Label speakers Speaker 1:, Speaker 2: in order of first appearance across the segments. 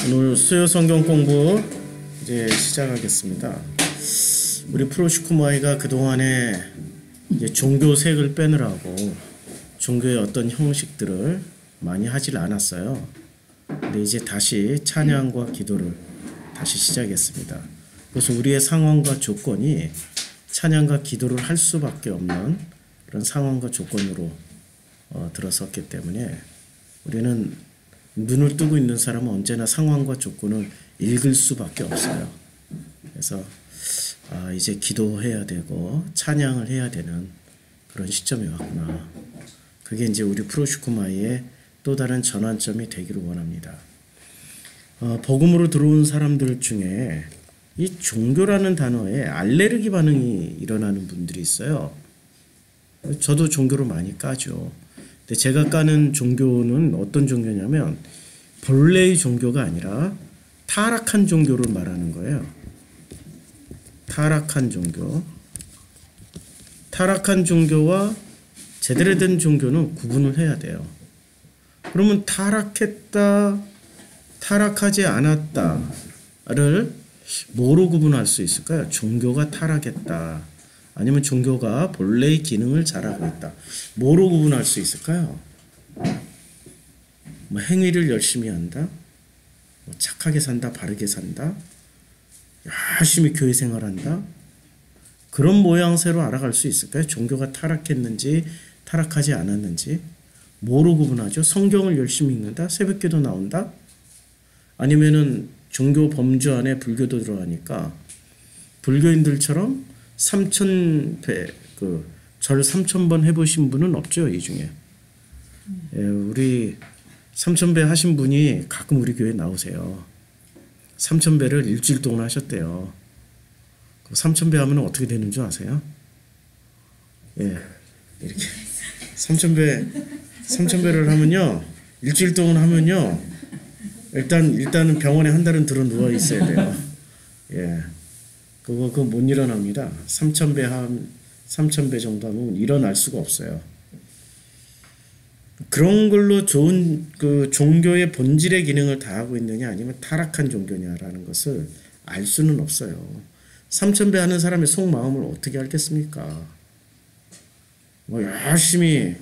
Speaker 1: 오늘 수요 성경 공부 이제 시작하겠습니다. 우리 프로시쿠마이가 그동안에 이제 종교색을 빼느라고 종교의 어떤 형식들을 많이 하질 않았어요. 근데 이제 다시 찬양과 기도를 다시 시작했습니다. 그래서 우리의 상황과 조건이 찬양과 기도를 할 수밖에 없는 그런 상황과 조건으로 들어섰기 때문에 우리는 눈을 뜨고 있는 사람은 언제나 상황과 조건을 읽을 수밖에 없어요. 그래서 이제 기도해야 되고 찬양을 해야 되는 그런 시점이 왔구나. 그게 이제 우리 프로시쿠마이의 또 다른 전환점이 되기를 원합니다. 복음으로 들어온 사람들 중에 이 종교라는 단어에 알레르기 반응이 일어나는 분들이 있어요. 저도 종교를 많이 까죠. 근데 제가 까는 종교는 어떤 종교냐면 본래의 종교가 아니라 타락한 종교를 말하는 거예요. 타락한 종교. 타락한 종교와 제대로 된 종교는 구분을 해야 돼요. 그러면 타락했다, 타락하지 않았다를 뭐로 구분할 수 있을까요? 종교가 타락했다. 아니면 종교가 본래의 기능을 잘하고 있다. 뭐로 구분할 수 있을까요? 뭐 행위를 열심히 한다. 뭐 착하게 산다. 바르게 산다. 열심히 교회 생활한다. 그런 모양새로 알아갈 수 있을까요? 종교가 타락했는지 타락하지 않았는지. 뭐로 구분하죠? 성경을 열심히 읽는다. 새벽기도 나온다. 아니면은 종교 범주 안에 불교도 들어가니까 불교인들처럼 3,000배 절 3,000번 해보신 분은 없죠, 이 중에. 예, 우리 3,000배 하신 분이 가끔 우리 교회 나오세요. 3,000배를 일주일 동안 하셨대요. 3,000배 하면 어떻게 되는 줄 아세요? 예, 이렇게 3,000배를 하면요, 일주일 동안 하면요, 일단은 병원에 한 달은 들어 누워 있어야 돼요. 예. 그거 못 일어납니다. 3,000배 정도 하면 일어날 수가 없어요. 그런 걸로 좋은 그 종교의 본질의 기능을 다하고 있느냐 아니면 타락한 종교냐라는 것을 알 수는 없어요. 3,000배 하는 사람의 속마음을 어떻게 알겠습니까? 뭐 열심히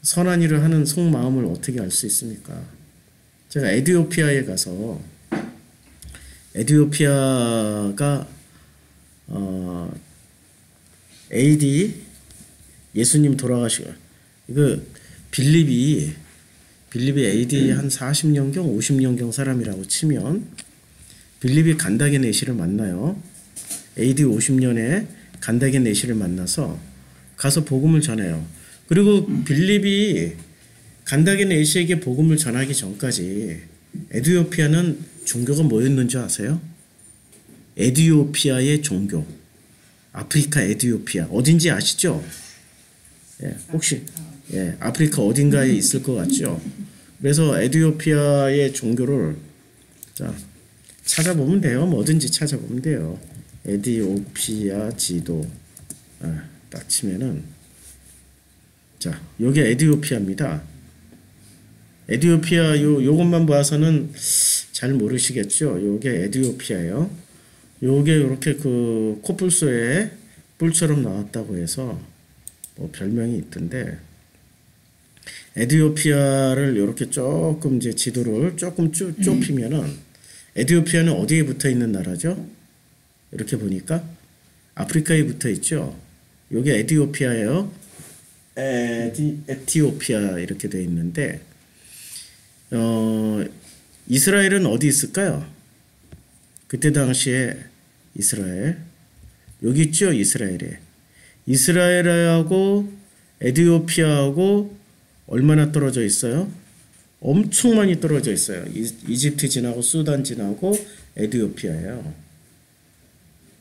Speaker 1: 선한 일을 하는 속마음을 어떻게 알 수 있습니까? 제가 에티오피아에 가서 에티오피아가 AD 예수님 돌아가시고 이거 빌립이 AD 한 40년경 50년경 사람이라고 치면 빌립이 간다게 네시를 만나요. AD 50년에 간다게 네시를 만나서 가서 복음을 전해요. 그리고 빌립이 간다게 네시에게 복음을 전하기 전까지 에티오피아는 종교가 뭐였는 줄 아세요? 에티오피아의 종교. 아프리카 에티오피아. 어딘지 아시죠? 예, 혹시 아프리카 어딘가에 있을 것 같죠? 그래서 에티오피아의 종교를 찾아보면 돼요. 뭐든지 찾아보면 돼요. 에티오피아 지도 딱 치면은 여기 에티오피아입니다. 에티오피아 요것만 봐서는 잘 모르시겠죠? 요게 에티오피아예요. 요게 이렇게 그 코뿔소에 뿔처럼 나왔다고 해서 뭐 별명이 있던데 에티오피아를 이렇게 조금 이제 지도를 조금 좁히면은 에티오피아는 어디에 붙어 있는 나라죠? 이렇게 보니까 아프리카에 붙어 있죠. 요게 에티오피아예요. 에티오피아 이렇게 돼 있는데 이스라엘은 어디 있을까요? 그때 당시에 이스라엘 여기 있죠. 이스라엘에 이스라엘하고 에티오피아하고 얼마나 떨어져 있어요? 엄청 많이 떨어져 있어요. 이집트 지나고 수단 지나고 에티오피아예요.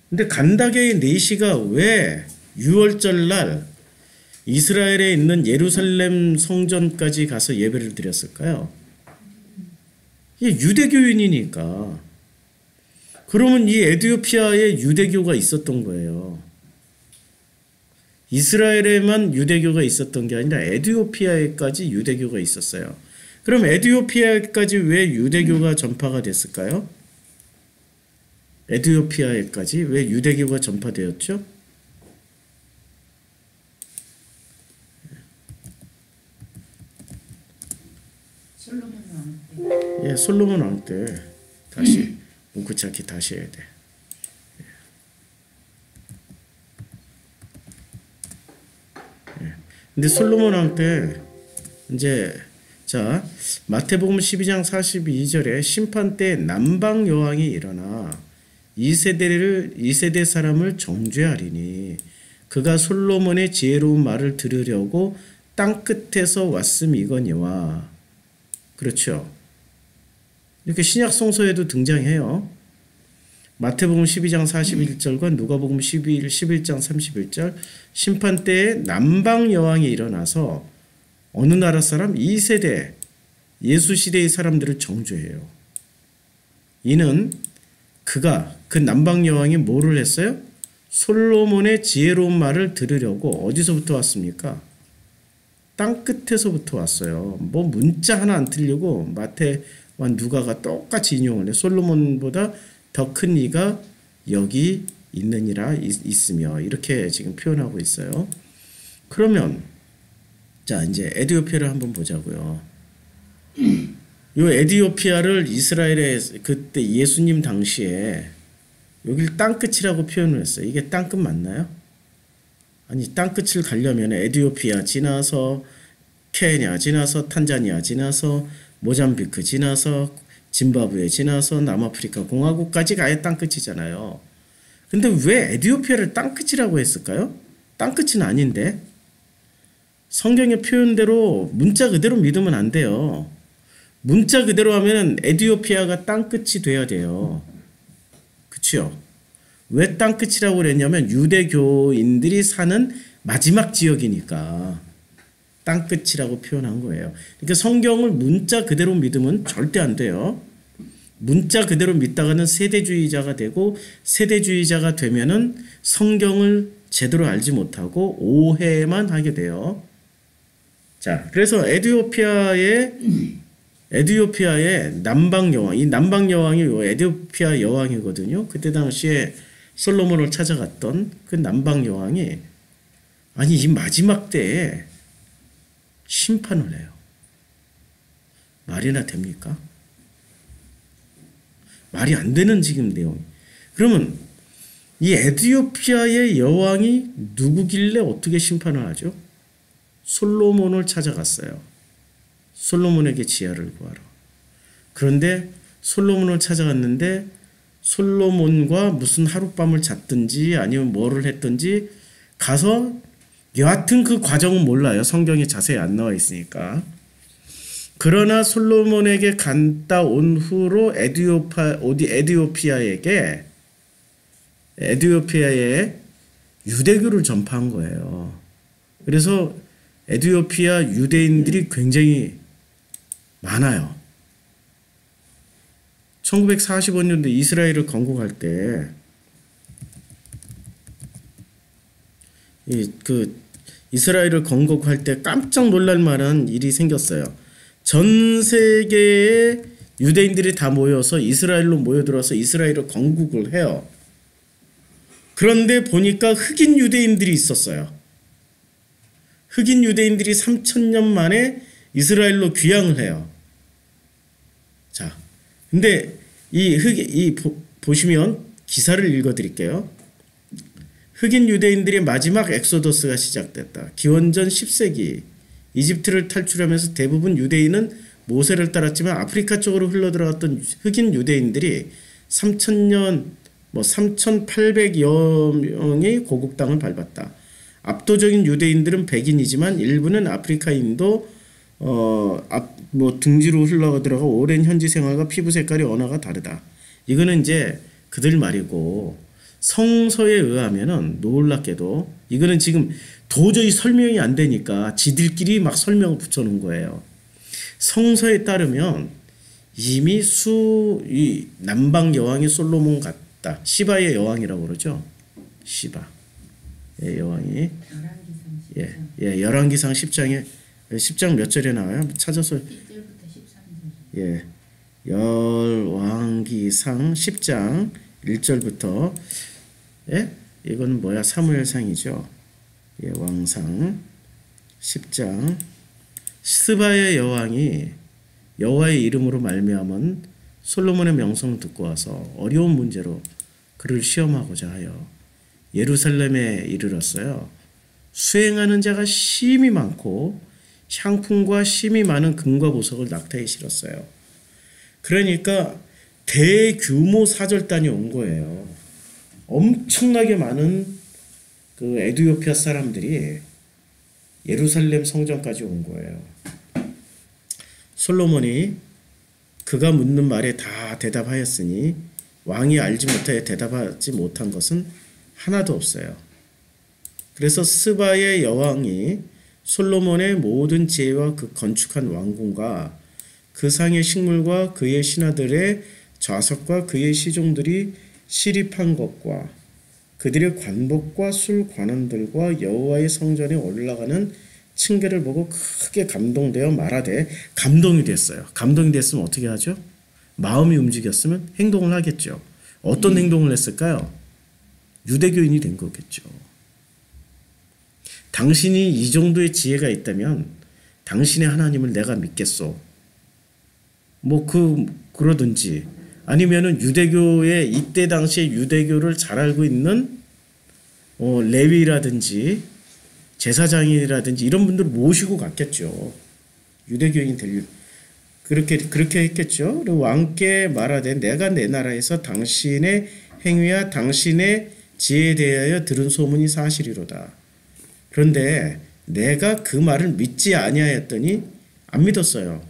Speaker 1: 근데 간다게 네시가 왜 6월절 날 이스라엘에 있는 예루살렘 성전까지 가서 예배를 드렸을까요? 이게 유대교인이니까. 그러면 이 에티오피아에 유대교가 있었던 거예요. 이스라엘에만 유대교가 있었던 게 아니라 에티오피아에까지 유대교가 있었어요. 그럼 에디오피아까지 왜 유대교가 전파가 됐을까요? 에디오피아에까지 왜 유대교가 전파되었죠?
Speaker 2: 솔로몬 왕 때.
Speaker 1: 예, 솔로몬 왕 때 다시 뭉크차키 다시 해야 돼. 근데 솔로몬 왕 때 이제 자 마태복음 12장 42절에 심판 때 남방 여왕이 일어나 2세대 사람을 정죄하리니 그가 솔로몬의 지혜로운 말을 들으려고 땅 끝에서 왔음이거니와. 그렇죠. 이렇게 신약 성서에도 등장해요. 마태복음 12장 41절과 누가복음 11장 31절 심판 때에 남방 여왕이 일어나서 어느 나라 사람 2세대 예수 시대의 사람들을 정죄해요. 이는 그가 그 남방 여왕이 뭐를 했어요? 솔로몬의 지혜로운 말을 들으려고 어디서부터 왔습니까? 땅 끝에서부터 왔어요. 뭐 문자 하나 안 틀리고 마태와 누가가 똑같이 인용을 해. 솔로몬보다 더 큰 이가 여기 있느니라 있으며 이렇게 지금 표현하고 있어요. 그러면 자 이제 에디오피아를 한번 보자고요. 요 에디오피아를 이스라엘의 그때 예수님 당시에 여길 땅끝이라고 표현을 했어요. 이게 땅끝 맞나요? 아니 땅끝을 가려면 에디오피아 지나서 케냐 지나서 탄자니아 지나서 모잠비크 지나서 짐바브웨 지나서 남아프리카 공화국까지 가야 땅끝이잖아요. 근데 왜 에디오피아를 땅끝이라고 했을까요? 땅끝은 아닌데. 성경의 표현대로 문자 그대로 믿으면 안 돼요. 문자 그대로 하면 에디오피아가 땅끝이 돼야 돼요. 그렇죠? 왜 땅끝이라고 그랬냐면 유대교인들이 사는 마지막 지역이니까 땅끝이라고 표현한 거예요. 그러니까 성경을 문자 그대로 믿으면 절대 안 돼요. 문자 그대로 믿다가는 세대주의자가 되고 세대주의자가 되면은 성경을 제대로 알지 못하고 오해만 하게 돼요. 자, 그래서 에디오피아의 남방 여왕, 이 남방 여왕이 에디오피아 여왕이거든요. 그때 당시에 솔로몬을 찾아갔던 그 남방 여왕이 아니 이 마지막 때에 심판을 해요. 말이나 됩니까? 말이 안 되는 지금 내용. 그러면 이 에디오피아의 여왕이 누구길래 어떻게 심판을 하죠? 솔로몬을 찾아갔어요. 솔로몬에게 지혜를 구하러. 그런데 솔로몬을 찾아갔는데 솔로몬과 무슨 하룻밤을 잤든지 아니면 뭐를 했든지 가서 여하튼 그 과정은 몰라요. 성경에 자세히 안 나와 있으니까. 그러나 솔로몬에게 갔다 온 후로 에디오피아에 유대교를 전파한 거예요. 그래서 에디오피아 유대인들이 굉장히 많아요. 1945년도 이스라엘을 건국할 때 이스라엘을 건국할 때 깜짝 놀랄 만한 일이 생겼어요. 전 세계의 유대인들이 다 모여서 이스라엘로 모여들어서 이스라엘을 건국을 해요. 그런데 보니까 흑인 유대인들이 있었어요. 흑인 유대인들이 3000년 만에 이스라엘로 귀향을 해요. 자, 근데 보시면 기사를 읽어드릴게요. 흑인 유대인들의 마지막 엑소더스가 시작됐다. 기원전 10세기 이집트를 탈출하면서 대부분 유대인은 모세를 따랐지만 아프리카 쪽으로 흘러들어갔던 흑인 유대인들이 3,800여 명이 고국 땅을 밟았다. 압도적인 유대인들은 백인이지만 일부는 아프리카인도 등지로 흘러들어가 오랜 현지 생활과 피부 색깔이 언어가 다르다. 이거는 이제 그들 말이고 성서에 의하면은 놀랍게도 이거는 지금 도저히 설명이 안 되니까 지들끼리 막 설명을 붙여놓은 거예요. 성서에 따르면 이미 이 남방 여왕이 솔로몬 같다. 시바의 여왕이라고 그러죠. 시바의 여왕이 열왕기상 10장에 10장 몇 절에 나와요? 찾아서
Speaker 2: 1절부터
Speaker 1: 예, 열왕기상 10장 1절부터 예? 이건 뭐야? 사무엘상이죠. 예, 왕상 10장 스바의 여왕이 여호와의 이름으로 말미암은 솔로몬의 명성을 듣고 와서 어려운 문제로 그를 시험하고자 하여 예루살렘에 이르렀어요. 수행하는 자가 심히 많고 향품과 심히 많은 금과 보석을 낙타에 실었어요. 그러니까 대규모 사절단이 온 거예요. 엄청나게 많은 그 에티오피아 사람들이 예루살렘 성전까지 온 거예요. 솔로몬이 그가 묻는 말에 다 대답하였으니 왕이 알지 못해 대답하지 못한 것은 하나도 없어요. 그래서 스바의 여왕이 솔로몬의 모든 지혜와 그 건축한 왕궁과 그 상의 식물과 그의 신하들의 좌석과 그의 시종들이 시립한 것과 그들의 관복과 술 관원들과 여호와의 성전에 올라가는 층계를 보고 크게 감동되어 말하되 감동이 됐어요. 감동이 됐으면 어떻게 하죠? 마음이 움직였으면 행동을 하겠죠. 어떤 행동을 했을까요? 유대교인이 된 거겠죠. 당신이 이 정도의 지혜가 있다면 당신의 하나님을 내가 믿겠소. 그러든지 아니면은 유대교의 이때 당시에 유대교를 잘 알고 있는 레위라든지 제사장이라든지 이런 분들을 모시고 갔겠죠. 유대교인이 그렇게 했겠죠. 그리고 왕께 말하되 내가 내 나라에서 당신의 행위와 당신의 지혜에 대하여 들은 소문이 사실이로다. 그런데 내가 그 말을 믿지 아니하였더니 안 믿었어요.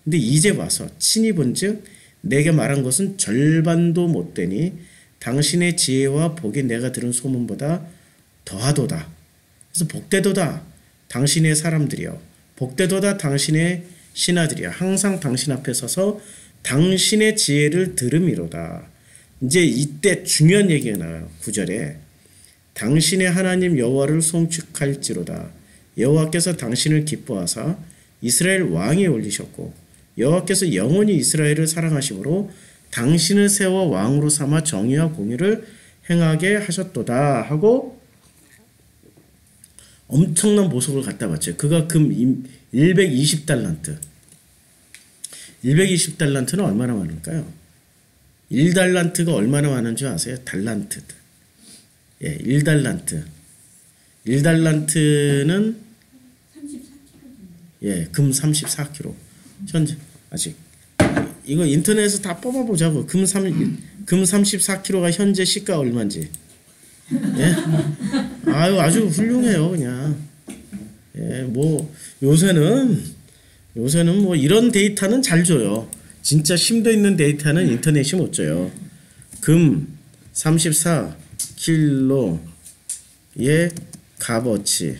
Speaker 1: 근데 이제 와서 친히 본즉 내게 말한 것은 절반도 못 되니 당신의 지혜와 복이 내가 들은 소문보다 더하도다. 그래서 복되도다 당신의 사람들이여, 복되도다 당신의 신하들이여, 항상 당신 앞에 서서 당신의 지혜를 들음이로다. 이제 이때 중요한 얘기가 나와요. 9절에 당신의 하나님 여호와를 송축할지로다. 여호와께서 당신을 기뻐하사 이스라엘 왕에 올리셨고 여호와께서 영원히 이스라엘을 사랑하심으로 당신을 세워 왕으로 삼아 정의와 공의를 행하게 하셨도다 하고 엄청난 보석을 갖다 바쳐요. 그가 금 120달란트. 120달란트는 얼마나 많을까요? 1달란트가 얼마나 많은 줄 아세요? 달란트. 예, 1달란트. 1달란트는 34kg. 예, 금 34kg. 현재 아직 이거 인터넷에서 다 뽑아보자고. 금 34kg가 현재 시가 얼마인지. 예? 아유, 아주 훌륭해요, 그냥. 예, 요새는 이런 데이터는 잘 줘요. 진짜 심도 있는 데이터는 인터넷이 못 줘요. 금 34kg의 값어치.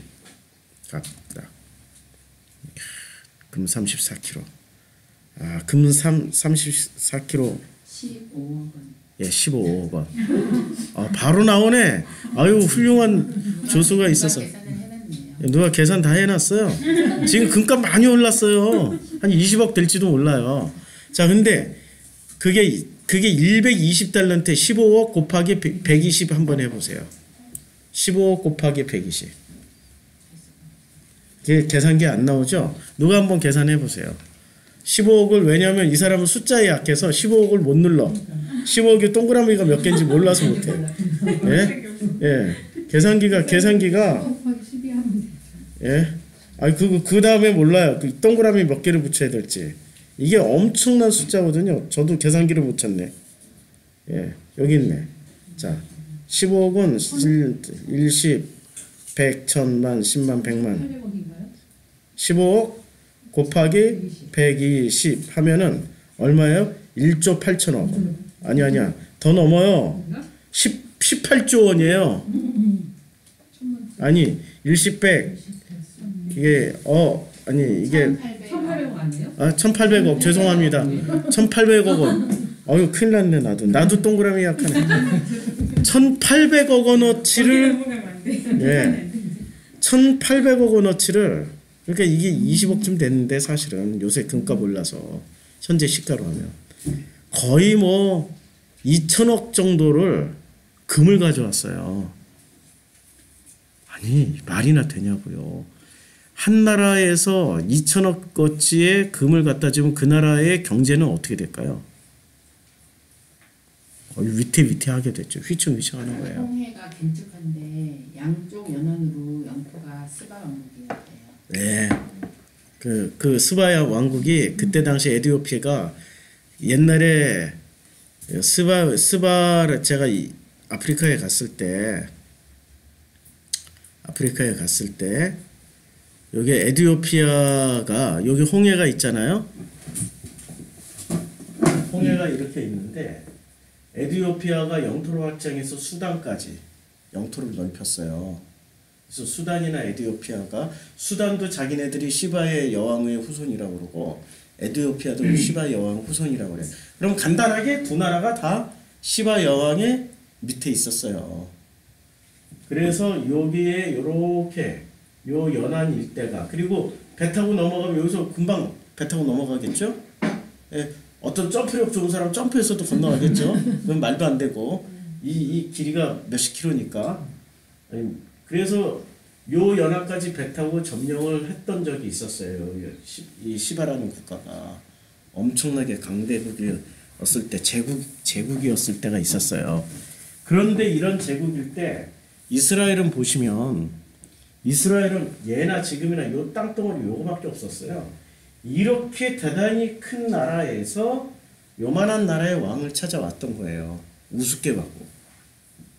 Speaker 1: 금 34kg. 금 34kg.
Speaker 2: 15억 원.
Speaker 1: 예, 15억 원. 바로 나오네. 아유, 훌륭한 조수가 있어서. 누가 계산 다 해놨어요. 지금 금값 많이 올랐어요. 한 20억 될지도 몰라요. 자, 근데 그게 120달란트에 15억 곱하기 120 한번 해보세요. 15억 곱하기 120. 계산기 안 나오죠? 누가 한번 계산해 보세요. 15억을, 왜냐하면 이 사람은 숫자에 약해서 15억을 못 눌러. 15억이 동그라미가 몇 개인지 몰라서 못해. 예? 예. 계산기가 예. 그 다음에 몰라요. 그 동그라미 몇 개를 붙여야 될지. 이게 엄청난 숫자거든요. 저도 계산기를 못 찾네. 예. 여기 있네. 자, 15억은 1, 10, 100, 1000만, 10만, 100만. 15억 곱하기 120 하면은 얼마예요? 1조 8천억. 아니야. 더 넘어요. 18조 원이에요. 아니, 10, 100. 이게, 이게.
Speaker 2: 1800억 아니에요?
Speaker 1: 1800억. 죄송합니다. 1800억 원. 어휴, 큰일 났네, 나도 동그라미 약하네. 1800억 원어치를, 예. 1800억 원어치를, 그러니까 이게 20억쯤 됐는데 사실은 요새 금값 올라서 현재 시가로 하면 거의 뭐 2천억 정도를 금을 가져왔어요. 아니 말이나 되냐고요. 한 나라에서 2천억 거치의 금을 갖다 주면 그 나라의 경제는 어떻게 될까요? 거의 위태위태하게 됐죠. 휘청휘청하는 거예요.
Speaker 2: 홍해가 길쭉한데 양쪽 연안으로 영토가 스바 왕국이었대요.
Speaker 1: 네. 그 스바야 왕국이 그때 당시 에티오피아가 옛날에 스바 제가 아프리카에 갔을 때 여기 에티오피아가 여기 홍해가 있잖아요. 홍해가 이렇게 있는데 에티오피아가 영토를 확장해서 수단까지 영토를 넓혔어요. 그래서 수단이나 에티오피아가 수단도 자기네들이 시바의 여왕의 후손이라고 그러고 에티오피아도 시바 여왕 후손이라고 그래. 그럼 간단하게 두 나라가 다 시바 여왕의 밑에 있었어요. 그래서 여기에 요렇게 요 연안 일대가 그리고 배 타고 넘어가면 여기서 금방 배 타고 넘어가겠죠? 예, 어떤 점프력 좋은 사람 점프해서도 건너가겠죠? 그건 말도 안 되고 이 길이가 몇십 킬로니까 그래서 요 연안까지 배 타고 점령을 했던 적이 있었어요. 이 시바라는 국가가 엄청나게 강대국이었을 때 제국이었을 때가 있었어요. 그런데 이런 제국일 때 이스라엘은 보시면 이스라엘은 예나 지금이나 요 땅덩어리 요거밖에 없었어요. 이렇게 대단히 큰 나라에서 요만한 나라의 왕을 찾아왔던 거예요. 우습게 받고.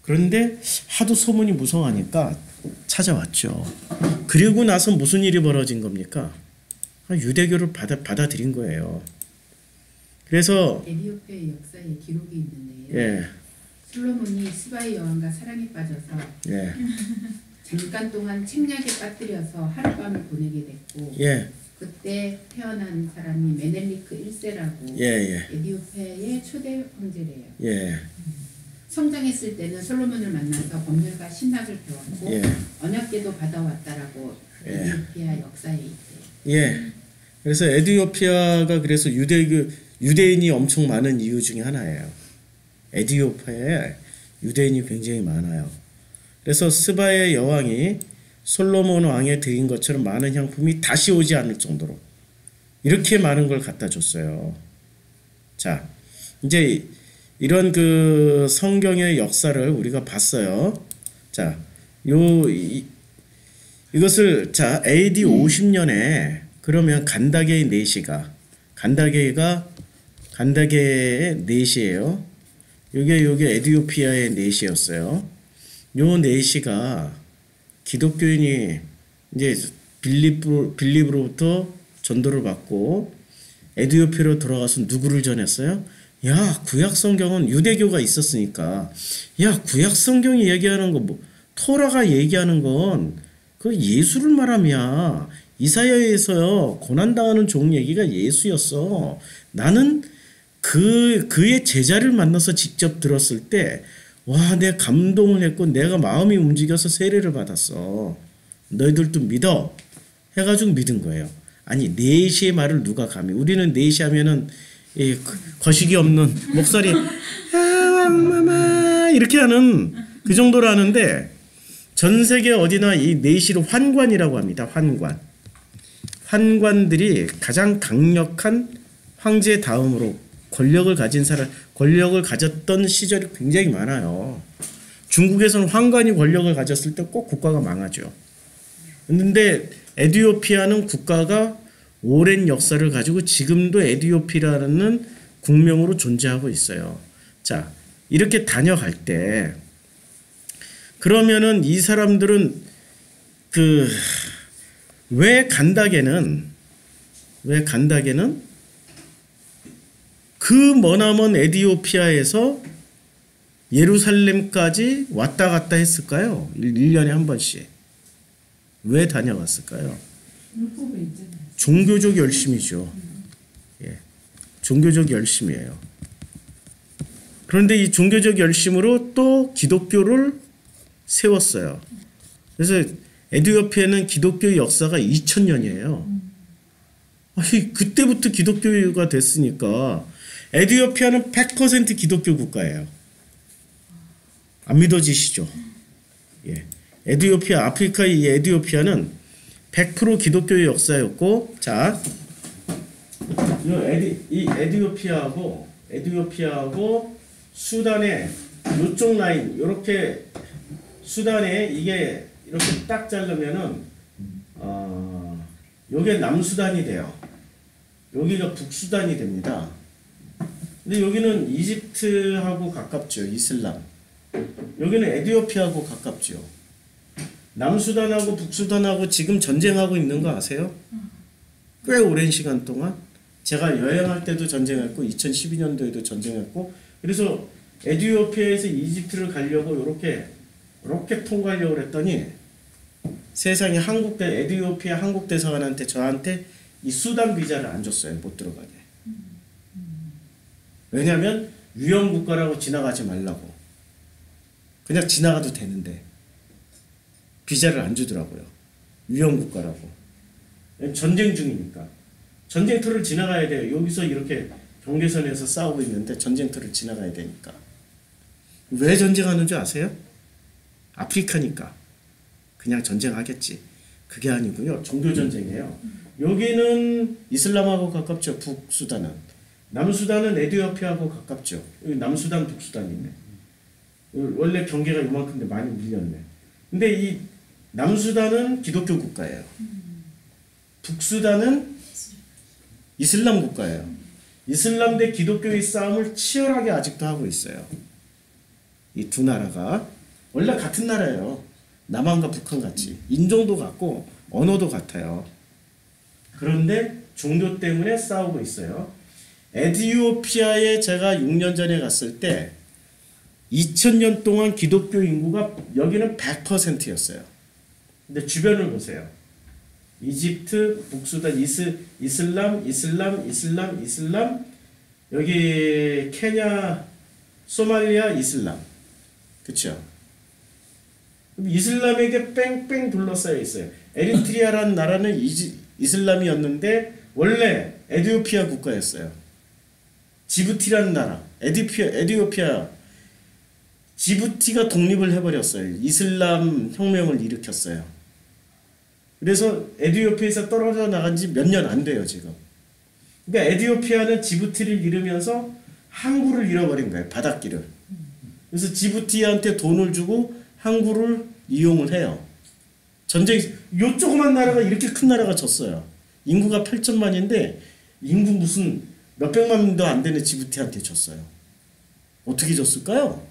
Speaker 1: 그런데 하도 소문이 무성하니까 찾아왔죠. 그리고 나서 무슨 일이 벌어진 겁니까? 유대교를 받아들인 거예요. 그래서
Speaker 2: 에티오피아의 역사에 기록이 있는데요.
Speaker 1: 예.
Speaker 2: 솔로몬이 스바의 여왕과 사랑에 빠져서
Speaker 1: 예.
Speaker 2: 잠깐 동안 책략에 빠뜨려서 하룻밤을 보내게 됐고
Speaker 1: 예.
Speaker 2: 그때 태어난 사람이 메넬리크 1세라고
Speaker 1: 예.
Speaker 2: 에티오피아의 초대 황제래요.
Speaker 1: 예.
Speaker 2: 성장했을 때는 솔로몬을 만나서 법률과 신학을 배웠고
Speaker 1: 예.
Speaker 2: 언약궤도 받아왔다라고
Speaker 1: 예.
Speaker 2: 에티오피아 역사에 있대요.
Speaker 1: 예. 그래서 에티오피아가 그래서 유대인이 엄청 많은 이유 중에 하나예요. 에티오피아에 유대인이 굉장히 많아요. 그래서 스바의 여왕이 솔로몬 왕에 드린 것처럼 많은 향품이 다시 오지 않을 정도로 이렇게 많은 걸 갖다 줬어요. 자, 이제 이런 그 성경의 역사를 우리가 봤어요. 자, 이것을 자 AD 50년에 그러면 간다게의 간다게의 넷이에요. 요게 에티오피아의 넷이었어요. 요 넷이가 기독교인이 이제 빌립으로부터 전도를 받고 에티오피아로 돌아가서 누구를 전했어요? 야, 구약 성경은 유대교가 있었으니까 야, 구약 성경이 얘기하는 거 뭐 토라가 얘기하는 건 그 예수를 말함이야. 이사야에서요 고난당하는 종 얘기가 예수였어. 나는 그의 제자를 만나서 직접 들었을 때 와, 내가 감동을 했고 내가 마음이 움직여서 세례를 받았어. 너희들도 믿어 해가지고 믿은 거예요. 아니 넷시의 말을 누가 감히. 우리는 넷시 하면은 거식이 없는 목소리 왕마마 이렇게 하는 그 정도로 하는데 전 세계 어디나 이 넷시를 환관이라고 합니다. 환관들이 가장 강력한 황제 다음으로 권력을 가졌던 시절이 굉장히 많아요. 중국에서는 황관이 권력을 가졌을 때 꼭 국가가 망하죠. 그런데 에티오피아는 국가가 오랜 역사를 가지고 지금도 에티오피아라는 국명으로 존재하고 있어요. 자, 이렇게 다녀갈 때 그러면은 이 사람들은 왜 간다게는 그 머나먼 에티오피아에서 예루살렘까지 왔다 갔다 했을까요? 1년에 한 번씩. 왜 다녀왔을까요? 종교적 열심이죠. 예. 종교적 열심이에요. 그런데 이 종교적 열심으로 또 기독교를 세웠어요. 그래서 에티오피아는 기독교 역사가 2000년이에요. 아니, 그때부터 기독교가 됐으니까 에티오피아는 100% 기독교 국가예요. 안 믿어지시죠? 예. 에티오피아, 아프리카의 이 에티오피아는 100% 기독교의 역사였고, 자, 이 에티오피아하고 수단의 요쪽 라인, 요렇게 수단에 이게 이렇게 딱 자르면은 요게 남수단이 돼요. 여기가 북수단이 됩니다. 근데 여기는 이집트하고 가깝죠. 이슬람. 여기는 에티오피아하고 가깝죠. 남수단하고 북수단하고 지금 전쟁하고 있는 거 아세요? 꽤 오랜 시간 동안. 제가 여행할 때도 전쟁했고 2012년도에도 전쟁했고, 그래서 에티오피아에서 이집트를 가려고 이렇게 통과하려고 그랬더니 세상에 에티오피아 한국 대사관한테 저한테 이 수단 비자를 안 줬어요. 못 들어가게. 왜냐면 위험 국가라고 지나가지 말라고. 그냥 지나가도 되는데 비자를 안 주더라고요. 위험 국가라고. 전쟁 중이니까. 전쟁터를 지나가야 돼요. 여기서 이렇게 경계선에서 싸우고 있는데 전쟁터를 지나가야 되니까. 왜 전쟁하는 줄 아세요? 아프리카니까. 그냥 전쟁하겠지. 그게 아니고요. 종교전쟁이에요. 여기는 이슬람하고 가깝죠. 북수단은. 남수단은 에티오피아하고 가깝죠. 여기 남수단, 북수단이 있네. 원래 경계가 이만큼인데 많이 밀렸네. 근데 이 남수단은 기독교 국가예요. 북수단은 이슬람 국가예요. 이슬람 대 기독교의 싸움을 치열하게 아직도 하고 있어요. 이 두 나라가 원래 같은 나라예요. 남한과 북한 같이 인종도 같고 언어도 같아요. 그런데 종교 때문에 싸우고 있어요. 에티오피아에 제가 6년 전에 갔을 때 2000년 동안 기독교 인구가 여기는 100%였어요. 근데 주변을 보세요. 이집트, 북수단, 이슬람, 여기 케냐, 소말리아, 이슬람. 그쵸? 이슬람에게 뺑뺑 둘러싸여 있어요. 에리트리아라는 나라는 이슬람이었는데 원래 에티오피아 국가였어요. 지부티라는 나라, 에티오피아, 지부티가 독립을 해버렸어요. 이슬람 혁명을 일으켰어요. 그래서 에티오피아에서 떨어져 나간 지 몇 년 안 돼요, 지금. 그러니까 에티오피아는 지부티를 잃으면서 항구를 잃어버린 거예요, 바닷길을. 그래서 지부티한테 돈을 주고 항구를 이용을 해요. 요 조그만 나라가 이렇게 큰 나라가 졌어요. 인구가 8천만인데 인구 무슨 몇백만도 안 되는 지부티한테 졌어요. 어떻게 졌을까요?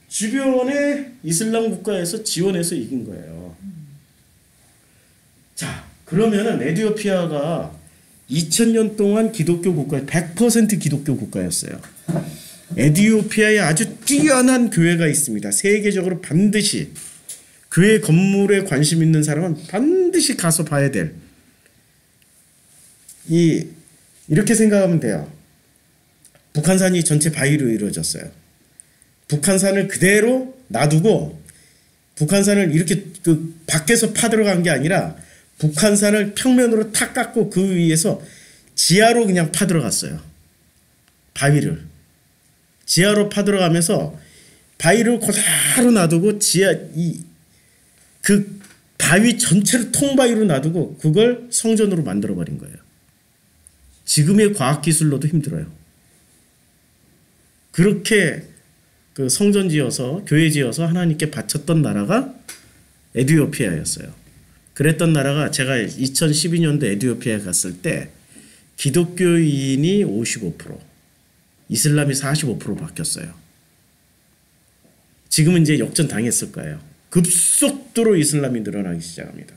Speaker 1: 주변에 이슬람 국가에서 지원해서 이긴 거예요. 자, 그러면은 에티오피아가 2000년 동안 기독교 국가, 100% 기독교 국가였어요. 에티오피아에 아주 뛰어난 교회가 있습니다. 세계적으로 반드시 교회 건물에 관심 있는 사람은 반드시 가서 봐야 될. 이렇게 생각하면 돼요. 북한산이 전체 바위로 이루어졌어요. 북한산을 그대로 놔두고 북한산을 이렇게 밖에서 파들어간 게 아니라 북한산을 평면으로 탁 깎고 그 위에서 지하로 그냥 파들어갔어요. 바위를. 지하로 파들어가면서 바위를 그대로 놔두고 그 바위 전체를 통바위로 놔두고 그걸 성전으로 만들어버린 거예요. 지금의 과학기술로도 힘들어요. 그렇게 그 성전 지어서 교회 지어서 하나님께 바쳤던 나라가 에티오피아였어요. 그랬던 나라가 제가 2012년도 에티오피아에 갔을 때 기독교인이 55%, 이슬람이 45% 바뀌었어요. 지금은 이제 역전 당했을 거예요. 급속도로 이슬람이 늘어나기 시작합니다.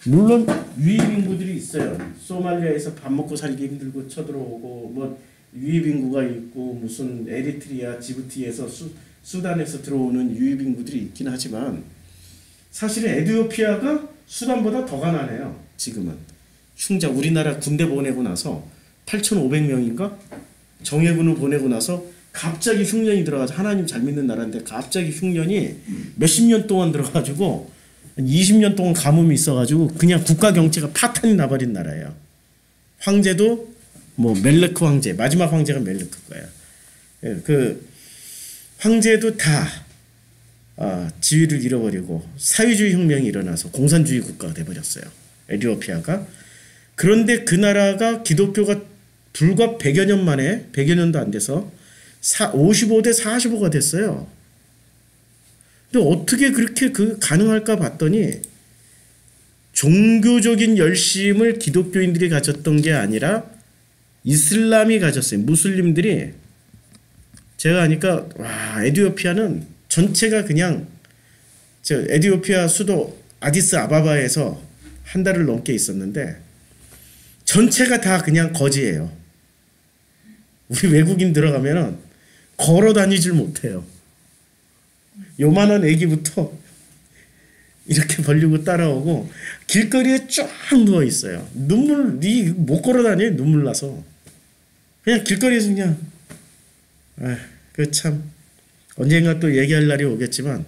Speaker 1: 물론 유입 인구들이 있어요. 소말리아에서 밥 먹고 살기 힘들고 쳐들어오고 뭐 유입 인구가 있고 무슨 에리트리아, 지부티에서 수단에서 들어오는 유입 인구들이 있긴 하지만 사실은 에티오피아가 수단보다 더 가난해요. 지금은 우리나라 군대 보내고 나서 8,500명인가 정예군을 보내고 나서 갑자기 흉년이 들어가서 하나님 잘 믿는 나라인데 갑자기 흉년이 몇십 년 동안 들어가지고 한 20년 동안 가뭄이 있어가지고 그냥 국가 경제가 파탄이 나버린 나라예요. 황제도 뭐 멜르크 황제, 마지막 황제가 멜르크 거예요. 그 황제도 다 지위를 잃어버리고 사회주의 혁명이 일어나서 공산주의 국가가 돼버렸어요. 에티오피아가. 그런데 그 나라가 기독교가 불과 100여 년 만에 100여 년도 안 돼서 55대 45가 됐어요. 근데 어떻게 그렇게 가능할까 봤더니 종교적인 열심을 기독교인들이 가졌던 게 아니라 이슬람이 가졌어요. 무슬림들이. 제가 하니까 와, 에티오피아는 전체가 그냥 에티오피아 수도 아디스 아바바에서 한 달을 넘게 있었는데 전체가 다 그냥 거지예요. 우리 외국인 들어가면은 걸어 다니질 못해요. 요만한 애기부터 이렇게 벌리고 따라오고 길거리에 쫙 누워 있어요. 눈물이 못 걸어 다녀요. 눈물 나서 그냥 길거리에서 그냥 그 참 언젠가 또 얘기할 날이 오겠지만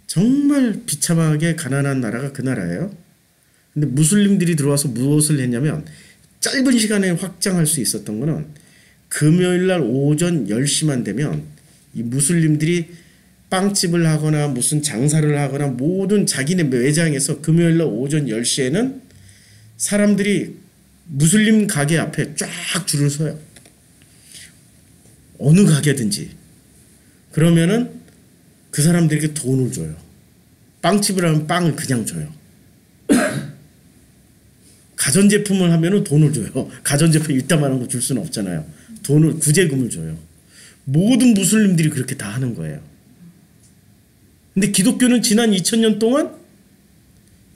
Speaker 1: 정말 비참하게 가난한 나라가 그 나라예요. 근데 무슬림들이 들어와서 무엇을 했냐면 짧은 시간에 확장할 수 있었던 거는 금요일 날 오전 10시만 되면 이 무슬림들이 빵집을 하거나 무슨 장사를 하거나 모든 자기네 매장에서 금요일 날 오전 10시에는 사람들이 무슬림 가게 앞에 쫙 줄을 서요. 어느 가게든지. 그러면은 그 사람들에게 돈을 줘요. 빵집을 하면 빵을 그냥 줘요. 가전제품을 하면은 돈을 줘요. 가전제품 이따만한 거 줄 수는 없잖아요. 돈을 구제금을 줘요. 모든 무슬림들이 그렇게 다 하는 거예요. 근데 기독교는 지난 2000년 동안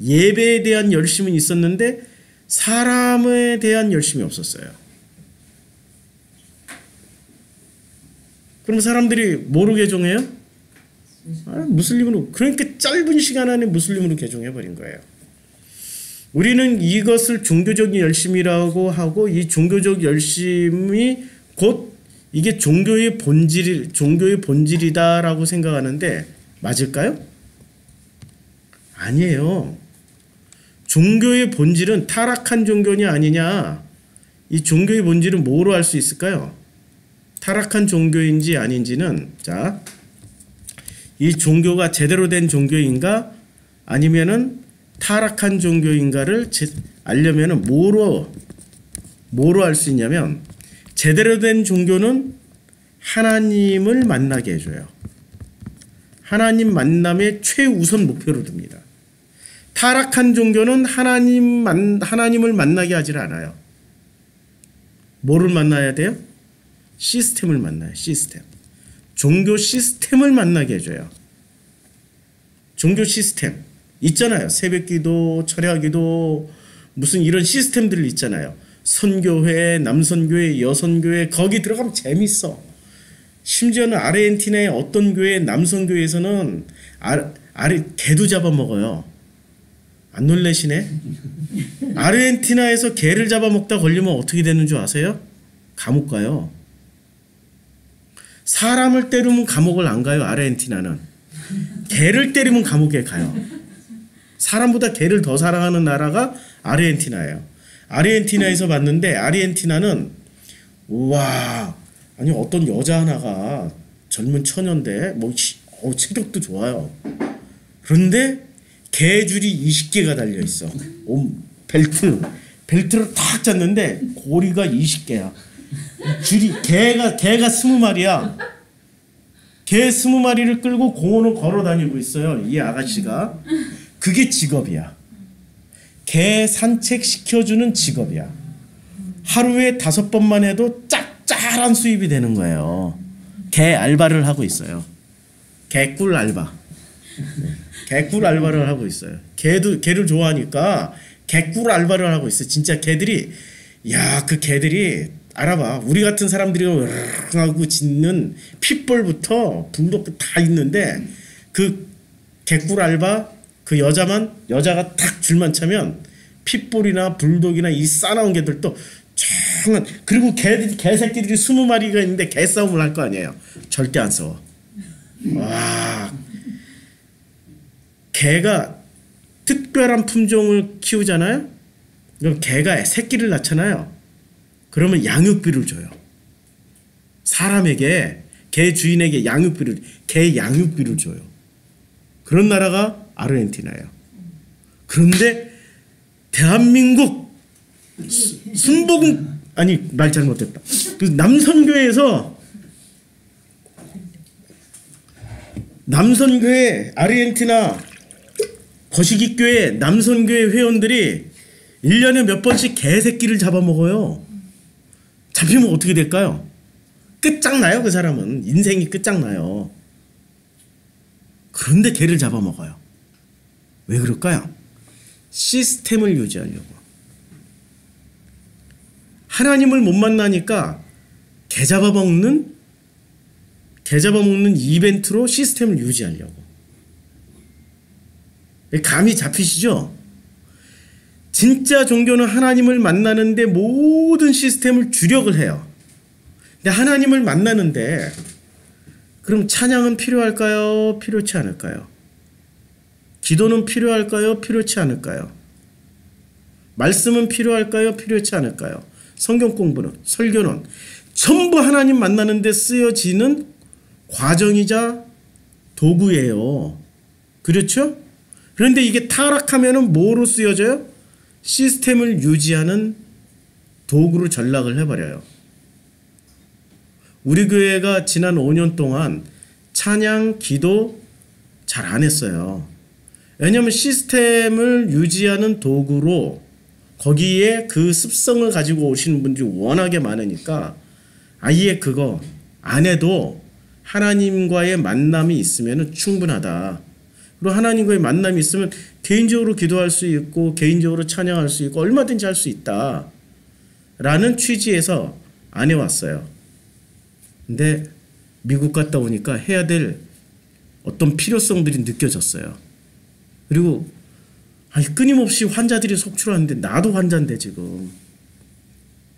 Speaker 1: 예배에 대한 열심은 있었는데 사람에 대한 열심이 없었어요. 그럼 사람들이 뭐로 개종해요? 무슬림으로. 그러니까 짧은 시간 안에 무슬림으로 개종해버린 거예요. 우리는 이것을 종교적 열심이라고 하고 이 종교적 열심이 곧 이게 종교의 본질이다라고 생각하는데 맞을까요? 아니에요. 종교의 본질은 타락한 종교냐 아니냐. 이 종교의 본질은 뭐로 알 수 있을까요? 타락한 종교인지 아닌지는 이 종교가 제대로 된 종교인가 아니면은 타락한 종교인가를 알려면은 뭐로 알 수 있냐면 제대로 된 종교는 하나님을 만나게 해줘요. 하나님 만남의 최우선 목표로 둡니다. 타락한 종교는 하나님을 만나게 하질 않아요. 뭐를 만나야 돼요? 시스템을 만나요. 시스템. 종교 시스템을 만나게 해줘요. 종교 시스템 있잖아요. 새벽기도, 철야기도 무슨 이런 시스템들 있잖아요. 선교회, 남선교회, 여선교회 거기 들어가면 재밌어. 심지어는 아르헨티나의 어떤 교회, 남선교회에서는 개도 잡아먹어요. 안 놀라시네? 아르헨티나에서 개를 잡아먹다 걸리면 어떻게 되는 줄 아세요? 감옥 가요. 사람을 때리면 감옥을 안 가요. 아르헨티나는. 개를 때리면 감옥에 가요. 사람보다 개를 더 사랑하는 나라가 아르헨티나예요. 아르헨티나에서 봤는데 아르헨티나는 아니 어떤 여자 하나가 젊은 처녀인데 체격도 좋아요. 그런데 개줄이 20개가 달려 있어. 벨트를 탁 짰는데 고리가 20개야. 줄이 개가 20마리야. 개 20마리를 끌고 공원을 걸어 다니고 있어요. 이 아가씨가. 그게 직업이야. 개 산책시켜주는 직업이야. 하루에 5번만 해도 짭짤한 수입이 되는 거예요. 개 알바를 하고 있어요. 개꿀 알바. 개꿀 알바를 하고 있어요. 개를 좋아하니까 개꿀 알바를 하고 있어요. 진짜 개들이 그 개들이 알아봐. 우리 같은 사람들이 하고 짖는 핏볼부터 불독 다 있는데 그 개꿀 알바 그 여자가 딱 줄만 차면 핏볼이나 불독이나 이 싸나운 개들도 정말. 그리고 개새끼들이 20마리가 있는데 개싸움을 할 거 아니에요. 절대 안 싸워. 개가 특별한 품종을 키우잖아요. 그럼 개가 새끼를 낳잖아요. 그러면 양육비를 줘요. 사람에게, 개 주인에게 개 양육비를 줘요. 그런 나라가 아르헨티나예요. 그런데 대한민국 순복음, 아니 말 잘못했다. 그 남선교회 아르헨티나 거시기교회 남선교회 회원들이 1년에 몇 번씩 개새끼를 잡아먹어요. 잡히면 어떻게 될까요? 끝장나요. 그 사람은 인생이 끝장나요. 그런데 개를 잡아먹어요. 왜 그럴까요? 시스템을 유지하려고. 하나님을 못 만나니까 개 잡아먹는 이벤트로 시스템을 유지하려고. 감이 잡히시죠? 진짜 종교는 하나님을 만나는데 모든 시스템을 주력을 해요. 근데 하나님을 만나는데 그럼 찬양은 필요할까요? 필요치 않을까요? 기도는 필요할까요? 필요치 않을까요? 말씀은 필요할까요? 필요치 않을까요? 성경 공부는, 설교는 전부 하나님 만나는 데 쓰여지는 과정이자 도구예요. 그렇죠? 그런데 이게 타락하면은 뭐로 쓰여져요? 시스템을 유지하는 도구로 전락을 해버려요. 우리 교회가 지난 5년 동안 찬양, 기도 잘 안 했어요. 왜냐하면 시스템을 유지하는 도구로 거기에 그 습성을 가지고 오시는 분들이 워낙에 많으니까 아예 그거 안 해도 하나님과의 만남이 있으면 충분하다. 그리고 하나님과의 만남이 있으면 개인적으로 기도할 수 있고 개인적으로 찬양할 수 있고 얼마든지 할 수 있다 라는 취지에서 안 해왔어요. 근데 미국 갔다 오니까 해야 될 어떤 필요성들이 느껴졌어요. 그리고 끊임없이 환자들이 속출하는데 나도 환자인데 지금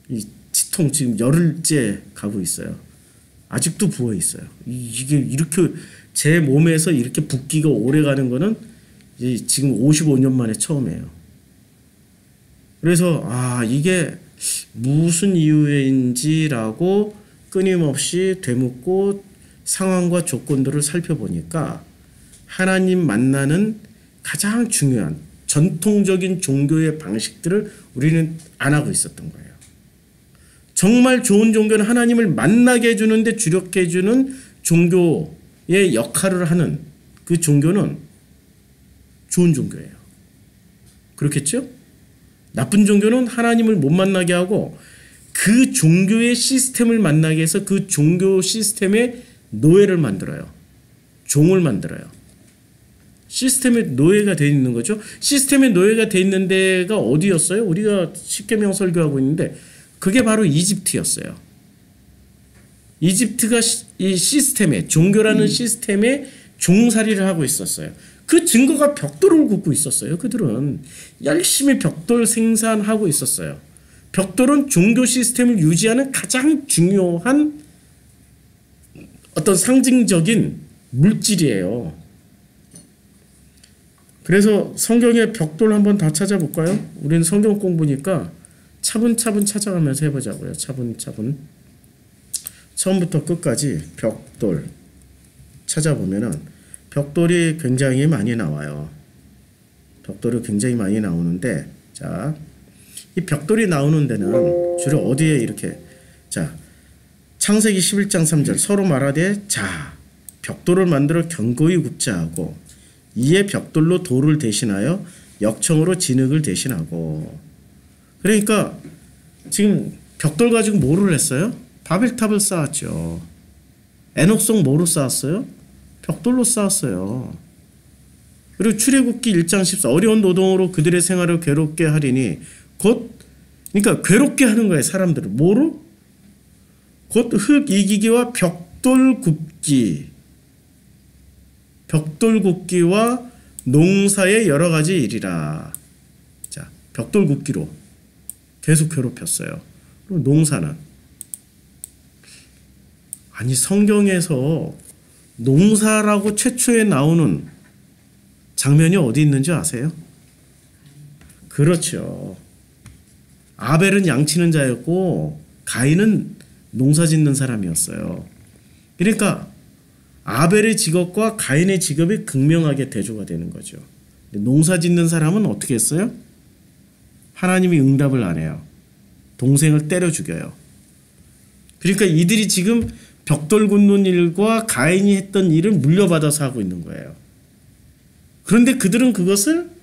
Speaker 1: 이 치통 지금 열흘째 가고 있어요. 아직도 부어 있어요. 이게 이렇게 제 몸에서 이렇게 붓기가 오래 가는 거는 지금 55년 만에 처음이에요. 그래서 이게 무슨 이유인지라고 끊임없이 되묻고 상황과 조건들을 살펴보니까 하나님 만나는 가장 중요한 전통적인 종교의 방식들을 우리는 안 하고 있었던 거예요. 정말 좋은 종교는 하나님을 만나게 해주는데 주력해 해주는 종교의 역할을 하는 그 종교는 좋은 종교예요. 그렇겠죠? 나쁜 종교는 하나님을 못 만나게 하고 그 종교의 시스템을 만나게 해서 그 종교 시스템의 노예를 만들어요. 종을 만들어요. 시스템의 노예가 되어 있는 거죠. 시스템의 노예가 되어 있는 데가 어디였어요? 우리가 십계명 설교하고 있는데 그게 바로 이집트였어요. 이집트가 이 시스템에 종교라는 시스템에 종살이를 하고 있었어요. 그 증거가 벽돌을 굽고 있었어요. 그들은 열심히 벽돌 생산하고 있었어요. 벽돌은 종교 시스템을 유지하는 가장 중요한 어떤 상징적인 물질이에요. 그래서 성경의 벽돌 한번 다 찾아볼까요? 우리는 성경 공부니까 차분차분 찾아가면서 해보자고요. 차분차분. 처음부터 끝까지 벽돌 찾아보면은 벽돌이 굉장히 많이 나와요. 벽돌이 굉장히 많이 나오는데, 자, 이 벽돌이 나오는 데는 주로 어디에 이렇게, 자, 창세기 11장 3절 서로 말하되, 자, 벽돌을 만들어 견고히 굽자 하고 이에 벽돌로 돌을 대신하여 역청으로 진흙을 대신하고. 그러니까 지금 벽돌 가지고 뭐를 했어요? 바벨탑을 쌓았죠. 에녹성 뭐로 쌓았어요? 벽돌로 쌓았어요. 그리고 출애굽기 1장 14 어려운 노동으로 그들의 생활을 괴롭게 하리니 그러니까 괴롭게 하는 거예요. 사람들을 뭐로? 곧 흙 이기기와 벽돌 굽기와 농사의 여러 가지 일이라. 자, 벽돌 굽기로 계속 괴롭혔어요. 그럼 농사는? 아니, 성경에서 농사라고 최초에 나오는 장면이 어디 있는지 아세요? 그렇죠. 아벨은 양치는 자였고 가인은 농사짓는 사람이었어요. 그러니까 아벨의 직업과 가인의 직업이 극명하게 대조가 되는 거죠. 농사짓는 사람은 어떻게 했어요? 하나님이 응답을 안 해요. 동생을 때려 죽여요. 그러니까 이들이 지금 벽돌 굽는 일과 가인이 했던 일을 물려받아서 하고 있는 거예요. 그런데 그들은 그것을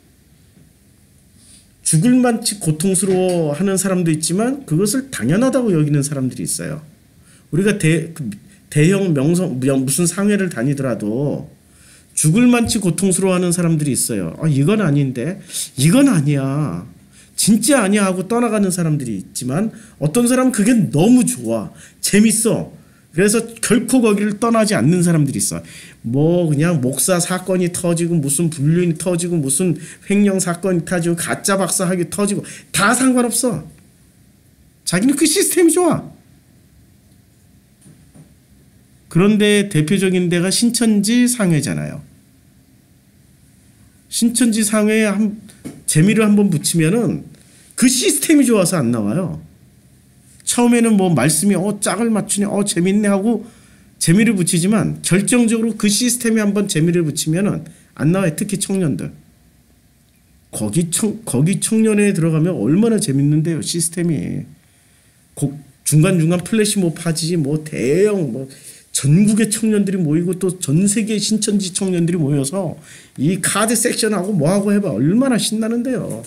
Speaker 1: 죽을 만치 고통스러워하는 사람도 있지만 그것을 당연하다고 여기는 사람들이 있어요. 우리가 대형 무슨 상회를 다니더라도 죽을 만치 고통스러워하는 사람들이 있어요. 이건 아닌데, 이건 아니야, 진짜 아니야 하고 떠나가는 사람들이 있지만 어떤 사람은 그게 너무 좋아, 재밌어. 그래서 결코 거기를 떠나지 않는 사람들이 있어. 뭐 그냥 목사 사건이 터지고 무슨 불륜이 터지고 무슨 횡령 사건이 터지고 가짜 박사학위 터지고 다 상관없어. 자기는 그 시스템이 좋아. 그런데 대표적인 데가 신천지 상회잖아요. 신천지 상회에 재미를 한번 붙이면은 그 시스템이 좋아서 안 나와요. 처음에는 뭐 말씀이 짝을 맞추네, 재밌네 하고 재미를 붙이지만 결정적으로 그 시스템에 한번 재미를 붙이면은 안 나와요. 특히 청년들. 거기 청년회에 들어가면 얼마나 재밌는데요, 시스템이. 중간중간 플래시몹 하지, 뭐 대형 뭐 전국의 청년들이 모이고 또 전 세계 신천지 청년들이 모여서 이 카드 섹션하고 뭐하고 해봐 얼마나 신나는데요.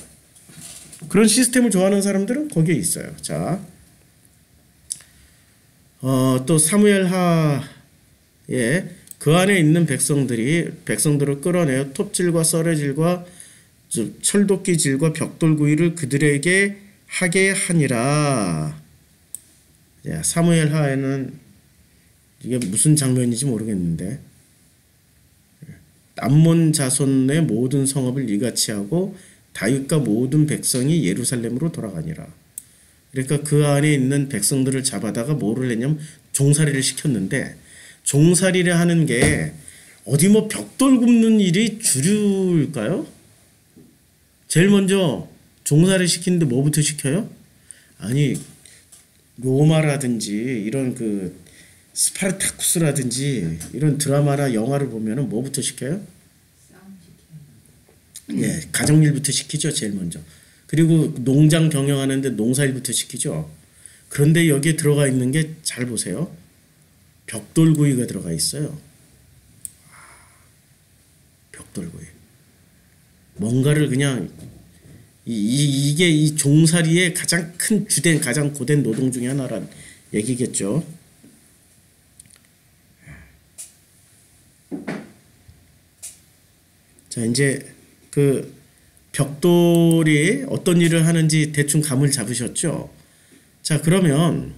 Speaker 1: 그런 시스템을 좋아하는 사람들은 거기에 있어요. 자, 또 사무엘하에 그 안에 있는 백성들을 끌어내어 톱질과 썰어질과 철도끼질과 벽돌구이를 그들에게 하게 하니라. 사무엘하에는 이게 무슨 장면인지 모르겠는데, 암몬 자손의 모든 성읍을 이같이 하고 다윗과 모든 백성이 예루살렘으로 돌아가니라. 그러니까 그 안에 있는 백성들을 잡아다가 뭐를 했냐면 종살이를 시켰는데, 종살이를 하는 게 어디 뭐 벽돌 굽는 일이 주류일까요? 제일 먼저 종살이 시키는데 뭐부터 시켜요? 아니, 로마라든지 이런 그 스파르타쿠스라든지 이런 드라마나 영화를 보면은 뭐부터 시켜요? 예, 가정일부터 시키죠, 제일 먼저. 그리고 농장 경영하는데 농사일부터 시키죠. 그런데 여기에 들어가 있는 게 잘 보세요. 벽돌구이가 들어가 있어요. 벽돌구이. 뭔가를 그냥 이게 이 종살이의 가장 큰 주된 가장 고된 노동 중에 하나란 얘기겠죠. 자, 이제 그 벽돌이 어떤 일을 하는지 대충 감을 잡으셨죠? 자, 그러면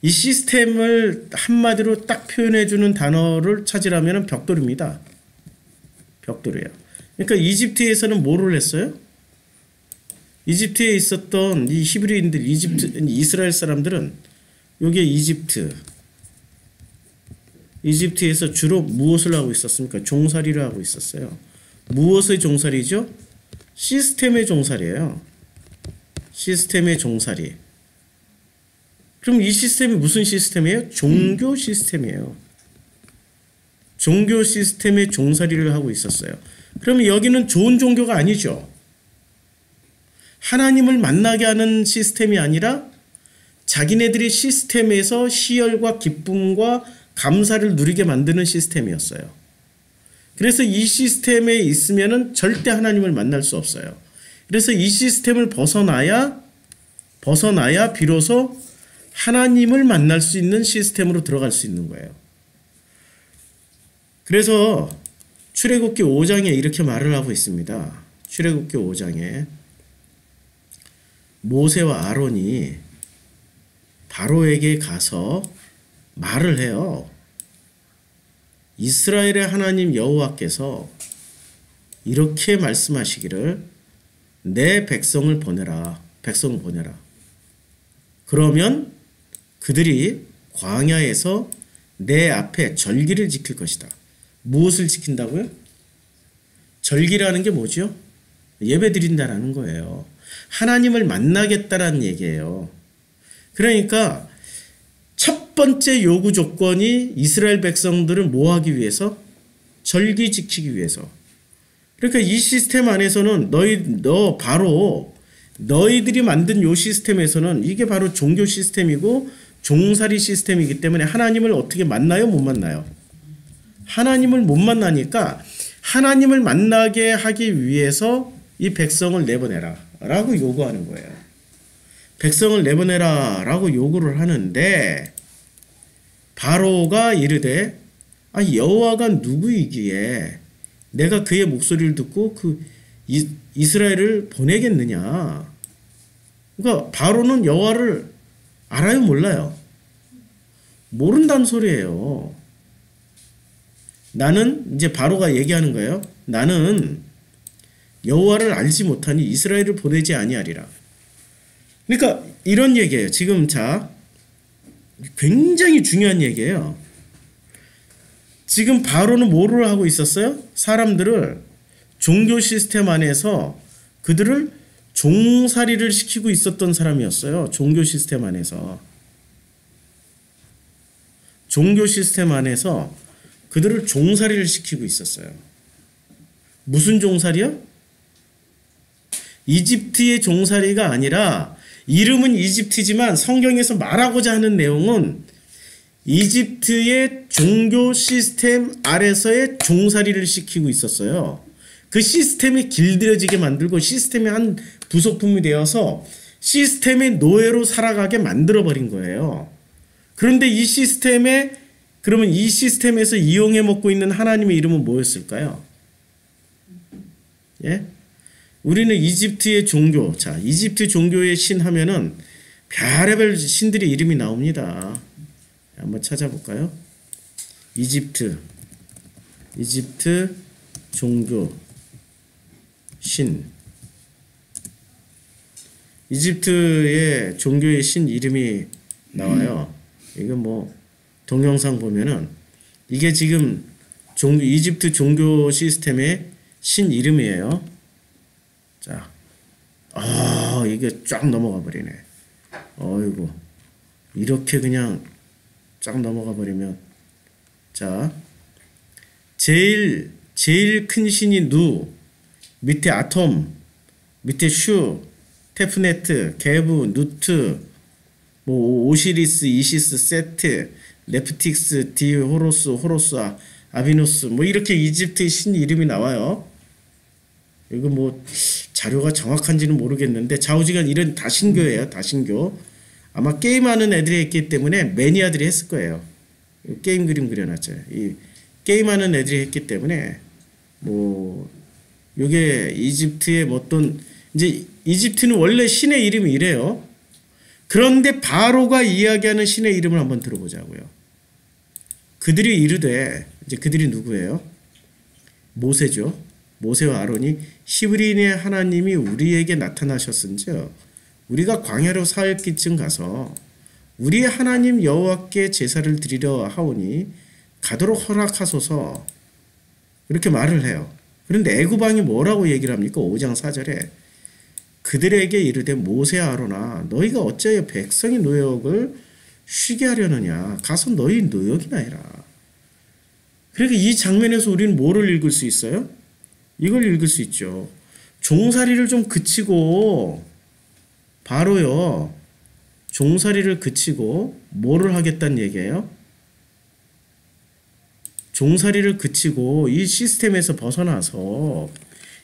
Speaker 1: 이 시스템을 한마디로 딱 표현해주는 단어를 찾으라면 벽돌입니다. 벽돌이에요. 그러니까 이집트에서는 뭐를 했어요? 이집트에 있었던 이 히브리인들, 이스라엘 사람들은 여기에 이집트에서 주로 무엇을 하고 있었습니까? 종살이를 하고 있었어요. 무엇의 종살이죠? 시스템의 종살이에요. 시스템의 종살이. 그럼 이 시스템이 무슨 시스템이에요? 종교 시스템이에요. 종교 시스템의 종살이를 하고 있었어요. 그러면 여기는 좋은 종교가 아니죠. 하나님을 만나게 하는 시스템이 아니라 자기네들의 시스템에서 희열과 기쁨과 감사를 누리게 만드는 시스템이었어요. 그래서 이 시스템에 있으면은 절대 하나님을 만날 수 없어요. 그래서 이 시스템을 벗어나야 비로소 하나님을 만날 수 있는 시스템으로 들어갈 수 있는 거예요. 그래서 출애굽기 5장에 이렇게 말을 하고 있습니다. 출애굽기 5장에 모세와 아론이 바로에게 가서 말을 해요. 이스라엘의 하나님 여호와께서 이렇게 말씀하시기를 내 백성을 보내라. 백성을 보내라. 그러면 그들이 광야에서 내 앞에 절기를 지킬 것이다. 무엇을 지킨다고요? 절기라는 게 뭐죠? 예배 드린다라는 거예요. 하나님을 만나겠다라는 얘기예요. 그러니까 첫 번째 요구 조건이 이스라엘 백성들을 뭐 하기 위해서? 절기 지키기 위해서. 그러니까 이 시스템 안에서는 바로 너희들이 만든 요 시스템에서는 이게 바로 종교 시스템이고 종살이 시스템이기 때문에 하나님을 어떻게 만나요? 못 만나요? 하나님을 못 만나니까 하나님을 만나게 하기 위해서 이 백성을 내보내라 라고 요구하는 거예요. 백성을 내보내라 라고 요구를 하는데 바로가 이르되 여호와가 누구이기에 내가 그의 목소리를 듣고 그 이스라엘을 보내겠느냐. 그러니까 바로는 여호와를 알아요, 몰라요? 모른다는 소리예요. 나는 이제 바로가 얘기하는 거예요. 나는 여호와를 알지 못하니 이스라엘을 보내지 아니하리라. 그러니까 이런 얘기예요. 지금 자 굉장히 중요한 얘기예요. 지금 바로는 뭐를 하고 있었어요? 사람들을 종교 시스템 안에서 그들을 종살이를 시키고 있었던 사람이었어요. 종교 시스템 안에서. 종교 시스템 안에서 그들을 종살이를 시키고 있었어요. 무슨 종살이요? 이집트의 종살이가 아니라 이름은 이집트지만 성경에서 말하고자 하는 내용은 이집트의 종교 시스템 아래서의 종살이를 시키고 있었어요. 그 시스템이 길들여지게 만들고 시스템의 한 부속품이 되어서 시스템의 노예로 살아가게 만들어버린 거예요. 그런데 그러면 이 시스템에서 이용해 먹고 있는 하나님의 이름은 뭐였을까요? 예? 우리는 이집트의 종교, 자, 이집트 종교의 신 하면은 별의별 신들의 이름이 나옵니다. 한번 찾아볼까요? 이집트 종교 신. 이집트의 종교의 신 이름이 나와요. 이거 뭐 동영상 보면은 이게 지금 이집트 종교 시스템의 신 이름이에요. 자, 이게 쫙 넘어가 버리네. 어이구, 이렇게 그냥 쫙 넘어가 버리면, 자, 제일 큰 신이 누, 밑에 아톰, 밑에 슈, 테프네트, 게브, 누트, 뭐 오시리스, 이시스, 세트, 네프틱스, 디, 호로스, 아비누스, 뭐 이렇게 이집트의 신 이름이 나와요. 이거 뭐 자료가 정확한지는 모르겠는데 좌우지간 이런 다신교예요. 다신교. 아마 게임하는 애들이 했기 때문에 매니아들이 했을 거예요. 게임 그림 그려놨죠. 이 게임하는 애들이 했기 때문에 뭐 요게 이집트의 어떤 이제 이집트는 원래 신의 이름이 이래요. 그런데 바로가 이야기하는 신의 이름을 한번 들어보자고요. 그들이 이르되, 이제 그들이 누구예요? 모세죠. 모세와 아론이 히브리인의 하나님이 우리에게 나타나셨은즉 우리가 광야로 사흘기쯤 가서 우리의 하나님 여호와께 제사를 드리려 하오니 가도록 허락하소서, 이렇게 말을 해요. 그런데 애굽 왕이 뭐라고 얘기를 합니까? 5장 4절에 그들에게 이르되 모세 아론아 너희가 어찌하여 백성의 노역을 쉬게 하려느냐, 가서 너희 노역이나 해라. 그러니까 이 장면에서 우리는 뭐를 읽을 수 있어요? 이걸 읽을 수 있죠. 종살이를 좀 그치고, 바로요, 종살이를 그치고 뭐를 하겠다는 얘기예요? 종살이를 그치고 이 시스템에서 벗어나서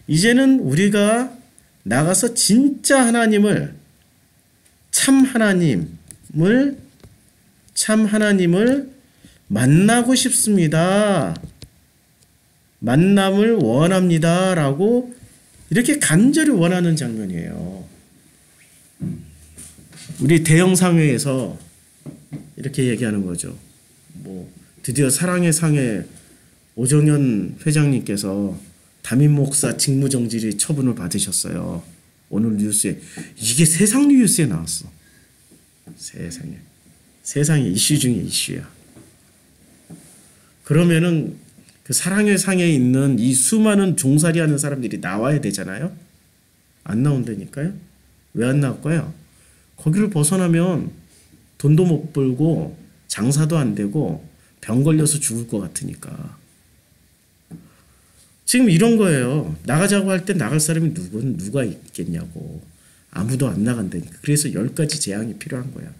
Speaker 1: 이제는 우리가 나가서 진짜 하나님을, 참 하나님을 만나고 싶습니다. 만남을 원합니다. 라고 이렇게 간절히 원하는 장면이에요. 우리 대형상회에서 이렇게 얘기하는 거죠. 뭐 드디어 사랑의 상회 오정현 회장님께서 담임 목사 직무정지 처분을 받으셨어요. 오늘 뉴스에. 이게 세상 뉴스에 나왔어. 세상에 이슈 중에 이슈야. 그러면은 그 사랑의 상에 있는 이 수많은 종살이 하는 사람들이 나와야 되잖아요. 안 나온다니까요. 왜 안 나올까요? 거기를 벗어나면 돈도 못 벌고 장사도 안 되고 병 걸려서 죽을 것 같으니까. 지금 이런 거예요. 나가자고 할 때 나갈 사람이 누가 있겠냐고. 아무도 안 나간다니까. 그래서 10가지 재앙이 필요한 거야.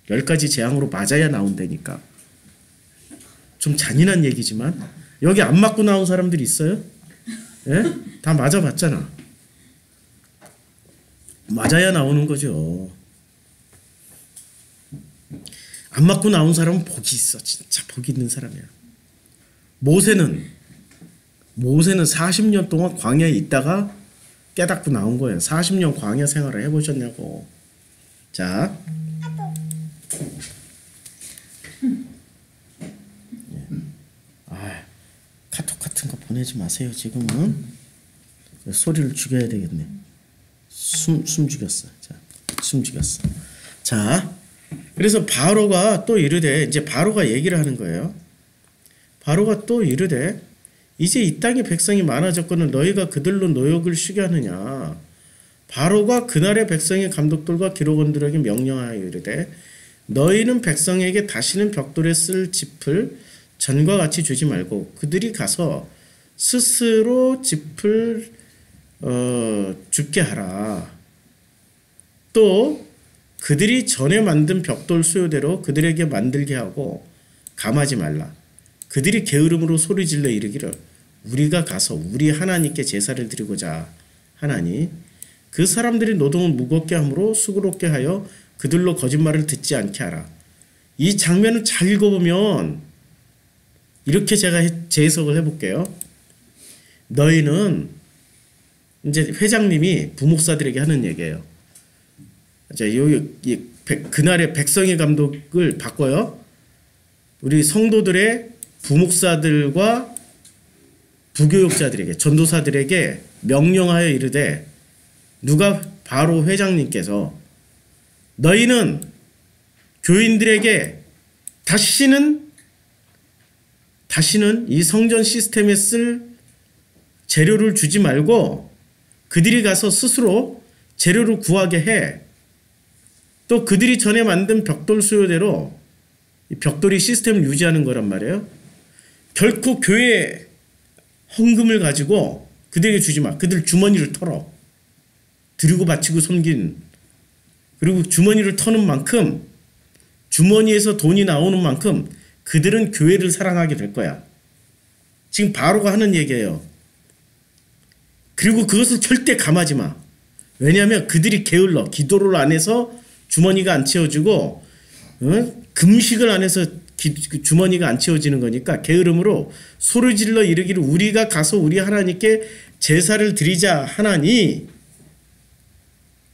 Speaker 1: 10가지 재앙으로 맞아야 나온다니까. 좀 잔인한 얘기지만 여기 안 맞고 나온 사람들이 있어요? 예? 다 맞아봤잖아. 맞아야 나오는 거죠. 안 맞고 나온 사람은 복이 있어. 진짜 복이 있는 사람이야. 모세는 40년 동안 광야에 있다가 깨닫고 나온 거예요. 40년 광야 생활을 해보셨냐고. 자, 카톡 같은 거 보내지 마세요. 지금은 소리를 죽여야 되겠네. 숨 죽였어. 자, 숨 죽였어. 자, 그래서 바로가 또 이르되, 이제 바로가 얘기를 하는 거예요. 바로가 또 이르되, 이제 이 땅에 백성이 많아졌거늘 너희가 그들로 노역을 쉬게 하느냐. 바로가 그날의 백성의 감독들과 기록원들에게 명령하여 이르되, 너희는 백성에게 다시는 벽돌에 쓸 짚을 전과 같이 주지 말고 그들이 가서 스스로 짚을 줍게 하라. 또 그들이 전에 만든 벽돌 수요대로 그들에게 만들게 하고 감하지 말라. 그들이 게으름으로 소리질러 이르기를 우리가 가서 우리 하나님께 제사를 드리고자 하나니 그 사람들이 노동을 무겁게 함으로 수고롭게 하여 그들로 거짓말을 듣지 않게 하라. 이 장면을 잘 읽어보면 이렇게 제가 재해석을 해볼게요. 너희는 이제 회장님이 부목사들에게 하는 얘기예요. 자, 그날의 백성의 감독을 바꿔요. 우리 성도들의 부목사들과 부교육자들에게, 전도사들에게 명령하여 이르되, 누가 바로 회장님께서 너희는 교인들에게 다시는 이 성전 시스템에 쓸 재료를 주지 말고 그들이 가서 스스로 재료를 구하게 해. 또 그들이 전에 만든 벽돌 수요대로 벽돌이 시스템을 유지하는 거란 말이에요. 결코 교회 헌금을 가지고 그들에게 주지 마. 그들 주머니를 털어. 드리고 바치고 섬긴, 그리고 주머니를 터는 만큼, 주머니에서 돈이 나오는 만큼 그들은 교회를 사랑하게 될 거야. 지금 바로가 하는 얘기예요. 그리고 그것을 절대 감하지 마. 왜냐하면 그들이 게을러. 기도를 안 해서 주머니가 안 채워지고, 금식을 안 해서 주머니가 안 채워지는 거니까 게으름으로 소리질러 이르기를 우리가 가서 우리 하나님께 제사를 드리자 하나니.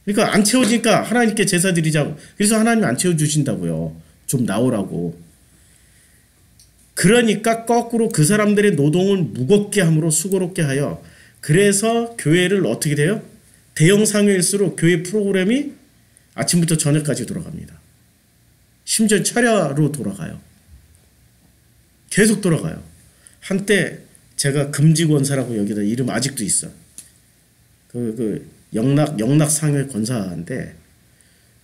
Speaker 1: 그러니까 안 채워지니까 하나님께 제사 드리자고. 그래서 하나님이 안 채워주신다고요. 좀 나오라고. 그러니까 거꾸로 그 사람들의 노동을 무겁게 함으로 수고롭게 하여, 그래서 교회를 어떻게 돼요? 대형 상회일수록 교회 프로그램이 아침부터 저녁까지 돌아갑니다. 심지어 철야로 돌아가요. 계속 돌아가요. 한때 제가 금직원사라고 여기다 이름 아직도 있어. 영락 상회 권사인데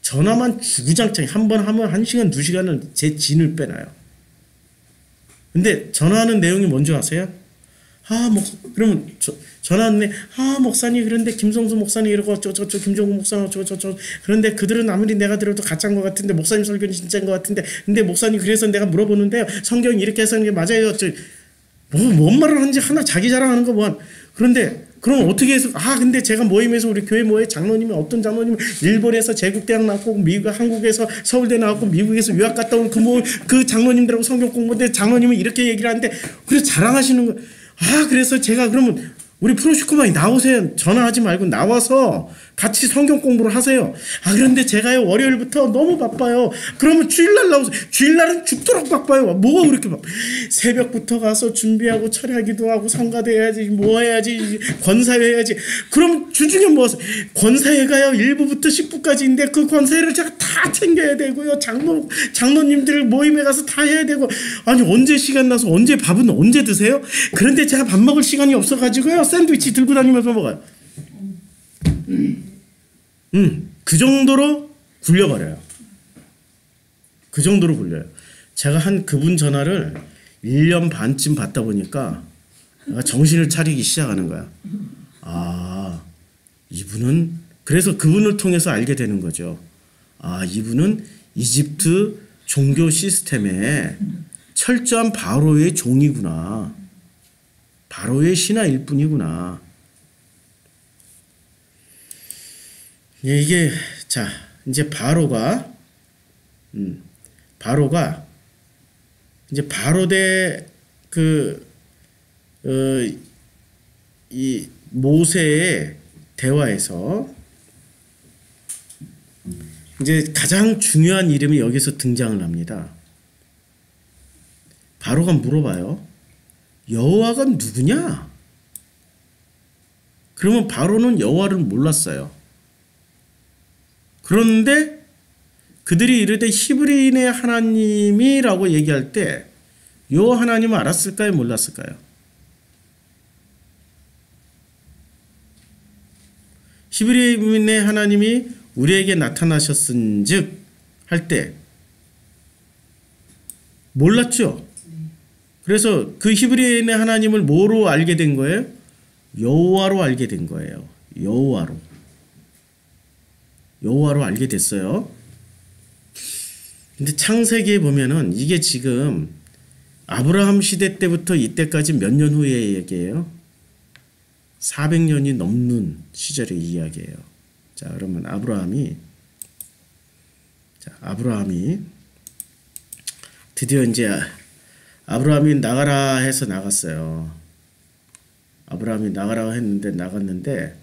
Speaker 1: 전화만 주구장창 한 번 하면 1시간 2시간은 제 진을 빼놔요. 근데 전화하는 내용이 뭔지 아세요? 그러면 전화하는데, 목사님, 그런데 김성수 목사님 이러고, 김종국 목사님, 그런데 그들은 아무리 내가 들어도 가짜인 것 같은데, 목사님 설교는 진짜인 것 같은데, 근데 목사님, 그래서 내가 물어보는데요, 성경이 이렇게 해서 하는 게 맞아요. 뭔 말을 하는지 하나 자기 자랑하는 거 뭐. 그런데, 그럼 어떻게 해서, 근데 제가 모임에서 우리 교회 모에 장로님이 어떤 장로님은 일본에서 제국대학 나왔고, 한국에서 서울대 나왔고, 미국에서 유학 갔다 온 그 장로님들하고 성경 공부인데, 장로님은 이렇게 얘기를 하는데, 그래서 자랑하시는 거. 그래서 제가 그러면 우리 프로슈코마에 나오세요. 전화하지 말고 나와서 같이 성경 공부를 하세요. 아 그런데 제가요 월요일부터 너무 바빠요. 그러면 주일날 나오세요. 주일날은 죽도록 바빠요. 뭐가 그렇게 바빠? 새벽부터 가서 준비하고 철야기도 하고 성가대 해야지 뭐 해야지 권사회 해야지. 그럼 주중에 뭐 하세요? 권사회가요 1부부터 10부까지인데 그 권사회를 제가 다 챙겨야 되고요. 장로님들 모임에 가서 다 해야 되고. 아니 언제 시간 나서 언제 밥은 언제 드세요? 그런데 제가 밥 먹을 시간이 없어가지고요 샌드위치 들고 다니면서 먹어요. 그 정도로 굴려버려요. 그 정도로 굴려요. 제가 한 그분 전화를 1년 반쯤 받다 보니까 내가 정신을 차리기 시작하는 거야. 아, 이분은 그래서 그분을 통해서 알게 되는 거죠. 아, 이분은 이집트 종교 시스템의 철저한 바로의 종이구나. 바로의 신하일 뿐이구나. 예, 이게 자 이제 바로가 이제 바로대 이 모세의 대화에서 이제 가장 중요한 이름이 여기서 등장을 합니다. 바로가 물어봐요. 여호와가 누구냐? 그러면 바로는 여호와를 몰랐어요. 그런데 그들이 이르되 히브리인의 하나님이라고 얘기할 때 요 하나님은 알았을까요? 몰랐을까요? 히브리인의 하나님이 우리에게 나타나셨은즉 할 때 몰랐죠. 그래서 그 히브리인의 하나님을 뭐로 알게 된 거예요? 여호와로 알게 된 거예요. 여호와로 알게 됐어요. 근데 창세기에 보면은 이게 지금 아브라함 시대 때부터 이때까지 몇 년 후의 얘기예요? 400년이 넘는 시절의 이야기예요. 자, 그러면 아브라함이 드디어 이제 아브라함이 나가라 해서 나갔어요. 아브라함이 나가라고 했는데 나갔는데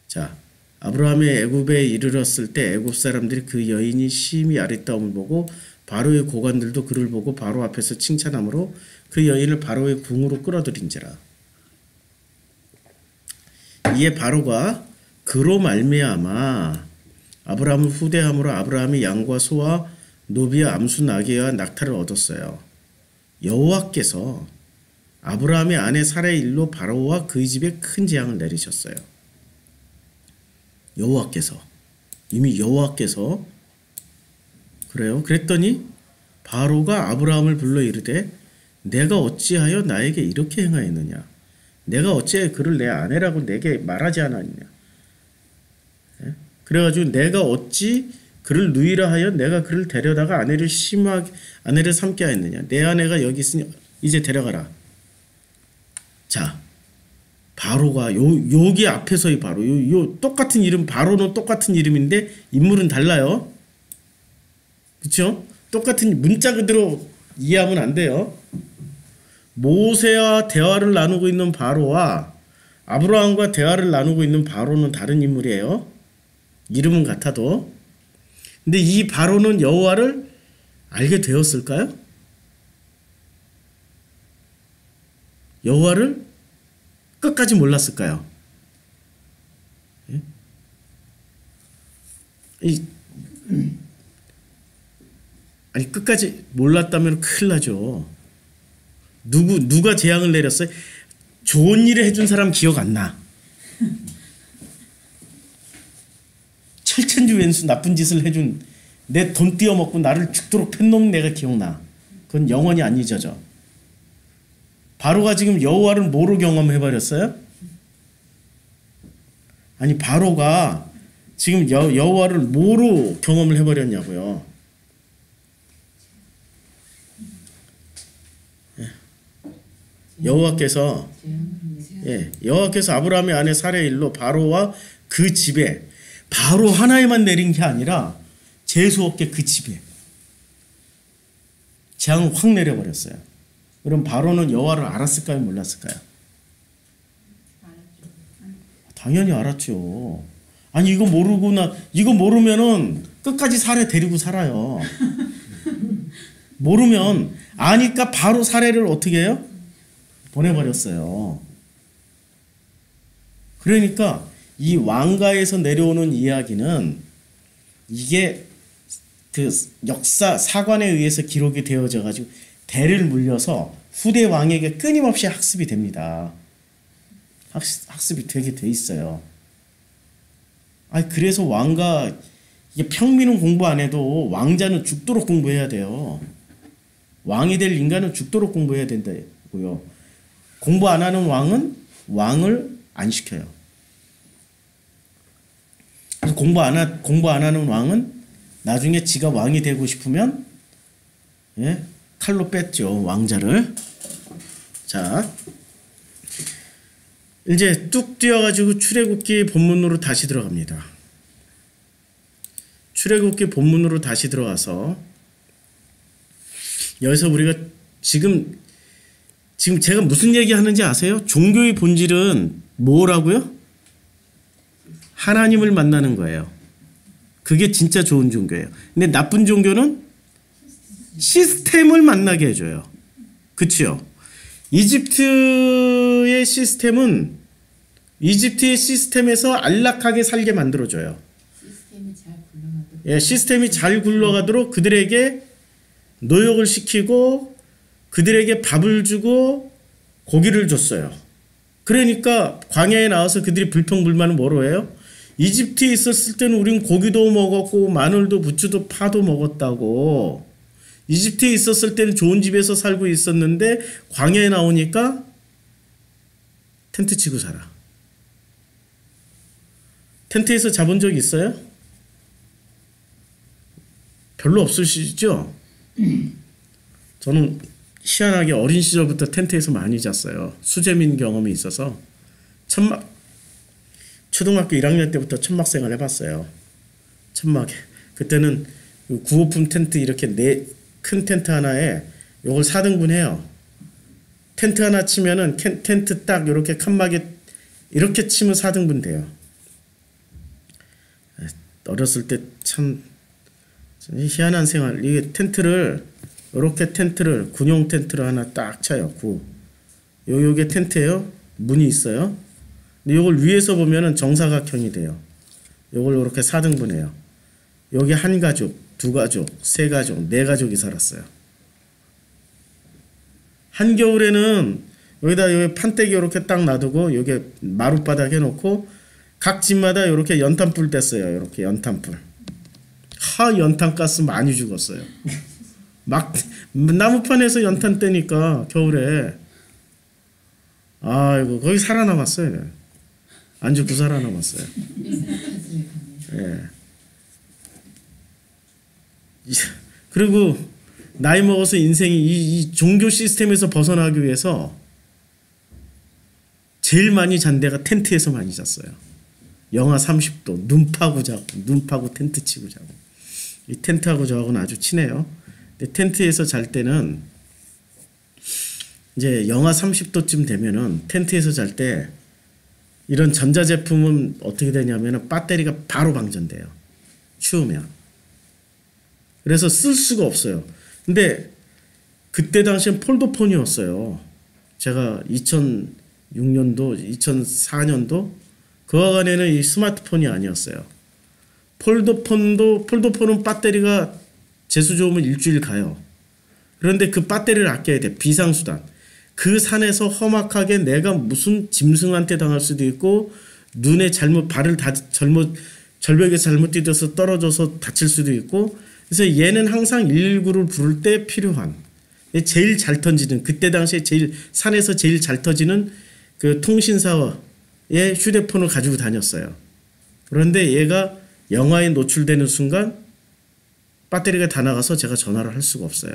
Speaker 1: 자, 아브라함이 애굽에 이르렀을 때 애굽 사람들이 그 여인이 심히 아리따움을 보고 바로의 고관들도 그를 보고 바로 앞에서 칭찬함으로 그 여인을 바로의 궁으로 끌어들인지라. 이에 바로가 그로 말미암아 아브라함을 후대함으로 아브라함이 양과 소와 노비와 암수 나귀와 낙타를 얻었어요. 여호와께서 아브라함의 아내 사라의 일로 바로와 그의 집에 큰 재앙을 내리셨어요. 여호와께서 이미 여호와께서 그래요. 그랬더니 바로가 아브라함을 불러 이르되 내가 어찌하여 나에게 이렇게 행하였느냐? 내가 어찌하여 그를 내 아내라고 내게 말하지 않았느냐? 예? 그래가지고 내가 어찌 그를 누이라 하여 내가 그를 데려다가 아내를 삼게 하였느냐? 내 아내가 여기 있으니 이제 데려가라. 자, 바로가 여기 앞에서의 바로 요 똑같은 이름 바로는 똑같은 이름인데 인물은 달라요. 그렇죠? 똑같은 문자 그대로 이해하면 안 돼요. 모세와 대화를 나누고 있는 바로와 아브라함과 대화를 나누고 있는 바로는 다른 인물이에요. 이름은 같아도. 근데 이 바로는 여호와를 알게 되었을까요? 여호와를 끝까지 몰랐을까요? 아니 끝까지 몰랐다면 큰일 나죠. 누가 재앙을 내렸어요? 좋은 일을 해준 사람 기억 안 나. 철천지 왼수 나쁜 짓을 해준 내 돈 띄어먹고 나를 죽도록 팬 놈 내가 기억나. 그건 영원히 안 잊어져. 바로가 지금 여호와를 뭐로 경험해버렸어요? 아니 바로가 지금 여호와를 뭐로 경험을 해버렸냐고요. 여호와께서 아브라함의 아내 사라의 일로 바로와 그 집에 바로 하나에만 내린 게 아니라 재수없게 그 집에 재앙을 확 내려버렸어요. 그럼 바로는 여호와를 알았을까요? 몰랐을까요? 당연히 알았죠. 아니 이거 모르구나. 이거 모르면은 끝까지 사례 데리고 살아요. 모르면 아니까 바로 사례를 어떻게 해요? 보내버렸어요. 그러니까 이 왕가에서 내려오는 이야기는 이게 그 역사 사관에 의해서 기록이 되어져 가지고 대를 물려서 후대 왕에게 끊임없이 학습이 됩니다. 학습이 되게 돼 있어요. 그래서 왕가 이게 평민은 공부 안 해도 왕자는 죽도록 공부해야 돼요. 왕이 될 인간은 죽도록 공부해야 된다고요. 공부 안 하는 왕은 왕을 안 시켜요. 공부 안 하는 왕은 나중에 지가 왕이 되고 싶으면 칼로 뺐죠, 왕자를. 자, 이제 뚝 뛰어가지고 출애굽기 본문으로 다시 들어갑니다. 출애굽기 본문으로 다시 들어가서 여기서 우리가 지금 제가 무슨 얘기 하는지 아세요? 종교의 본질은 뭐라고요? 하나님을 만나는 거예요. 그게 진짜 좋은 종교예요. 근데 나쁜 종교는 시스템을 만나게 해줘요. 그치요? 이집트의 시스템에서 안락하게 살게 만들어줘요. 시스템이 잘 굴러가도록 그들에게 노역을 시키고 그들에게 밥을 주고 고기를 줬어요. 그러니까 광야에 나와서 그들이 불평불만은 뭐로 해요? 이집트에 있었을 때는 우린 고기도 먹었고 마늘도 부추도 파도 먹었다고. 이집트에 있었을 때는 좋은 집에서 살고 있었는데 광야에 나오니까 텐트 치고 살아. 텐트에서 자본 적 있어요? 별로 없으시죠? 저는 희한하게 어린 시절부터 텐트에서 많이 잤어요. 수재민 경험이 있어서 초등학교 1학년 때부터 천막 생활 해봤어요. 천막에. 그때는 구호품 텐트 이렇게 큰 텐트 하나에 요걸 4등분 해요. 텐트 하나 치면은 텐트 딱 이렇게 칸막이 이렇게 치면 4등분 돼요. 어렸을 때 참 희한한 생활. 이게 텐트를 이렇게 군용 텐트를 하나 딱 쳐요. 요게 텐트예요. 문이 있어요. 근데 요걸 위에서 보면은 정사각형이 돼요. 요걸 이렇게 4등분해요. 여기 한 가족, 두 가족, 세 가족, 네 가족이 살았어요. 한겨울에는 여기 판때기 이렇게 딱 놔두고 여기 마룻바닥 해놓고 각 집마다 이렇게 연탄불 뗐어요. 이렇게 연탄불. 연탄가스 많이 죽었어요. 막 나무판에서 연탄 떼니까 겨울에 아이고 거기 살아남았어요. 안 죽고 살아남았어요. 예. 그리고 나이 먹어서 인생이 이 종교 시스템에서 벗어나기 위해서 제일 많이 잔 데가 텐트에서 많이 잤어요. 영하 30도 눈 파고 자고 눈 파고 텐트 치고 자고. 이 텐트하고 저하고는 아주 친해요. 근데 텐트에서 잘 때는 이제 영하 30도쯤 되면은 텐트에서 잘 때 이런 전자제품은 어떻게 되냐면은 배터리가 바로 방전돼요. 추우면. 그래서 쓸 수가 없어요. 근데 그때 당시엔 폴더폰이었어요. 제가 2006년도, 2004년도 그간에는 이 스마트폰이 아니었어요. 폴더폰은 배터리가 재수 좋으면 일주일 가요. 그런데 그 배터리를 아껴야 돼. 비상수단. 그 산에서 험악하게 내가 무슨 짐승한테 당할 수도 있고 눈에 발을 절벽에 잘못 디뎌서 떨어져서 다칠 수도 있고 그래서 얘는 항상 119를 부를 때 필요한 제일 잘 터지는 그때 당시에 산에서 제일 잘 터지는 그 통신사의 휴대폰을 가지고 다녔어요. 그런데 얘가 영하에 노출되는 순간 배터리가 다 나가서 제가 전화를 할 수가 없어요.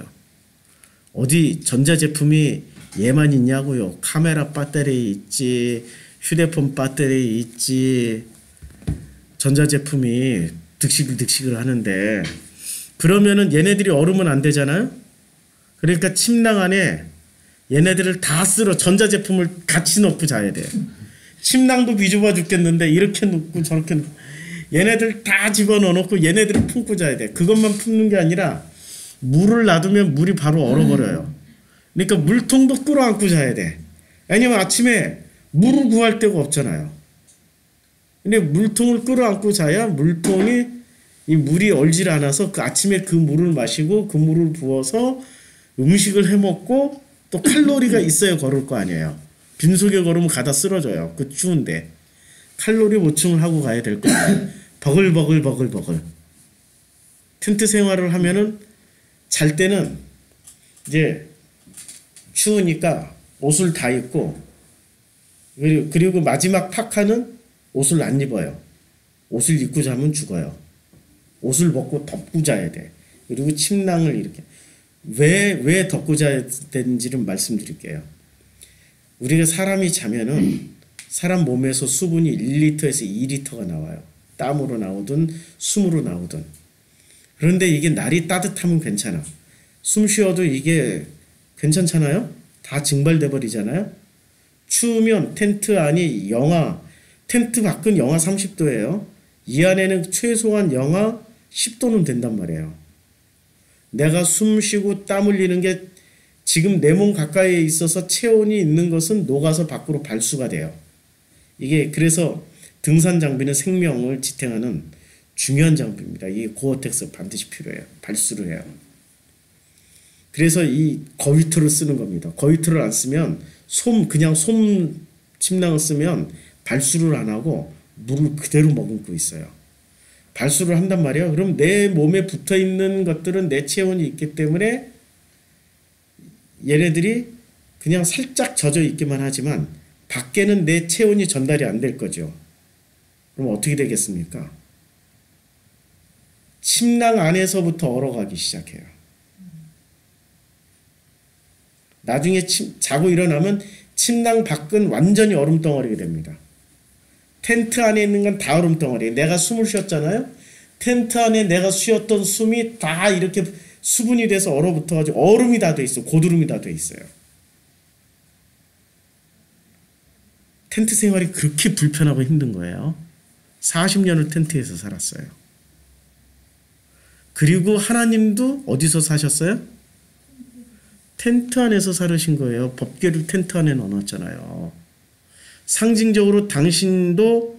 Speaker 1: 어디 전자제품이 얘만 있냐고요. 카메라 배터리 있지, 휴대폰 배터리 있지, 전자제품이 득식을 하는데 그러면은 얘네들이 얼으면 안 되잖아요. 그러니까 침낭 안에 얘네들을 다 쓸어 전자제품을 같이 넣고 자야 돼요. 침낭도 비좁아 죽겠는데 이렇게 눕고 저렇게 눕고 얘네들 다 집어넣어놓고 얘네들을 품고 자야 돼. 그것만 품는 게 아니라 물을 놔두면 물이 바로 얼어버려요. 그러니까 물통도 끌어안고 자야 돼. 왜냐면 아침에 물을 구할 데가 없잖아요. 근데 물통을 끌어안고 자야 물통이 이 물이 얼질 않아서 그 아침에 그 물을 마시고 그 물을 부어서 음식을 해 먹고 또 칼로리가 있어야 걸을 거 아니에요. 빈속에 걸으면 가다 쓰러져요. 그 추운데. 칼로리 보충을 하고 가야 될 거예요. 버글버글. 텐트 생활을 하면은 잘 때는 이제 추우니까 옷을 다 입고 그리고 마지막 파카는 옷을 안 입어요. 옷을 입고 자면 죽어요. 옷을 벗고 덮고 자야 돼. 그리고 침낭을 이렇게. 왜 덮고 자야 되는지를 말씀드릴게요. 우리가 사람이 자면은 사람 몸에서 수분이 1리터에서 2리터가 나와요. 땀으로 나오든 숨으로 나오든. 그런데 이게 날이 따뜻하면 괜찮아. 숨 쉬어도 이게 괜찮잖아요? 다 증발돼 버리잖아요? 추우면 텐트 안이 텐트 밖은 영하 30도예요. 이 안에는 최소한 영하 10도는 된단 말이에요. 내가 숨 쉬고 땀 흘리는 게 지금 내 몸 가까이에 있어서 체온이 있는 것은 녹아서 밖으로 발수가 돼요. 이게 그래서 등산 장비는 생명을 지탱하는 중요한 장비입니다. 이 고어텍스 반드시 필요해요. 발수를 해요. 그래서 이 거위털을 쓰는 겁니다. 거위털을 안 쓰면 그냥 솜 침낭을 쓰면 발수를 안 하고 물을 그대로 머금고 있어요. 발수를 한단 말이에요. 그럼 내 몸에 붙어 있는 것들은 내 체온이 있기 때문에 얘네들이 그냥 살짝 젖어 있기만 하지만 밖에는 내 체온이 전달이 안 될 거죠. 그럼 어떻게 되겠습니까? 침낭 안에서부터 얼어가기 시작해요. 나중에 자고 일어나면 침낭 밖은 완전히 얼음덩어리가 됩니다. 텐트 안에 있는 건 다 얼음덩어리. 내가 숨을 쉬었잖아요. 텐트 안에 내가 쉬었던 숨이 다 이렇게 수분이 돼서 얼어붙어가지고 얼음이 다 돼 있어. 고드름이 다 돼 있어요. 텐트 생활이 그렇게 불편하고 힘든 거예요. 40년을 텐트에서 살았어요. 그리고 하나님도 어디서 사셨어요? 텐트 안에서 살으신 거예요. 법궤를 텐트 안에 넣어놨잖아요. 상징적으로 당신도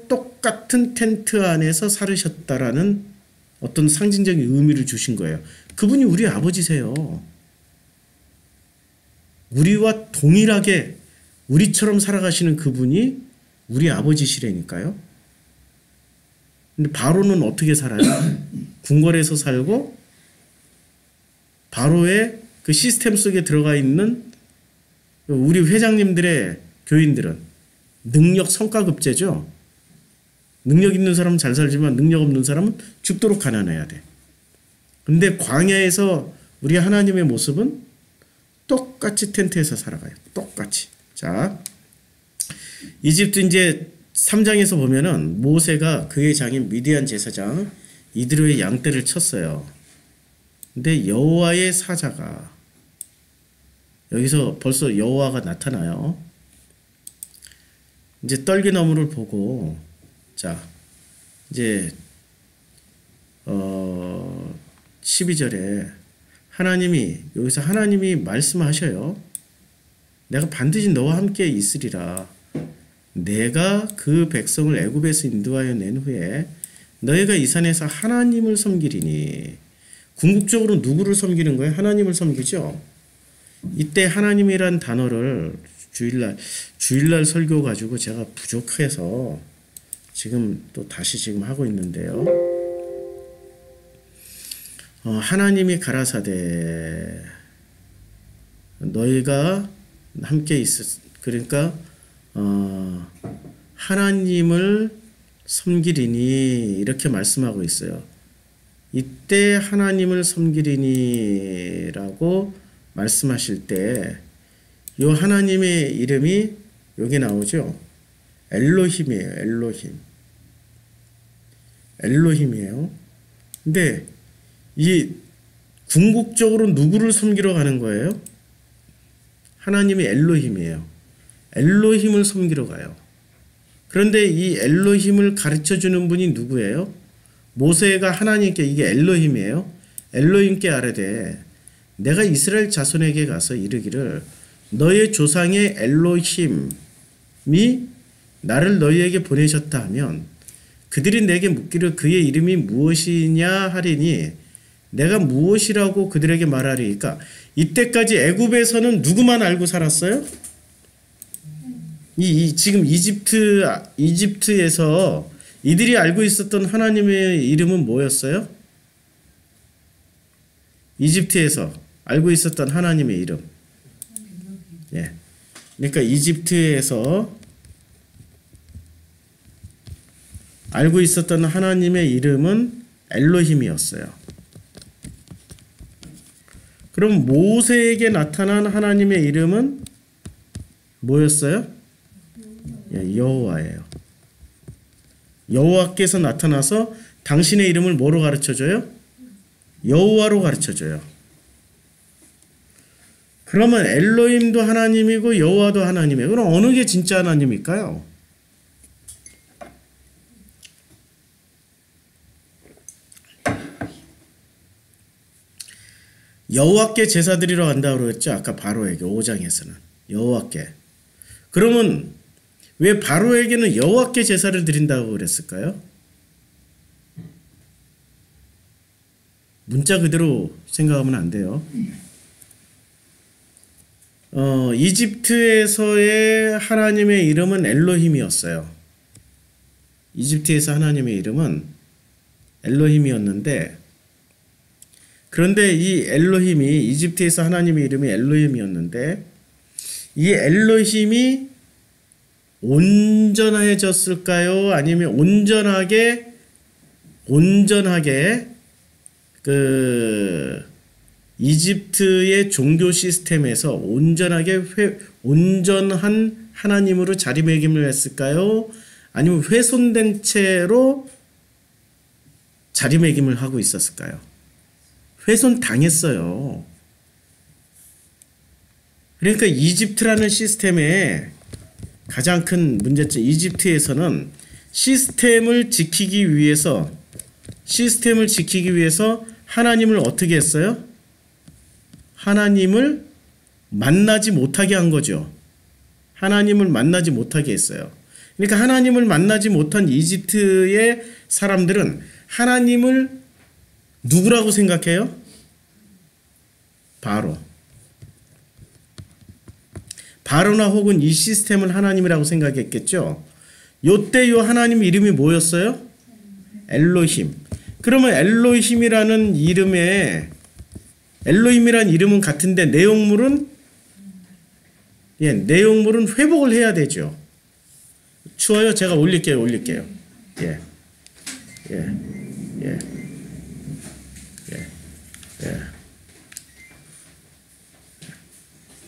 Speaker 1: 똑같은 텐트 안에서 살으셨다라는 어떤 상징적인 의미를 주신 거예요. 그분이 우리 아버지세요. 우리와 동일하게 우리처럼 살아가시는 그분이 우리 아버지시라니까요. 근데 바로는 어떻게 살아요? 궁궐에서 살고 바로의 그 시스템 속에 들어가 있는 우리 회장님들의 교인들은 능력 성과급제죠. 능력 있는 사람은 잘 살지만 능력 없는 사람은 죽도록 가난해야 돼. 근데 광야에서 우리 하나님의 모습은 똑같이 텐트에서 살아가요. 똑같이. 자, 이집트 이제 3장에서 보면은 모세가 그의 장인 미디안 제사장 이드로의 양떼를 쳤어요. 근데 여호와의 사자가 여기서 벌써 여호와가 나타나요. 이제 떨기나무를 보고 자 이제 12절에 여기서 하나님이 말씀하셔요. 내가 반드시 너와 함께 있으리라. 내가 그 백성을 애굽에서 인도하여 낸 후에 너희가 이 산에서 하나님을 섬기리니. 궁극적으로 누구를 섬기는 거예요? 하나님을 섬기죠. 이때 하나님이란 단어를 주일날 설교 가지고 제가 부족해서 지금 또 다시 지금 하고 있는데요. 하나님이 가라사대 너희가 함께 그러니까 하나님을 섬기리니 이렇게 말씀하고 있어요. 이때 하나님을 섬기리니라고 말씀하실 때 이 하나님의 이름이 여기 나오죠. 엘로힘이에요. 엘로힘이에요. 근데 이 궁극적으로 누구를 섬기러 가는 거예요? 하나님이 엘로힘이에요. 엘로힘을 섬기러 가요. 그런데 이 엘로힘을 가르쳐 주는 분이 누구예요? 모세가 하나님께, 이게 엘로힘이에요. 엘로힘께 아뢰되 내가 이스라엘 자손에게 가서 이르기를 너의 조상의 엘로힘이 나를 너희에게 보내셨다 하면 그들이 내게 묻기를 그의 이름이 무엇이냐 하리니 내가 무엇이라고 그들에게 말하리까. 이때까지 애굽에서는 누구만 알고 살았어요? 지금 이집트에서 이들이 알고 있었던 하나님의 이름은 뭐였어요? 이집트에서 알고 있었던 하나님의 이름. 예. 그러니까 이집트에서 알고 있었던 하나님의 이름은 엘로힘이었어요. 그럼 모세에게 나타난 하나님의 이름은 뭐였어요? 예, 여호와예요. 여호와께서 나타나서 당신의 이름을 뭐로 가르쳐줘요? 여호와로 가르쳐줘요. 그러면 엘로힘도 하나님이고 여호와도 하나님이에요. 그럼 어느 게 진짜 하나님일까요? 여호와께 제사 드리러 간다고 그랬죠. 아까 바로에게 5장에서는 여호와께. 그러면 왜 바로에게는 여호와께 제사를 드린다고 그랬을까요? 문자 그대로 생각하면 안 돼요. 이집트에서의 하나님의 이름은 엘로힘이었어요. 이집트에서 하나님의 이름은 엘로힘이었는데, 그런데 이 엘로힘이, 이집트에서 하나님의 이름이 엘로힘이었는데 이 엘로힘이 온전해졌을까요? 아니면 온전하게 그 이집트의 종교 시스템에서 온전한 하나님으로 자리매김을 했을까요? 아니면 훼손된 채로 자리매김을 하고 있었을까요? 훼손 당했어요. 그러니까 이집트라는 시스템의 가장 큰 문제점, 이집트에서는 시스템을 지키기 위해서 하나님을 어떻게 했어요? 하나님을 만나지 못하게 한 거죠. 하나님을 만나지 못하게 했어요. 그러니까 하나님을 만나지 못한 이집트의 사람들은 하나님을 누구라고 생각해요? 바로나 혹은 이 시스템을 하나님이라고 생각했겠죠. 요때 요 하나님 이름이 뭐였어요? 엘로힘. 그러면 엘로힘이라는 이름은 같은데 내용물은 회복을 해야 되죠. 추워요? 제가 올릴게요.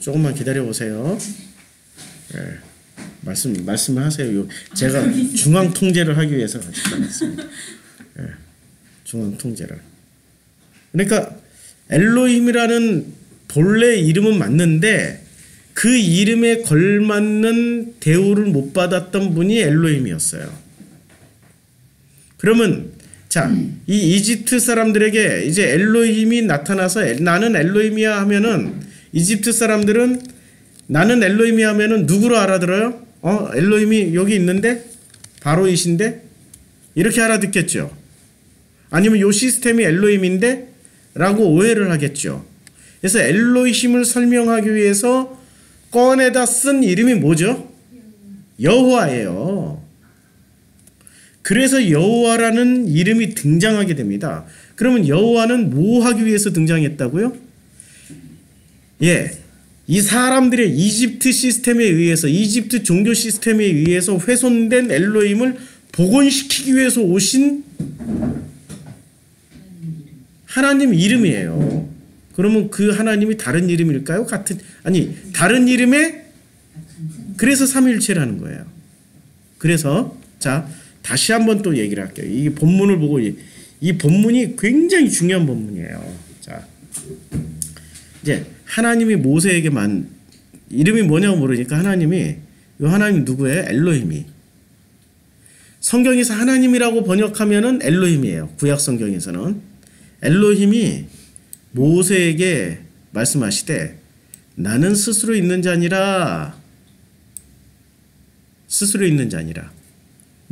Speaker 1: 조금만 기다려 보세요. 예. 말씀하세요. 제가 중앙 통제를 하기 위해서 기다렸습니다. 예. 중앙 통제를. 그러니까 엘로힘이라는 본래 이름은 맞는데 그 이름에 걸맞는 대우를 못 받았던 분이 엘로힘이었어요. 그러면 이 이집트 사람들에게 이제 엘로힘이 나타나서 나는 엘로힘이야 하면은 이집트 사람들은 나는 엘로힘이야 하면은 누구로 알아들어요? 엘로힘이 여기 있는데 바로이신데 이렇게 알아듣겠죠. 아니면 요 시스템이 엘로힘인데 라고 오해를 하겠죠. 그래서 엘로힘을 설명하기 위해서 꺼내다 쓴 이름이 뭐죠? 여호와예요. 그래서 여호와라는 이름이 등장하게 됩니다. 그러면 여호와는 뭐 하기 위해서 등장했다고요? 이 사람들의 이집트 시스템에 의해서, 이집트 종교 시스템에 의해서 훼손된 엘로힘을 복원시키기 위해서 오신 하나님 이름이에요. 그러면 그 하나님이 다른 이름일까요? 다른 이름에 그래서 삼위일체라는 거예요. 그래서 다시 한번 또 얘기를 할게요. 이 본문을 보고 이 본문이 굉장히 중요한 본문이에요. 이제 하나님이 모세에게만 이름이 뭐냐고 모르니까 하나님이 누구예요? 엘로힘이 성경에서 하나님이라고 번역하면은 엘로힘이에요. 구약 성경에서는 엘로힘이 모세에게 말씀하시되 나는 스스로 있는 자니라. 스스로 있는 자니라.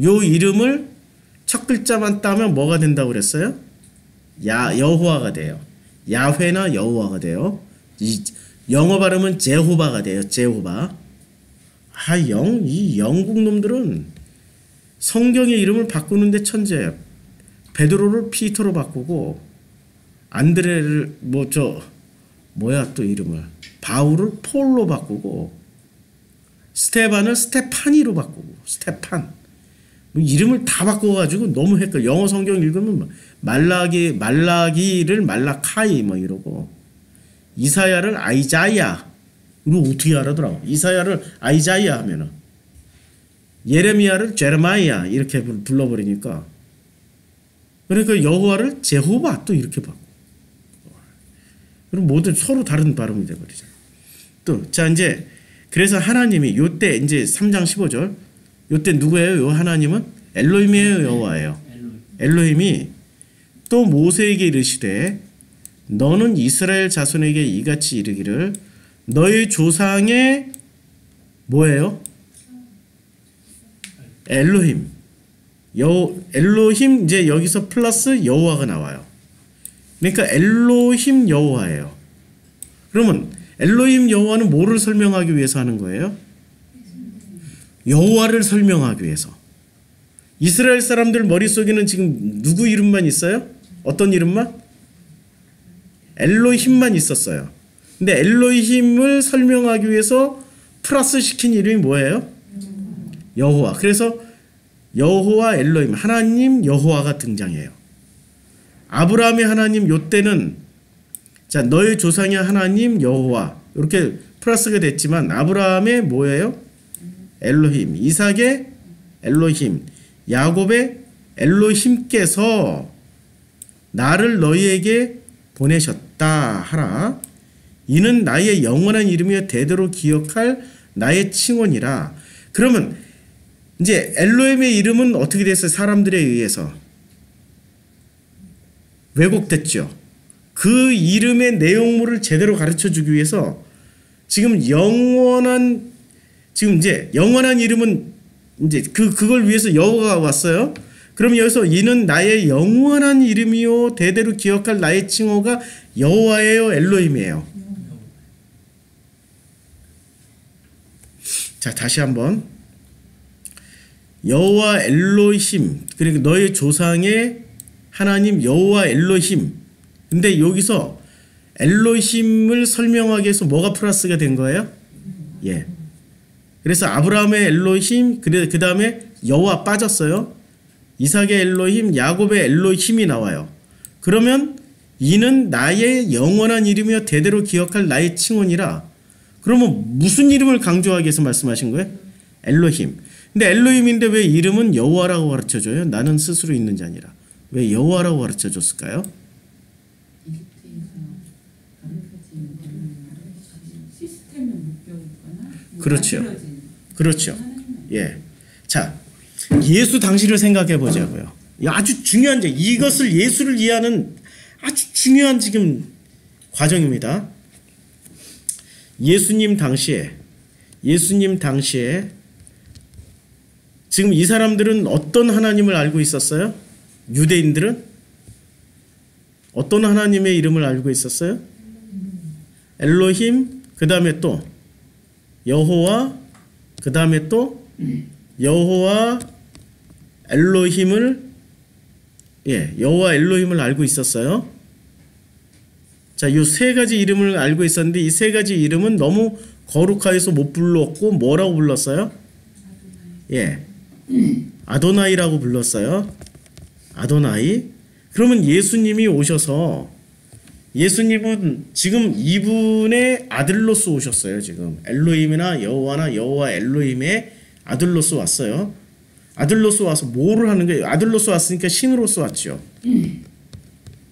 Speaker 1: 요 이름을 첫 글자만 따면 뭐가 된다고 그랬어요? 여호와가 돼요. 야훼나 여호와가 돼요. 영어 발음은 제호바가 돼요. 제호바. 이 영국 놈들은 성경의 이름을 바꾸는데 천재예요. 베드로를 피터로 바꾸고 안드레를 또 이름을 바울을 폴로 바꾸고 스테반을 스테파니로 바꾸고 스테판 이름을 다 바꿔가지고 너무 헷갈려. 영어 성경 읽으면 말라기를 말라카이 이러고 이사야를 아이자야 이거 어떻게 알아더라고. 이사야를 아이자야 하면은 예레미야를 제레마이야 이렇게 불러버리니까 그러니까 여호와를 제호바 또 이렇게 바꿔. 그럼 모두 서로 다른 발음이 돼버리잖아. 또 자 이제 그래서 하나님이 요때 이제 3장 15절 요때 누구예요? 요 하나님은 엘로힘이에요, 여호와예요. 엘로힘이 또 모세에게 이르시되 너는 이스라엘 자손에게 이같이 이르기를 너희 조상의 뭐예요? 엘로힘. 엘로힘 이제 여기서 플러스 여호와가 나와요. 그러니까 엘로힘 여호와예요. 그러면 엘로힘 여호와는 뭐를 설명하기 위해서 하는 거예요? 여호와를 설명하기 위해서. 이스라엘 사람들 머릿속에는 지금 누구 이름만 있어요? 어떤 이름만? 엘로힘만 있었어요. 근데 엘로힘을 설명하기 위해서 플러스 시킨 이름이 뭐예요? 여호와. 그래서 여호와 엘로힘, 하나님 여호와가 등장해요. 아브라함의 하나님 요때는 자 너의 조상의 하나님 여호와 이렇게 플러스가 됐지만 아브라함의 뭐예요? 엘로힘. 이삭의 엘로힘. 야곱의 엘로힘께서 나를 너희에게 보내셨다 하라. 이는 나의 영원한 이름이여 대대로 기억할 나의 칭언이라. 그러면 이제 엘로힘의 이름은 어떻게 됐어요? 사람들에 의해서 왜곡됐죠. 그 이름의 내용물을 제대로 가르쳐 주기 위해서 지금 이제 영원한 이름은 이제 그걸 위해서 여호와가 왔어요. 그럼 여기서 이는 나의 영원한 이름이요 대대로 기억할 나의 칭호가 여호와예요, 엘로힘이에요. 자, 다시 한번 여호와 엘로힘, 그러니까 너의 조상의 하나님 여호와 엘로힘. 근데 여기서 엘로힘을 설명하기 위해서 뭐가 플러스가 된 거예요? 예. 그래서 아브라함의 엘로힘, 그 다음에 여호와 빠졌어요. 이삭의 엘로힘, 야곱의 엘로힘이 나와요. 그러면 이는 나의 영원한 이름이여 대대로 기억할 나의 칭언이라. 그러면 무슨 이름을 강조하기 위해서 말씀하신 거예요? 엘로힘. 근데 엘로힘인데 왜 이름은 여호와라고 가르쳐줘요? 나는 스스로 있는 자니라. 왜 여호와라고 가르쳐줬을까요? 그렇죠. 그렇죠. 예. 자, 예수 당시를 생각해 보자고요. 아주 중요한 이것을 예수를 이해하는 아주 중요한 지금 과정입니다. 예수님 당시에 지금 이 사람들은 어떤 하나님을 알고 있었어요? 유대인들은 어떤 하나님의 이름을 알고 있었어요? 엘로힘, 그 다음에 또 여호와, 그 다음에 또 여호와 엘로힘을 여호와 엘로힘을 알고 있었어요. 자, 이 세 가지 이름을 알고 있었는데 이 세 가지 이름은 너무 거룩하여서 못 불렀고 뭐라고 불렀어요? 아도나이라고 불렀어요. 아도나이. 그러면 예수님이 오셔서 예수님은 지금 이분의 아들로서 오셨어요. 지금 엘로힘이나 여호와나 여호와 엘로힘의 아들로서 왔어요. 아들로서 와서 뭐를 하는 거예요? 아들로서 왔으니까 신으로서 왔죠.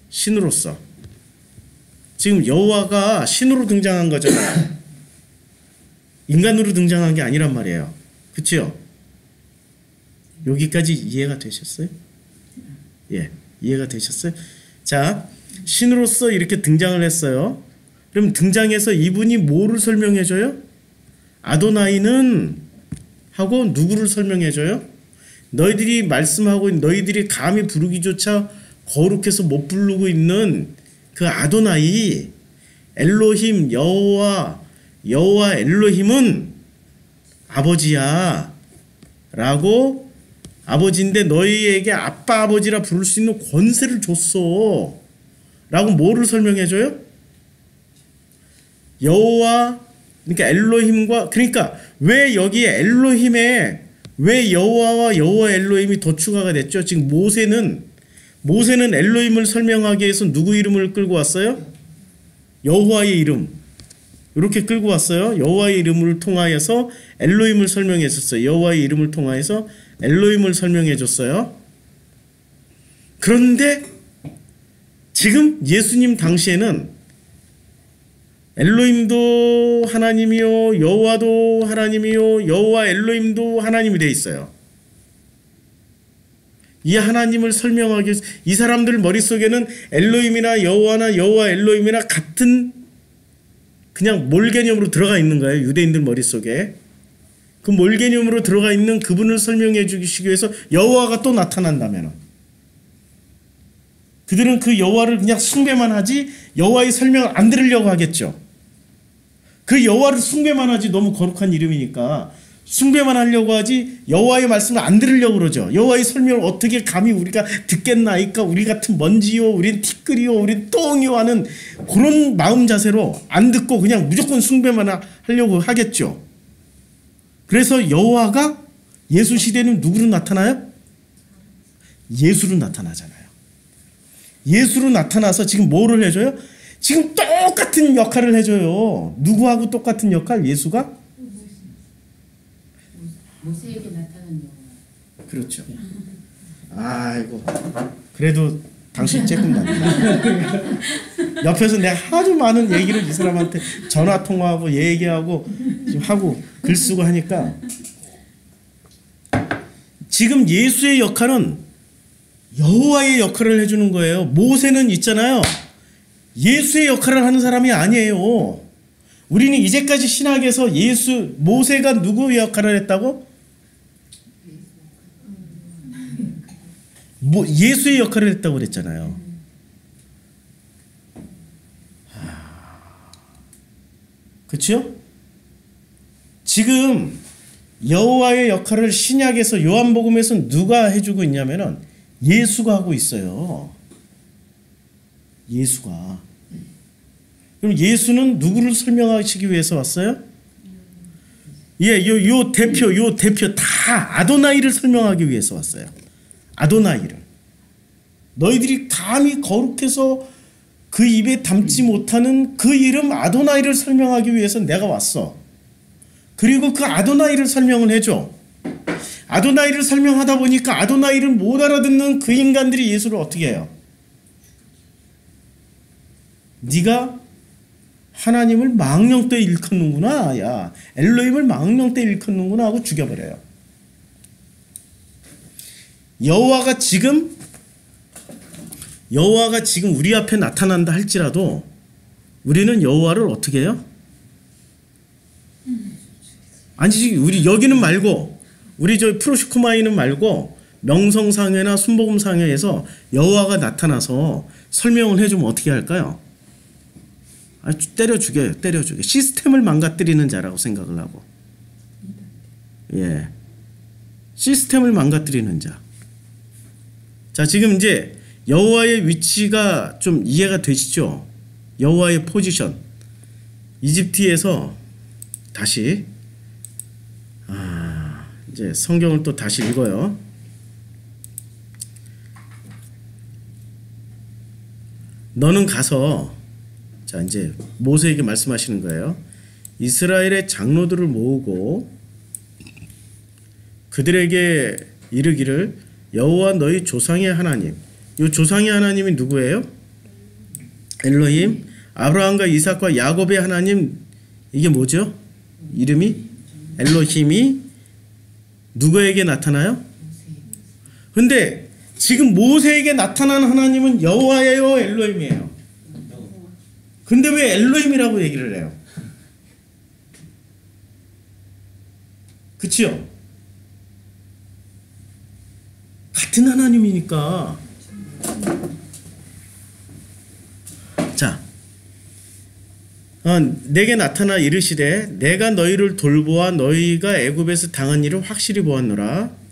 Speaker 1: 신으로서. 지금 여호와가 신으로 등장한 거잖아요. 인간으로 등장한 게 아니란 말이에요. 그렇죠? 여기까지 이해가 되셨어요? 예, 이해가 되셨어요? 자, 신으로서 이렇게 등장을 했어요. 그럼 등장해서 이분이 뭐를 설명해줘요? 아도나이는 하고 누구를 설명해줘요? 너희들이 말씀하고 너희들이 감히 부르기조차 거룩해서 못 부르고 있는 그 아도나이, 엘로힘, 여호와 엘로힘은 아버지야 라고, 아버지인데 너희에게 아빠 아버지라 부를 수 있는 권세를 줬어 라고 뭐를 설명해줘요? 여호와, 그러니까 엘로힘과, 그러니까 왜 여기에 엘로힘에 왜 여호와와 여호와 엘로힘이 더 추가가 됐죠? 지금 모세는 엘로힘을 설명하기 위해서 누구 이름을 끌고 왔어요? 여호와의 이름 이렇게 끌고 왔어요. 여호와의 이름을 통하여서 엘로힘을 설명했었어요. 여호와의 이름을 통하여서 엘로힘을 설명해 줬어요. 그런데 지금 예수님 당시에는 엘로힘도 하나님이요 여호와도 하나님이요 여호와 엘로힘도 하나님이 돼 있어요. 이 하나님을 설명하기 위해서 이 사람들 머릿속에는 엘로힘이나 여호와나 여호와 엘로힘이나 같은 그냥 몰 개념으로 들어가 있는 거예요. 유대인들 머릿속에. 그 몰 개념으로 들어가 있는 그분을 설명해 주시기 위해서 여호와가 또 나타난다면 그들은 그 여호와를 그냥 숭배만 하지 여호와의 설명을 안 들으려고 하겠죠. 그 여호와를 숭배만 하지, 너무 거룩한 이름이니까 숭배만 하려고 하지 여호와의 말씀을 안 들으려고 그러죠. 여호와의 설명을 어떻게 감히 우리가 듣겠나이까, 우리 같은 먼지요, 우린 티끌이요, 우린 똥이요 하는 그런 마음 자세로 안 듣고 그냥 무조건 숭배만 하려고 하겠죠. 그래서 여호와가 예수 시대는 누구로 나타나요? 예수로 나타나잖아요. 예수로 나타나서 지금 뭐를 해줘요? 지금 똑같은 역할을 해줘요. 누구하고 똑같은 역할? 예수가?
Speaker 2: 모세에게 나타난 여호와.
Speaker 1: 그렇죠. 아이고, 그래도 당신 쬐끔 낫네. 옆에서 내가 아주 많은 얘기를 이 사람한테 전화 통화하고 얘기하고 지금 하고 글 쓰고 하니까 지금 예수의 역할은 여호와의 역할을 해주는 거예요. 모세는 있잖아요. 예수의 역할을 하는 사람이 아니에요. 우리는 이제까지 신학에서 모세가 누구의 역할을 했다고? 예수의 역할을 했다고 그랬잖아요. 그렇죠? 지금 여호와의 역할을 신약에서 요한복음에서 누가 해주고 있냐면은 예수가 하고 있어요. 예수가. 그럼 예수는 누구를 설명하시기 위해서 왔어요? 예, 요 대표 다 아도나이를 설명하기 위해서 왔어요. 아도나이를. 너희들이 감히 거룩해서 그 입에 담지 못하는 그 이름 아도나이를 설명하기 위해서 내가 왔어. 그리고 그 아도나이를 설명을 해줘. 아도나이를 설명하다 보니까 아도나이를 못 알아듣는 그 인간들이 예수를 어떻게 해요? 네가 하나님을 망령되이 일컫는구나, 야 엘로힘을 망령되이 일컫는구나 하고 죽여버려요. 여호와가 지금 우리 앞에 나타난다 할지라도 우리는 여호와를 어떻게 해요? 아니지, 우리 여기는 말고 우리 저 프로시코마이는 말고 명성상회나 순복음상회에서 여호와가 나타나서 설명을 해주면 어떻게 할까요? 때려 죽여요. 시스템을 망가뜨리는 자라고 생각을 하고, 예, 시스템을 망가뜨리는 자. 자, 지금 이제 여호와의 위치가 좀 이해가 되시죠? 여호와의 포지션. 이집트에서 다시 이제 성경을 또 다시 읽어요. 너는 가서, 자 이제 모세에게 말씀하시는 거예요. 이스라엘의 장로들을 모으고 그들에게 이르기를 여호와 너희 조상의 하나님. 이 조상의 하나님이 누구예요? 엘로힘. 아브라함과 이삭과 야곱의 하나님. 이게 뭐죠? 이름이 엘로힘이 누구에게 나타나요? 근데 지금 모세에게 나타난 하나님은 여호와예요, 엘로힘이에요? 근데 왜 엘로힘이라고 얘기를 해요? 그치요? 같은 하나님이니까. 자, 내게 나타나 이르시되 내가 너희를 돌보아 너희가 애굽에서 당한 일을 확실히 보았노라.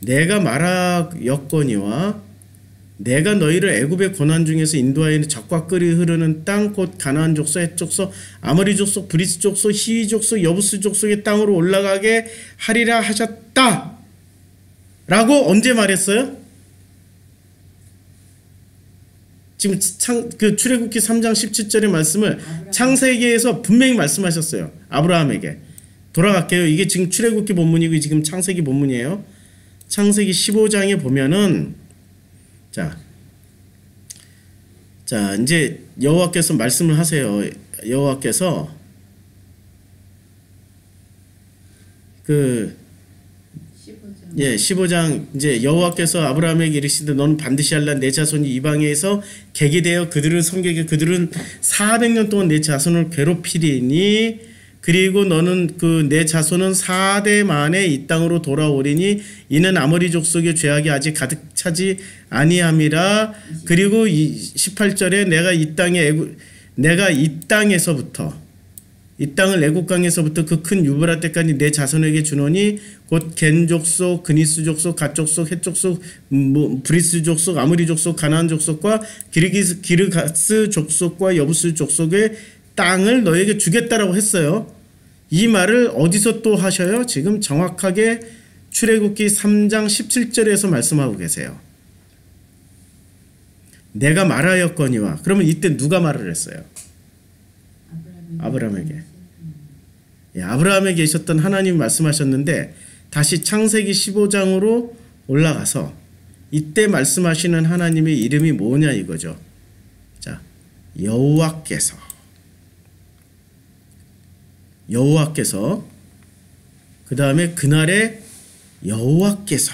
Speaker 1: 내가 말하였거니와 내가 너희를 애굽의 고난 중에서 인도하여 적과 끓이 흐르는 땅 곧 가나안 족속, 헷 족속, 아모리 족속, 브리스 족속, 히위 족속, 여부스 족속의 땅으로 올라가게 하리라 하셨다. 라고 언제 말했어요? 지금 출애굽기 3장 17절의 말씀을 창세기에서 분명히 말씀하셨어요. 아브라함에게. 돌아갈게요. 이게 지금 출애굽기 본문이고 지금 창세기 본문이에요. 창세기 15장에 보면은 자 이제 여호와께서 말씀을 하세요. 여호와께서 15장 이제 여호와께서 아브라함에게 이르시되 너는 반드시 할라. 내 자손이 이방에서 객이 되어 그들을 섬기게. 그들은 400년 동안 내 자손을 괴롭히리니 그리고 너는 내 자손은 4대 만에 이 땅으로 돌아오리니 이는 아모리 족속의 죄악이 아직 가득 차지 아니함이라. 그리고 18절에 내가 이 땅에서부터 이 땅을 애국강에서부터 그 큰 유브라 때까지 내 자손에게 주노니 곧 겐 족속, 그니스 족속, 갓 족속, 헷 족속, 브리스 족속, 아모리 족속, 가나안 족속과 기르가스 족속과 여부스 족속의 땅을 너에게 주겠다라고 했어요. 이 말을 어디서 또 하셔요? 지금 정확하게 출애굽기 3장 17절에서 말씀하고 계세요. 내가 말하였거니와. 그러면 이때 누가 말을 했어요? 아브라함에게. 아브라함에 계셨던 하나님 말씀하셨는데 다시 창세기 15장으로 올라가서 이때 말씀하시는 하나님의 이름이 뭐냐 이거죠. 자, 여호와께서 그 다음에 그날의 여호와께서.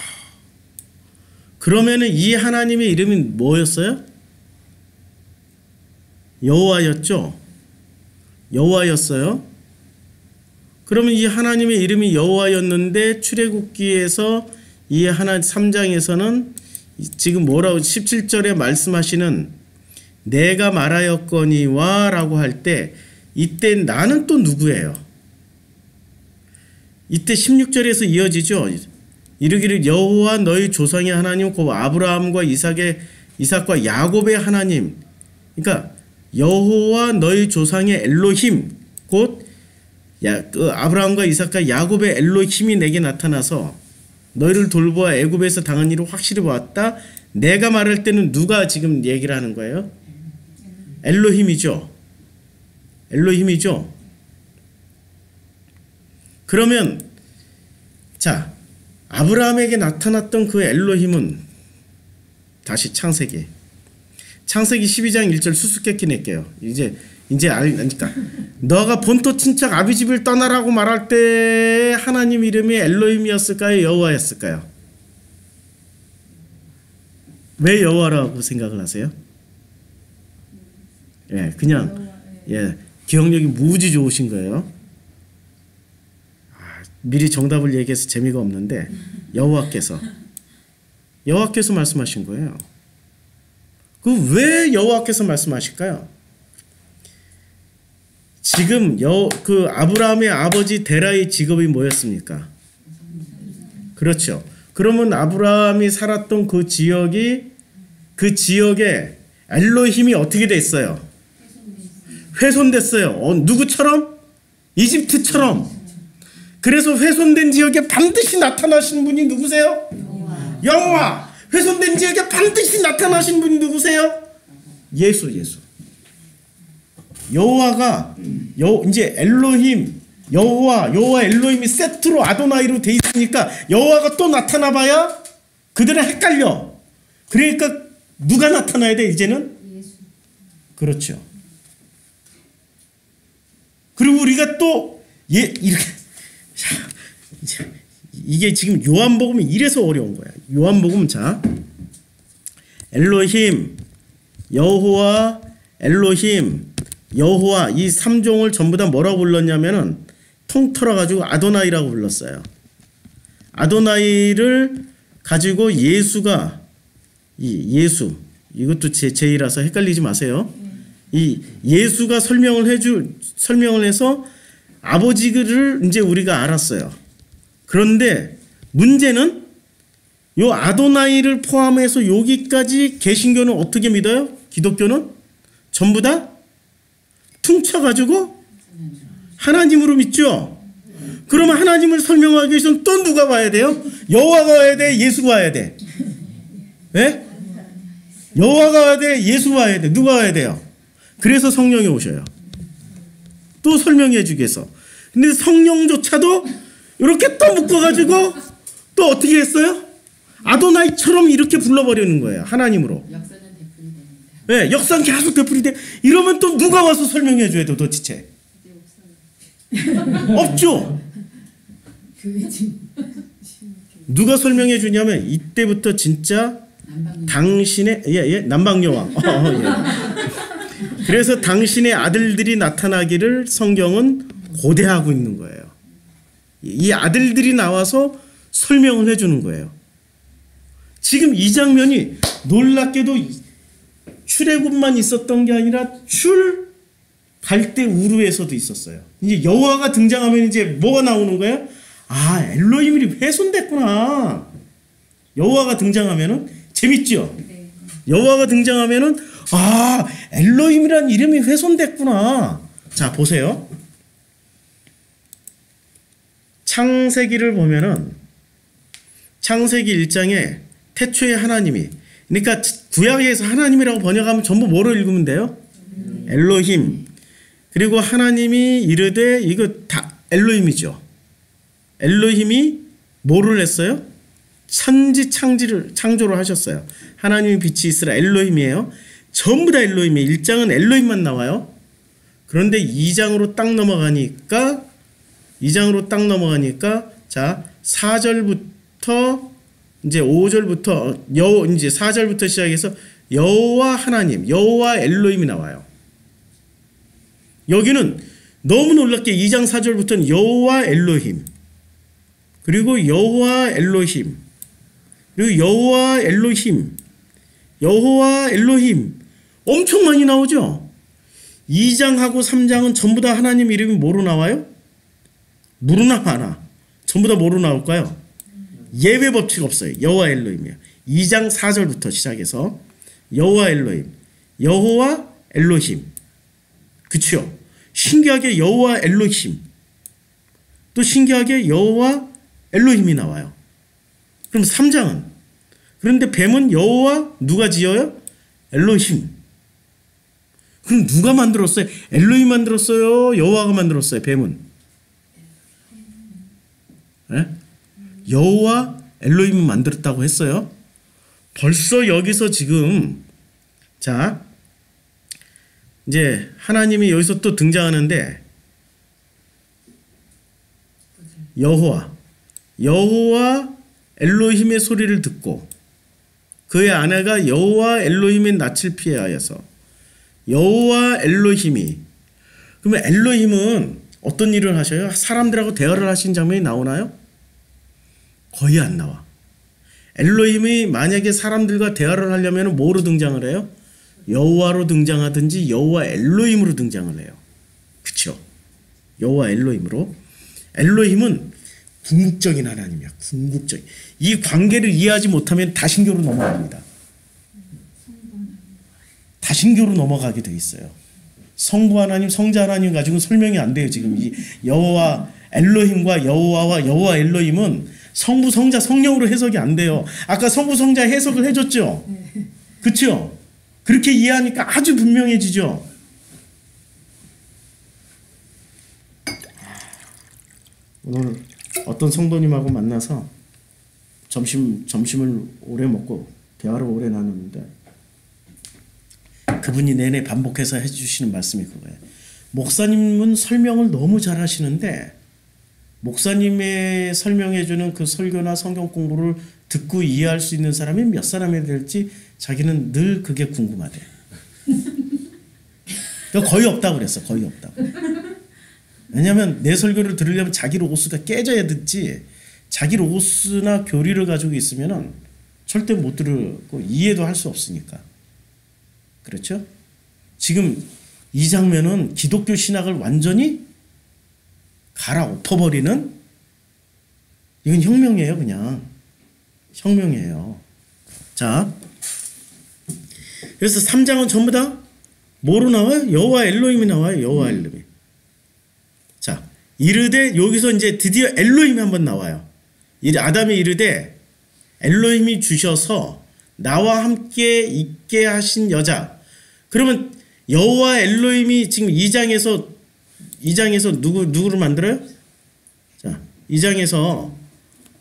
Speaker 1: 그러면은 이 하나님의 이름이 뭐였어요? 여호와였죠. 여호와였어요. 그러면 이 하나님의 이름이 여호와였는데 출애굽기에서 이 3장에서는 지금 뭐라고 17절에 말씀하시는 내가 말하였거니와 라고 할 때 이때 나는 또 누구예요? 이때 16절에서 이어지죠. 이르기를 여호와 너희 조상의 하나님 곧 아브라함과 이삭과 야곱의 하나님. 그러니까 여호와 너희 조상의 엘로힘 곧 아브라함과 이삭과 야곱의 엘로힘이 내게 나타나서 너희를 돌보아 애굽에서 당한 일을 확실히 보았다. 내가 말할 때는 누가 지금 얘기를 하는 거예요? 엘로힘이죠. 그러면 자, 아브라함에게 나타났던 그 엘로힘은 다시 창세기 12장 1절 수수께끼 낼게요. 이제 알니까 너가 본토 친척 아비집을 떠나라고 말할 때 하나님 이름이 엘로힘이었을까요? 여호와였을까요? 왜 여호와라고 생각을 하세요? 그냥 기억력이 무지 좋으신 거예요. 미리 정답을 얘기해서 재미가 없는데 여호와께서 말씀하신 거예요. 왜 여호와께서 말씀하실까요? 지금 아브라함의 아버지 데라의 직업이 뭐였습니까? 그렇죠. 그러면 아브라함이 살았던 그 지역에 엘로힘이 어떻게 됐어요? 훼손됐어요. 누구처럼? 이집트처럼. 그래서 훼손된 지역에 반드시 나타나신 분이 누구세요? 여호와. 훼손된 지역에 반드시 나타나신 분이 누구세요? 예수. 여호와가 이제 엘로힘, 여호와 엘로힘이 세트로 아도나이로 돼 있으니까 여호와가 또 나타나봐야 그들은 헷갈려. 그러니까 누가 나타나야 돼 이제는? 예수. 그렇죠. 그리고 우리가 또 이렇게 이게 지금 요한복음이 이래서 어려운 거야. 요한복음 자 엘로힘, 여호와, 엘로힘, 여호와 이 3종을 전부 다 뭐라고 불렀냐면은 통틀어 가지고 아도나이라고 불렀어요. 아도나이를 가지고 예수가 예수 이것도 제이라서 헷갈리지 마세요. 이 예수가 설명을 해서 아버지를 이제 우리가 알았어요. 그런데 문제는 요 아도나이를 포함해서 여기까지 개신교는 어떻게 믿어요? 기독교는 전부 다 퉁쳐가지고 하나님으로 믿죠. 그러면 하나님을 설명하기 위해서는 또 누가 와야 돼요? 여호와가 와야 돼? 예수가 와야 돼? 예? 여호와가 와야 돼? 예수가 와야 돼? 누가 와야 돼요? 그래서 성령이 오셔요. 또 설명해 주기 위해서. 근데 성령조차도 이렇게 또 묶어가지고 또 어떻게 했어요? 아도나이처럼 이렇게 불러버리는 거예요. 하나님으로.
Speaker 2: 역사는 되풀이 됩니다.
Speaker 1: 네, 역사는 계속 되풀이 돼. 이러면 또 누가 와서 설명해 줘야 돼 도대체? 없죠. 누가 설명해 주냐면 이때부터 진짜 당신의 남방여왕. 예. 그래서 당신의 아들들이 나타나기를 성경은 고대하고 있는 거예요. 이 아들들이 나와서 설명을 해주는 거예요. 지금 이 장면이 놀랍게도 출애굽만 있었던 게 아니라 갈대 우르에서도 있었어요. 이제 여호와가 등장하면 이제 뭐가 나오는 거예요? 아, 엘로힘이 훼손됐구나. 여호와가 등장하면은 재밌죠?
Speaker 2: 네.
Speaker 1: 여호와가 등장하면은 아, 엘로힘이란 이름이 훼손됐구나. 자, 보세요. 창세기를 보면은 창세기 1장에 태초에 하나님이, 그러니까 구약에서 하나님이라고 번역하면 전부 뭐로 읽으면 돼요? 엘로힘. 그리고 하나님이 이르되, 이거 다 엘로힘이죠. 엘로힘이 뭐를 했어요? 천지 창조를 하셨어요. 하나님이 빛이 있으라 엘로힘이에요. 전부 다 엘로힘이에요. 1장은 엘로힘만 나와요. 그런데 2장으로 딱 넘어가니까 자 4절부터 이제 5절부터 이제 4절부터 시작해서 여호와 하나님, 여호와 엘로힘이 나와요. 여기는 너무 놀랍게 2장 4절부터는 여호와 엘로힘, 그리고 여호와 엘로힘, 그리고 여호와 엘로힘, 여호와 엘로힘 엄청 많이 나오죠. 2장하고 3장은 전부 다 하나님 이름이 뭐로 나와요? 누르나 마나 전부 다 뭐로 나올까요? 예외 법칙 없어요. 여호와 엘로힘이에요. 2장 4절부터 시작해서 여호와 엘로힘, 여호와 엘로힘. 그쵸? 신기하게 여호와 엘로힘, 또 신기하게 여호와 엘로힘이 나와요. 그럼 3장은, 그런데 뱀은 여호와 누가 지어요? 엘로힘. 그럼 누가 만들었어요? 엘로힘 만들었어요? 여호와가 만들었어요? 뱀은? 네? 여호와 엘로힘이 만들었다고 했어요. 벌써 여기서 지금 자 이제 하나님이 여기서 또 등장하는데, 여호와 엘로힘의 소리를 듣고 그의 아내가 여호와 엘로힘의 낯을 피하여서 여호와 엘로힘이, 그러면 엘로힘은 어떤 일을 하셔요? 사람들하고 대화를 하신 장면이 나오나요? 거의 안 나와. 엘로힘이 만약에 사람들과 대화를 하려면 뭐로 등장을 해요? 여호와로 등장하든지 여호와 엘로힘으로 등장을 해요. 그쵸? 여호와 엘로힘으로. 엘로힘은 궁극적인 하나님이야. 궁극적인. 이 관계를 이해하지 못하면 다신교로 넘어갑니다. 다신교로 넘어가게 돼 있어요. 성부 하나님, 성자 하나님 가지고 설명이 안 돼요. 지금 이 여호와 엘로힘과 여호와와 여호와 엘로힘은 성부, 성자, 성령으로 해석이 안 돼요. 아까 성부, 성자 해석을 해줬죠? 그쵸? 그렇게 이해하니까 아주 분명해지죠? 오늘 어떤 성도님하고 만나서 점심을 오래 먹고 대화를 오래 나누는데 그분이 내내 반복해서 해주시는 말씀이 그거예요. 목사님은 설명을 너무 잘 하시는데 목사님의 설명해주는 그 설교나 성경 공부를 듣고 이해할 수 있는 사람이 몇 사람이 될지 자기는 늘 그게 궁금하대. 거의 없다고 그랬어. 거의 없다고. 왜냐하면 내 설교를 들으려면 자기 로고스가 깨져야 듣지, 자기 로고스나 교리를 가지고 있으면은 절대 못 들고 이해도 할 수 없으니까. 그렇죠? 지금 이 장면은 기독교 신학을 완전히 갈아엎어버리는, 이건 혁명이에요. 그냥 혁명이에요. 자, 그래서 3장은 전부 다 뭐로 나와요? 여호와 엘로힘이 나와요. 여호와 엘로힘. 자, 이르되, 여기서 이제 드디어 엘로힘이 한번 나와요. 아담이 이르되 엘로힘이 주셔서 나와 함께 있게 하신 여자. 그러면 여호와 엘로힘이 지금 2장에서 누구를 만들어요? 자, 2장에서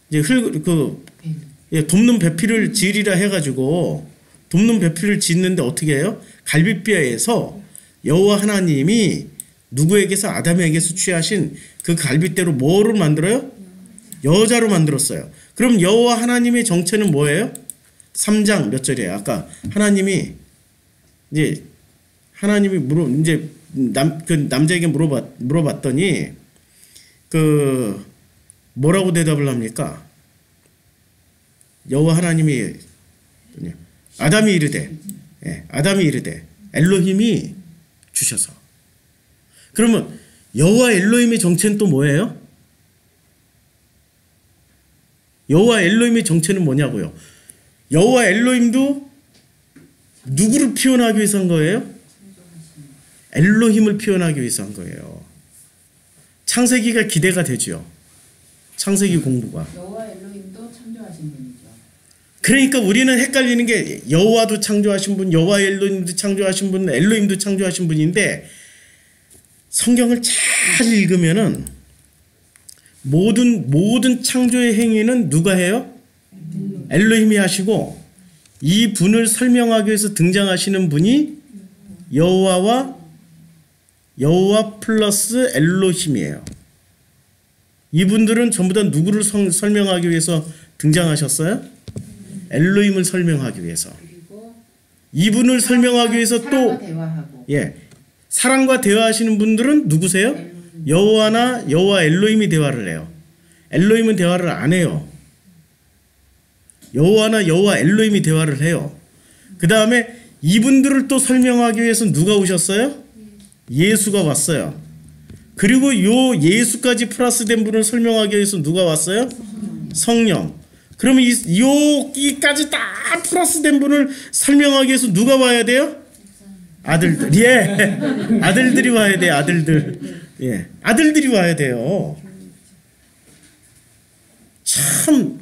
Speaker 1: 이제 돕는 배필을 지으리라 해가지고 돕는 배필을 짓는데 어떻게 해요? 갈빗뼈에서 여호와 하나님이 누구에게서, 아담에게서 취하신 그 갈빗대로 뭐를 만들어요? 여자로 만들었어요. 그럼 여호와 하나님의 정체는 뭐예요? 3장 몇 절이에요? 아까 하나님이 남자에게 물어봤더니 뭐라고 대답을 합니까? 여호와 하나님이, 아담이 이르되 엘로힘이 주셔서. 그러면 여호와 엘로힘의 정체는 또 뭐예요? 여호와 엘로힘의 정체는 뭐냐고요? 여호와 엘로힘도 누구를 표현하기 위해서 한 거예요? 엘로힘을 표현하기 위해서 한 거예요. 창세기가 기대가 되죠. 창세기 공부가.
Speaker 2: 여호와 엘로힘도 창조하신 분이죠.
Speaker 1: 그러니까 우리는 헷갈리는 게, 여호와도 창조하신 분, 여호와 엘로힘도 창조하신 분, 엘로힘도 창조하신 분인데, 성경을 잘 읽으면은 모든 창조의 행위는 누가 해요? 엘로힘이 하시고, 이 분을 설명하기 위해서 등장하시는 분이 여호와 플러스 엘로힘이에요. 이분들은 전부 다 누구를 설명하기 위해서 등장하셨어요? 엘로힘을 설명하기 위해서. 이분을 설명하기 위해서 또 사랑과 대화하시는 분들은 누구세요? 여호와 엘로힘이 대화를 해요. 엘로힘은 대화를 안 해요. 여호와 엘로힘이 대화를 해요. 그 다음에 이분들을 또 설명하기 위해서 누가 오셨어요? 예수가 왔어요. 그리고 요 예수까지 플러스된 분을 설명하기 위해서 누가 왔어요? 성령. 그러면 여기까지 다 플러스된 분을 설명하기 위해서 누가 와야 돼요? 아들들. 예. 아들들이 와야 돼요. 아들들. 예. 아들들이 와야 돼요. 참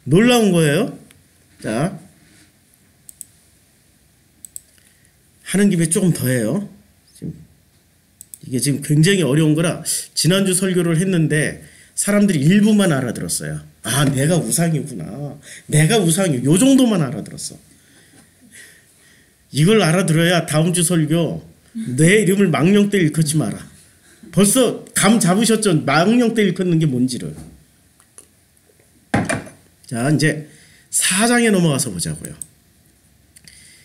Speaker 1: 놀라운 거예요. 자, 하는 김에 조금 더 해요. 이게 지금 굉장히 어려운 거라 지난주 설교를 했는데 사람들이 일부만 알아들었어요. 아, 내가 우상이구나. 내가 우상이. 요 정도만 알아들었어. 이걸 알아들어야 다음 주 설교 내 이름을 망령때 일컫지 마라. 벌써 감 잡으셨죠? 망령때 일컫는 게 뭔지를. 자, 이제 4장에 넘어가서 보자고요.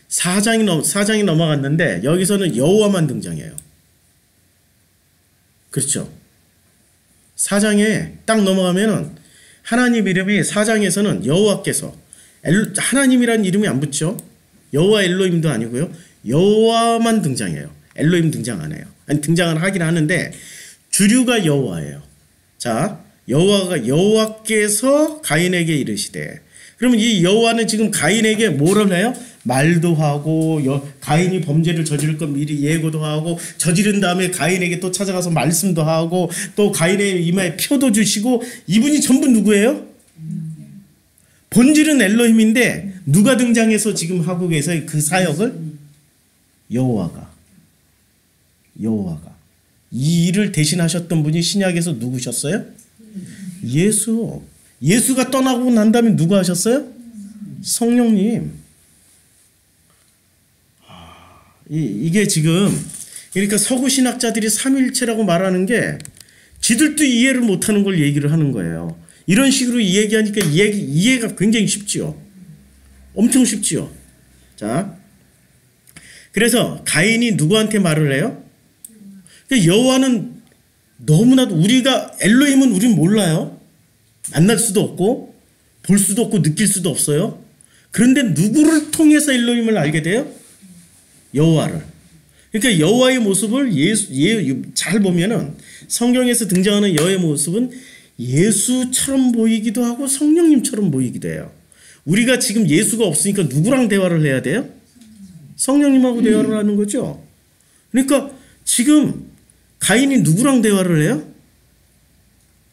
Speaker 1: 4장이 넘어갔는데 여기서는 여호와만 등장해요. 그렇죠? 4장에 딱 넘어가면은 하나님 이름이 4장에서는 여호와께서, 하나님이라는 이름이 안 붙죠? 여호와 엘로힘도 아니고요. 여호와만 등장해요. 엘로힘 등장 안 해요. 아니, 등장은 하긴 하는데 주류가 여호와예요. 자, 여호와께서 가인에게 이르시되, 그러면 이 여호와는 지금 가인에게 뭐를 해요? 말도 하고, 가인이 범죄를 저지를 것 미리 예고도 하고, 저지른 다음에 가인에게 또 찾아가서 말씀도 하고, 또 가인의 이마에 표도 주시고. 이분이 전부 누구예요? 본질은 엘로힘인데 누가 등장해서 지금 하고 계세요? 그 사역을? 여호와가. 이 일을 대신하셨던 분이 신약에서 누구셨어요? 예수가 떠나고 난 다음에 누가 하셨어요? 성령님. 이게 지금, 그러니까 서구 신학자들이 삼위일체라고 말하는 게 지들도 이해를 못하는 걸 얘기를 하는 거예요. 이런 식으로 이야기하니까 이해가 굉장히 쉽지요. 엄청 쉽지요. 자, 그래서 가인이 누구한테 말을 해요? 여호와는 너무나도 우리가 엘로힘은 우린 몰라요. 만날 수도 없고 볼 수도 없고 느낄 수도 없어요. 그런데 누구를 통해서 엘로힘을 알게 돼요? 여호와를. 그러니까 여호와의 모습을 잘 보면은 성경에서 등장하는 여호와의 모습은 예수처럼 보이기도 하고 성령님처럼 보이기도 해요. 우리가 지금 예수가 없으니까 누구랑 대화를 해야 돼요? 성령님하고 대화를 하는 거죠. 그러니까 지금 가인이 누구랑 대화를 해요?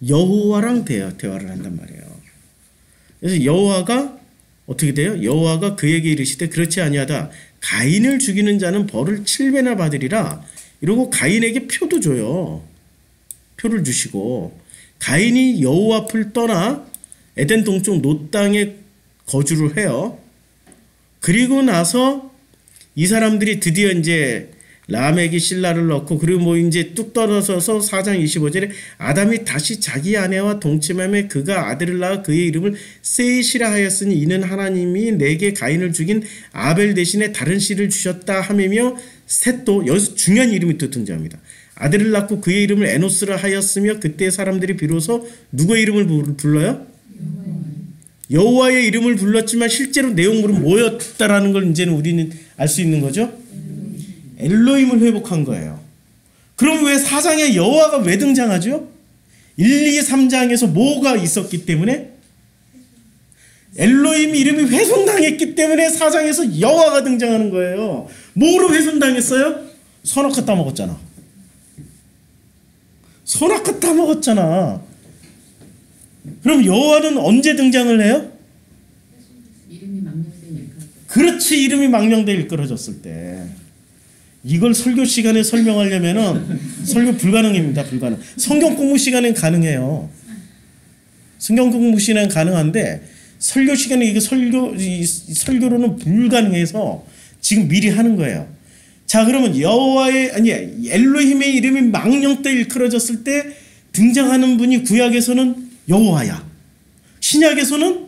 Speaker 1: 여호와랑 대화를 한단 말이에요. 그래서 여호와가 어떻게 돼요? 여호와가 그에게 이르시되 그렇지 아니하다. 가인을 죽이는 자는 벌을 7배나 받으리라. 이러고 가인에게 표도 줘요. 표를 주시고 가인이 여호와 앞을 떠나 에덴 동쪽 놋 땅에 거주를 해요. 그리고 나서 이 사람들이 드디어 이제 라멕이 실라를 낳고 그리고 뭐 이제 뚝 떨어져서 4장 25절에 아담이 다시 자기 아내와 동침하며 그가 아들을 낳아 그의 이름을 셋이라 하였으니 이는 하나님이 내게 가인을 죽인 아벨 대신에 다른 씨를 주셨다 하며 셋도 여기서 중요한 이름이 또 등장합니다. 아들을 낳고 그의 이름을 에노스라 하였으며 그때 사람들이 비로소 누구의 이름을 불러요? 여호와의 이름을 불렀지만 실제로 내용물은 뭐였다라는 걸 이제는 우리는 알 수 있는 거죠. 엘로힘을 회복한 거예요. 그럼 왜 4장에 여호와가 왜 등장하죠? 1, 2, 3장에서 뭐가 있었기 때문에? 엘로힘 이름이 훼손당했기 때문에 4장에서 여호와가 등장하는 거예요. 뭐로 훼손당했어요? 선악과 따먹었잖아. 선악과 따먹었잖아. 그럼 여호와는 언제 등장을 해요?
Speaker 2: 이름이 망령되어 일컬어졌을 때.
Speaker 1: 그렇지, 이름이 망령되어 일컬어졌을 때. 이걸 설교 시간에 설명하려면은 설교 불가능입니다. 불가능. 성경 공부 시간엔 가능해요. 성경 공부 시간엔 가능한데 설교 시간에 이게 설교로는 불가능해서 지금 미리 하는 거예요. 자, 그러면 엘로힘의 이름이 망령되어 일컬어졌을 때 등장하는 분이 구약에서는 여호와야. 신약에서는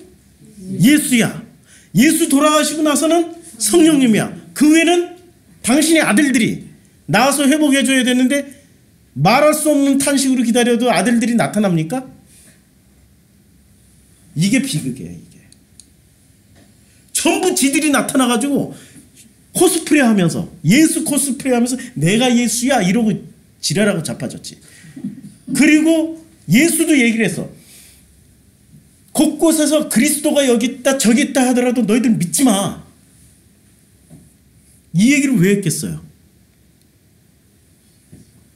Speaker 1: 예수야. 예수 돌아가시고 나서는 성령님이야. 그 외에는 당신의 아들들이 나와서 회복해줘야 되는데 말할 수 없는 탄식으로 기다려도 아들들이 나타납니까? 이게 비극이에요. 이게 전부 지들이 나타나가지고 코스프레 하면서 예수 코스프레 하면서 내가 예수야 이러고 지랄하고 자빠졌지. 그리고 예수도 얘기를 했어. 곳곳에서 그리스도가 여기 있다 저기 있다 하더라도 너희들 믿지 마. 이 얘기를 왜 했겠어요?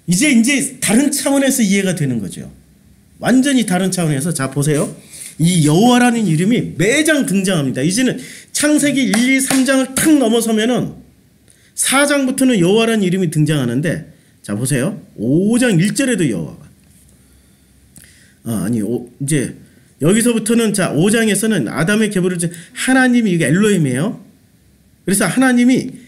Speaker 1: 이제 다른 차원에서 이해가 되는 거죠. 완전히 다른 차원에서. 자, 보세요. 이 여호와라는 이름이 매장 등장합니다. 이제는 창세기 1, 2, 3장을 탁 넘어서면은 4장부터는 여호와라는 이름이 등장하는데, 자 보세요. 5장 1절에도 여호와가 이제 여기서부터는 자 5장에서는 아담의 계보를 하나님이 이게 엘로힘이에요. 그래서 하나님이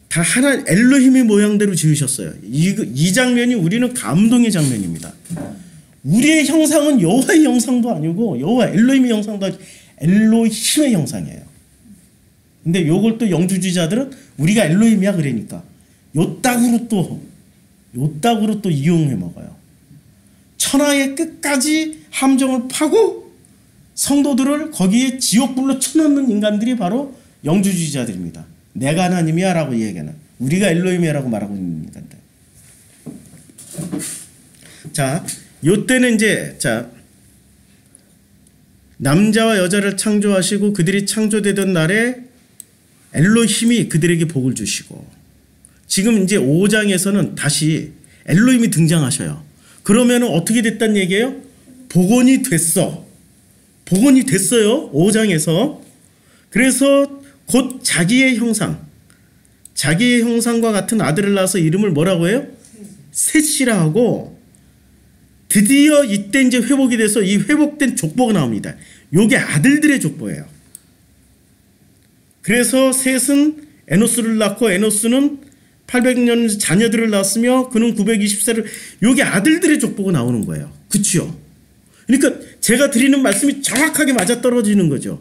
Speaker 1: 다 엘로힘의 모양대로 지으셨어요. 이 장면이 우리는 감동의 장면입니다. 우리의 형상은 여호와의 형상도 아니고 여호와 엘로힘의 형상도 아니고 엘로힘의 형상이에요. 근데 요걸 또 영주주의자들은 우리가 엘로힘이야 그러니까 요따구로 또 이용해 먹어요. 천하의 끝까지 함정을 파고 성도들을 거기에 지옥불로 쳐넣는 인간들이 바로 영주주의자들입니다. 내가 하나님이야 라고 얘기하는, 우리가 엘로힘이야 라고 말하고 있는 인간들. 자, 요때는 이제 자 남자와 여자를 창조하시고 그들이 창조되던 날에 엘로힘이 그들에게 복을 주시고, 지금 이제 5장에서는 다시 엘로힘이 등장하셔요. 그러면 어떻게 됐단 얘기예요? 복원이 됐어. 복원이 됐어요. 5장에서. 그래서 곧 자기의 형상과 같은 아들을 낳아서 이름을 뭐라고 해요? 셋이라 하고, 드디어 이때 이제 회복이 돼서 이 회복된 족보가 나옵니다. 요게 아들들의 족보예요. 그래서 셋은 에노스를 낳고 에노스는 800년 자녀들을 낳았으며 그는 920세를, 요게 아들들의 족보가 나오는 거예요. 그치요? 그러니까 제가 드리는 말씀이 정확하게 맞아떨어지는 거죠.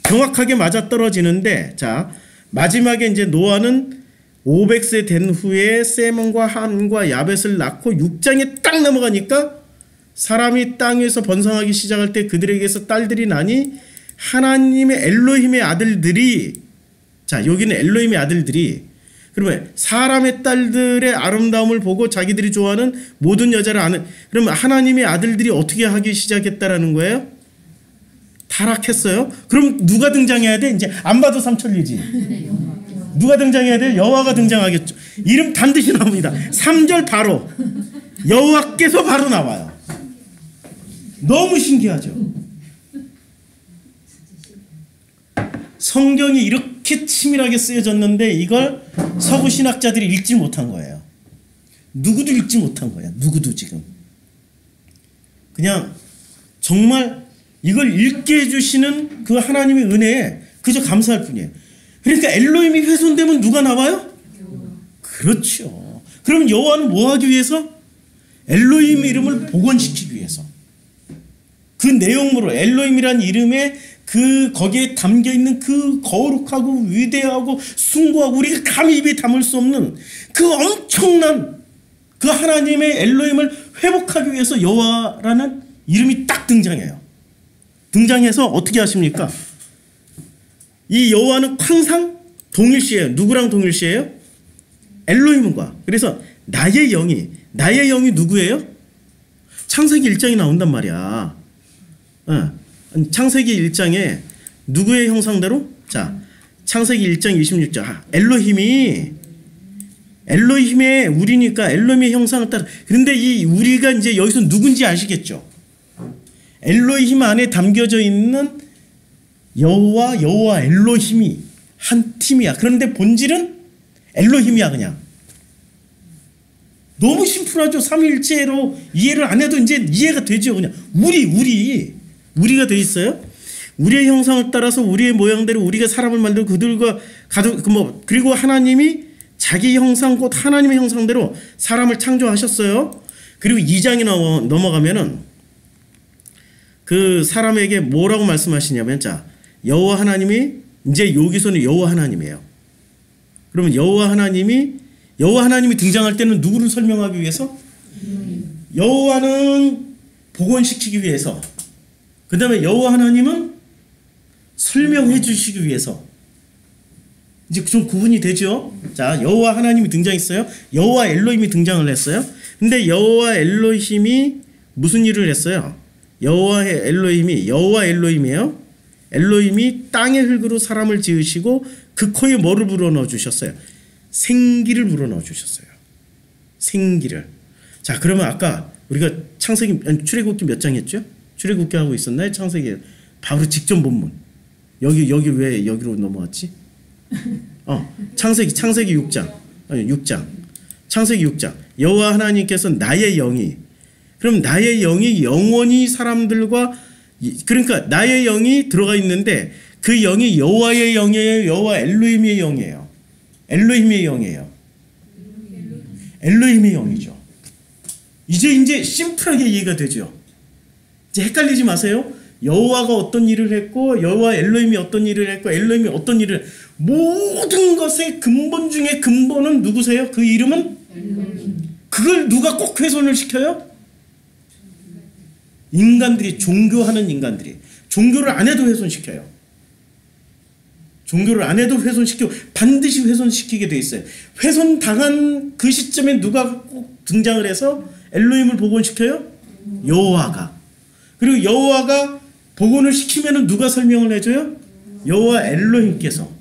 Speaker 1: 정확하게 맞아떨어지는데, 자, 마지막에 이제 노아는 500세 된 후에 셈과 함과 야벳을 낳고 6장에 딱 넘어가니까 사람이 땅 위에서 번성하기 시작할 때 그들에게서 딸들이 나니 하나님의 엘로힘의 아들들이, 자, 여기는 엘로힘의 아들들이, 그러면 사람의 딸들의 아름다움을 보고 자기들이 좋아하는 모든 여자를 아는, 그러면 하나님의 아들들이 어떻게 하기 시작했다라는 거예요? 타락했어요. 그럼 누가 등장해야 돼? 이제 안 봐도 삼천리지. 누가 등장해야 돼요? 여호와가 등장하겠죠. 이름 반드시 나옵니다. 3절 바로 여호와께서 바로 나와요. 너무 신기하죠. 성경이 이렇게 치밀하게 쓰여졌는데 이걸 서구 신학자들이 읽지 못한 거예요. 누구도 읽지 못한 거예요. 누구도 지금. 그냥 정말 이걸 읽게 해주시는 그 하나님의 은혜에 그저 감사할 뿐이에요. 그러니까 엘로힘이 훼손되면 누가 나와요? 그렇죠. 그럼 여호와는 뭐 하기 위해서? 엘로힘 이름을 복원시키기 위해서. 그 내용으로 엘로힘이라는 이름에 그 거기에 담겨 있는 그 거룩하고 위대하고 숭고하고 우리가 감히 입에 담을 수 없는 그 엄청난 그 하나님의 엘로힘을 회복하기 위해서 여호와라는 이름이 딱 등장해요. 등장해서 어떻게 하십니까? 이 여호와는 항상 동일시해요. 누구랑 동일시해요? 엘로힘과. 그래서 나의 영이 누구예요? 창세기 1장에 나온단 말이야. 창세기 1장에 누구의 형상대로? 자, 창세기 1장 26절. 엘로힘의 우리니까 엘로힘의 형상을 따라. 그런데 이 우리가 이제 여기서 누군지 아시겠죠? 엘로힘 안에 담겨져 있는 여호와 엘로힘이 한 팀이야. 그런데 본질은 엘로힘이야. 그냥 너무 심플하죠. 삼위일체로 이해를 안 해도 이제 이해가 되죠. 그냥 우리가 돼 있어요. 우리의 형상을 따라서 우리의 모양대로 우리가 사람을 만들고 그들과 그리고 하나님이 자기 형상 곧 하나님의 형상대로 사람을 창조하셨어요. 그리고 2장에 넘어가면은 그 사람에게 뭐라고 말씀하시냐면, 자, 여호와 하나님이 이제 여기서는 여호와 하나님이에요. 그러면 여호와 하나님이 등장할 때는 누구를 설명하기 위해서? 여호와는 복원시키기 위해서. 그 다음에 여호와 하나님은 설명해 주시기 위해서. 이제 좀 구분이 되죠? 자, 여호와 하나님이 등장했어요. 여호와 엘로힘이 등장을 했어요. 근데 여호와 엘로힘이 무슨 일을 했어요? 여호와 엘로힘이에요. 엘로힘이 땅의 흙으로 사람을 지으시고 그 코에 뭐를 불어넣어 주셨어요? 생기를 불어넣어 주셨어요. 생기를. 자, 그러면 아까 우리가 출애굽기 몇 장 했죠? 출애굽기 하고 있었나요? 창세기 바로 직전 본문. 여기 왜 여기로 넘어왔지? 창세기 6장. 아니 6장. 창세기 6장. 여호와 하나님께서 나의 영이, 그럼 나의 영이 영원히 사람들과, 그러니까 나의 영이 들어가 있는데 그 영이 여호와의 영이에요? 여호와 엘로힘의 영이에요? 엘로힘의 영이에요. 엘로힘의 영이죠. 이제 심플하게 이해가 되죠. 이제 헷갈리지 마세요. 여호와가 어떤 일을 했고 여호와 엘로힘이 어떤 일을 했고 엘로힘이 어떤 일을, 모든 것의 근본 중에 근본은 누구세요? 그 이름은? 그걸 누가 꼭 훼손을 시켜요? 인간들이, 종교하는 인간들이. 종교를 안 해도 훼손시켜요. 종교를 안 해도 훼손시키고 반드시 훼손시키게 돼 있어요. 훼손당한 그 시점에 누가 꼭 등장을 해서 엘로힘을 복원시켜요? 여호와가. 그리고 여호와가 복원을 시키면은 누가 설명을 해줘요? 여호와 엘로힘께서.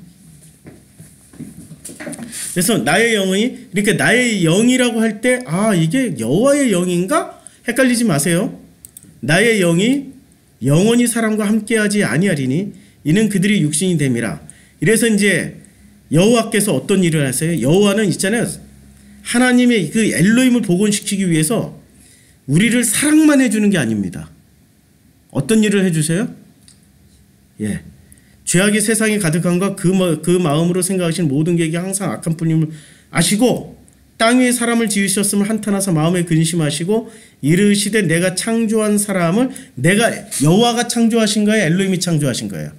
Speaker 1: 그래서 나의 영이, 그러니까 나의 영이라고 할 때, 이게 여호와의 영인가? 헷갈리지 마세요. 나의 영이 영원히 사람과 함께하지 아니하리니 이는 그들이 육신이 됨이라. 이래서 이제 여호와께서 어떤 일을 하세요? 여호와는 있잖아요. 하나님의 그 엘로힘을 복원시키기 위해서 우리를 사랑만 해주는 게 아닙니다. 어떤 일을 해주세요? 예, 죄악이 세상에 가득한가 그 마음으로 생각하시는 모든 계획이 항상 악한 뿐임을 아시고 땅 위에 사람을 지으셨음을 한탄하사 마음에 근심하시고 이르시되 내가 창조한 사람을 내가 여호와가 창조하신 거예요? 엘로힘이 창조하신 거예요?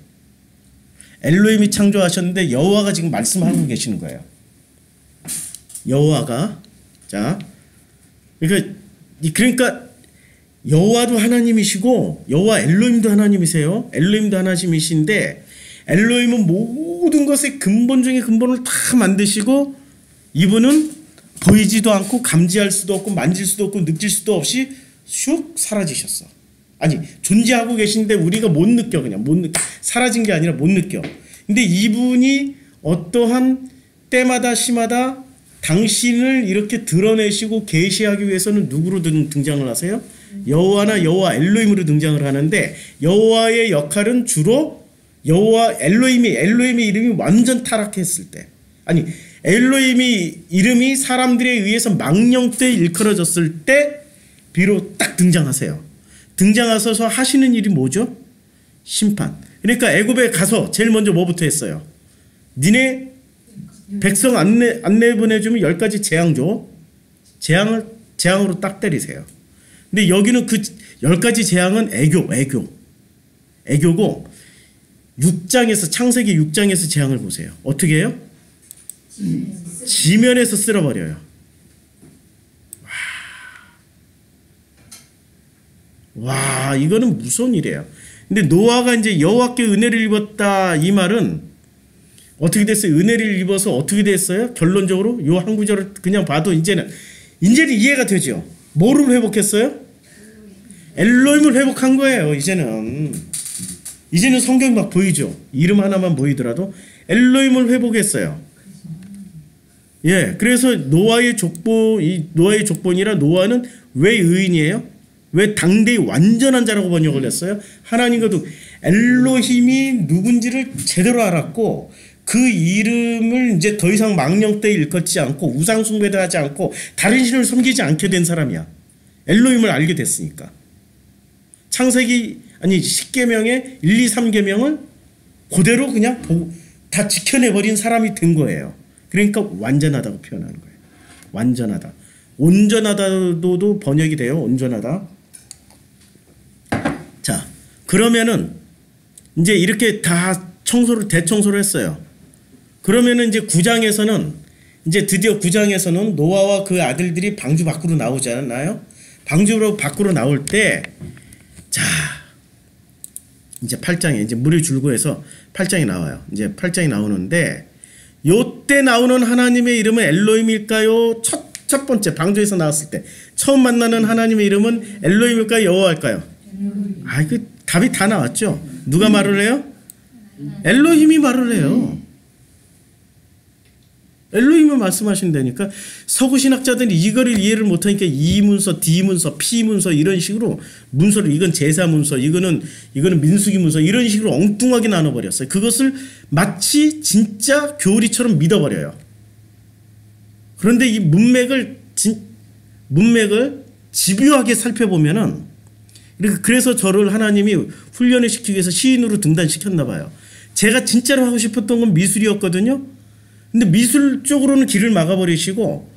Speaker 1: 엘로힘이 창조하셨는데 여호와가 지금 말씀하고 계시는 거예요. 여호와가 자 그러니까 여호와도 하나님이시고 여호와 엘로힘도 하나님이세요. 엘로힘도 하나님이신데 엘로힘은 모든 것의 근본 중에 근본을 다 만드시고 이분은 보이지도 않고 감지할 수도 없고 만질 수도 없고 느낄 수도 없이 슉 사라지셨어. 아니 존재하고 계신데 우리가 못 느껴. 그냥 못 느껴. 사라진 게 아니라 못 느껴. 근데 이분이 어떠한 때마다 시마다 당신을 이렇게 드러내시고 계시하기 위해서는 누구로 등장을 하세요? 여호와나 여호와 엘로힘으로 등장을 하는데 여호와의 역할은 주로 여호와 엘로힘의 이름이 완전 타락했을 때 아니 엘로힘이 이름이 사람들에 의해서 망령되이 일컬어졌을 때 비로 딱 등장하세요. 등장하셔서 하시는 일이 뭐죠? 심판. 그러니까 애굽에 가서 제일 먼저 뭐부터 했어요? 니네 백성 안 내보내주면 10가지 재앙 줘. 재앙으로 딱 때리세요. 근데 여기는 그 10가지 재앙은 애교고 6장에서 창세기 6장에서 재앙을 보세요. 어떻게 해요? 지면에서 쓸어버려요. 와 이거는 무서운 일이에요. 근데 노아가 이제 여호와께 은혜를 입었다 이 말은 어떻게 됐어요? 은혜를 입어서 어떻게 됐어요? 결론적으로 요 한 구절을 그냥 봐도 이제는 이해가 되죠. 뭐를 회복했어요? 엘로힘을 회복한 거예요. 이제는 성경이 막 보이죠. 이름 하나만 보이더라도 엘로힘을 회복했어요. 예, 그래서 노아의 족본이라 노아는 왜 의인이에요? 왜 당대의 완전한 자라고 번역을 했어요? 하나님과도 엘로힘이 누군지를 제대로 알았고 그 이름을 이제 더 이상 망령되이 일컫지 않고 우상 숭배도 하지 않고 다른 신을 섬기지 않게 된 사람이야. 엘로힘을 알게 됐으니까. 십계명의 1, 2, 3계명을 그대로 그냥 다 지켜내버린 사람이 된 거예요. 그러니까 완전하다고 표현하는 거예요. 완전하다. 온전하다도 번역이 돼요. 온전하다. 자, 그러면은 이제 이렇게 다 대청소를 했어요. 그러면은 이제 9장에서는 이제 드디어 9장에서는 노아와 그 아들들이 방주 밖으로 나오잖아요. 방주 밖으로 나올 때 자, 이제 8장에 이제 물이 줄고 해서 8장이 나와요. 이제 8장이 나오는데 요때 나오는 하나님의 이름은 엘로힘일까요? 첫 번째 방주에서 나왔을 때 처음 만나는 하나님의 이름은 엘로힘일까요? 여호와일까요? 그 답이 다 나왔죠. 누가 말을 해요? 엘로힘이 말을 해요. 엘로힘이 말씀하신다니까. 서구 신학자들이 이거를 이해를 못하니까 이문서, D문서, P문서 이런 식으로 문서를 이건 제사문서, 이거는 민수기 문서 이런 식으로 엉뚱하게 나눠버렸어요. 그것을 마치 진짜 교리처럼 믿어버려요. 그런데 이 문맥을 집요하게 살펴보면은 그래서 저를 하나님이 훈련을 시키기 위해서 시인으로 등단시켰나 봐요. 제가 진짜로 하고 싶었던 건 미술이었거든요. 근데 미술 쪽으로는 길을 막아버리시고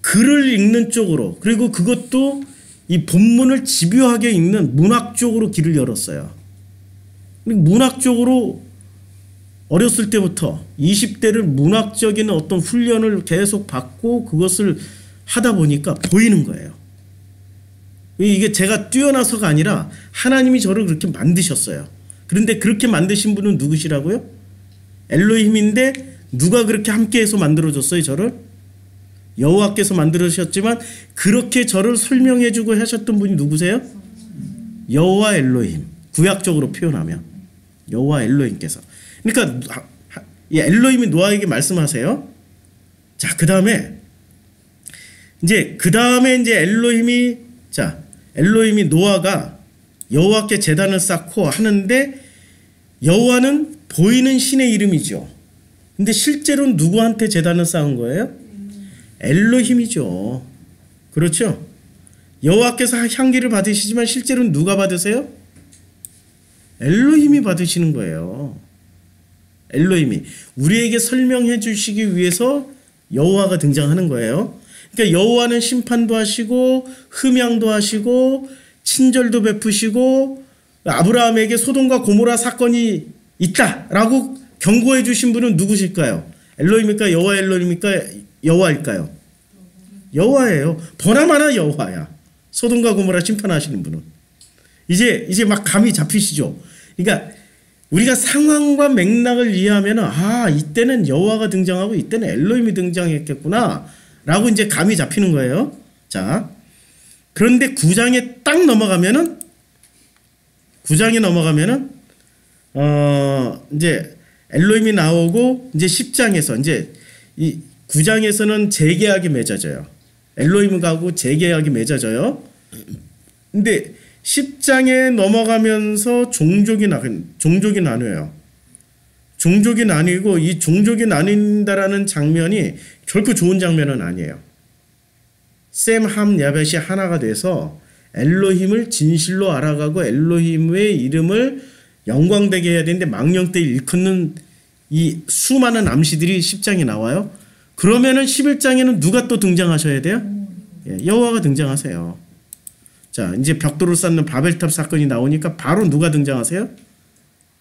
Speaker 1: 글을 읽는 쪽으로 그리고 그것도 이 본문을 집요하게 읽는 문학 쪽으로 길을 열었어요. 문학 쪽으로 어렸을 때부터 20대를 문학적인 어떤 훈련을 계속 받고 그것을 하다 보니까 보이는 거예요. 이게 제가 뛰어나서가 아니라 하나님이 저를 그렇게 만드셨어요. 그런데 그렇게 만드신 분은 누구시라고요? 엘로힘인데 누가 그렇게 함께해서 만들어줬어요? 저를? 여호와께서 만들으셨지만 그렇게 저를 설명해주고 하셨던 분이 누구세요? 여호와 엘로힘. 구약적으로 표현하면 여호와 엘로힘께서. 그러니까 엘로힘이 노아에게 말씀하세요. 자, 그 다음에 이제 엘로힘이 노아가 여호와께 제단을 쌓고 하는데 여호와는 보이는 신의 이름이죠. 근데 실제로는 누구한테 제단을 쌓은 거예요? 엘로힘이죠. 그렇죠? 여호와께서 향기를 받으시지만 실제로는 누가 받으세요? 엘로힘이 받으시는 거예요. 엘로힘이 우리에게 설명해 주시기 위해서 여호와가 등장하는 거예요. 그러니까 여호와는 심판도 하시고 흠양도 하시고 친절도 베푸시고 아브라함에게 소돔과 고모라 사건이 있다라고 경고해 주신 분은 누구실까요? 엘로힘입니까? 여호와 엘로힘입니까? 여호와일까요? 여호와예요. 보나마나 여호와야. 소돔과 고모라 심판하시는 분은. 이제 막 감이 잡히시죠? 그러니까 우리가 상황과 맥락을 이해하면 이때는 여호와가 등장하고 이때는 엘로힘이 등장했겠구나 라고 이제 감이 잡히는 거예요. 자, 그런데 9장에 딱 넘어가면은 이제 엘로힘이 나오고 이제 10장에서 이제 이 9장에서는 재계약이 맺어져요. 엘로힘하고 재계약이 맺어져요. 근데 10장에 넘어가면서 종족이 나뉘어요. 종족이 나뉘고 이 종족이 나뉜다라는 장면이 결코 좋은 장면은 아니에요. 셈, 함, 야벳이 하나가 돼서 엘로힘을 진실로 알아가고 엘로힘의 이름을 영광되게 해야 되는데 망령되이 일컫는 이 수많은 암시들이 10장에 나와요. 그러면은 11장에는 누가 또 등장하셔야 돼요? 여호와가 등장하세요. 자, 이제 벽돌을 쌓는 바벨탑 사건이 나오니까 바로 누가 등장하세요?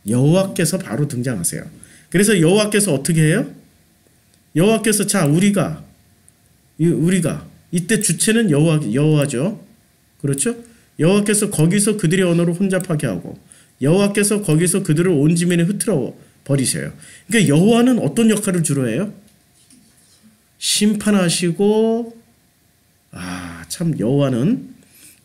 Speaker 1: 여호와께서 바로 등장하세요. 그래서 여호와께서 어떻게 해요? 여호와께서 자, 우리가 이때 주체는 여호와죠. 그렇죠? 여호와께서 거기서 그들의 언어로 혼잡하게 하고 여호와께서 거기서 그들을 온 지면에 흩트러 버리셔요. 그러니까 여호와는 어떤 역할을 주로 해요? 심판하시고 참 여호와는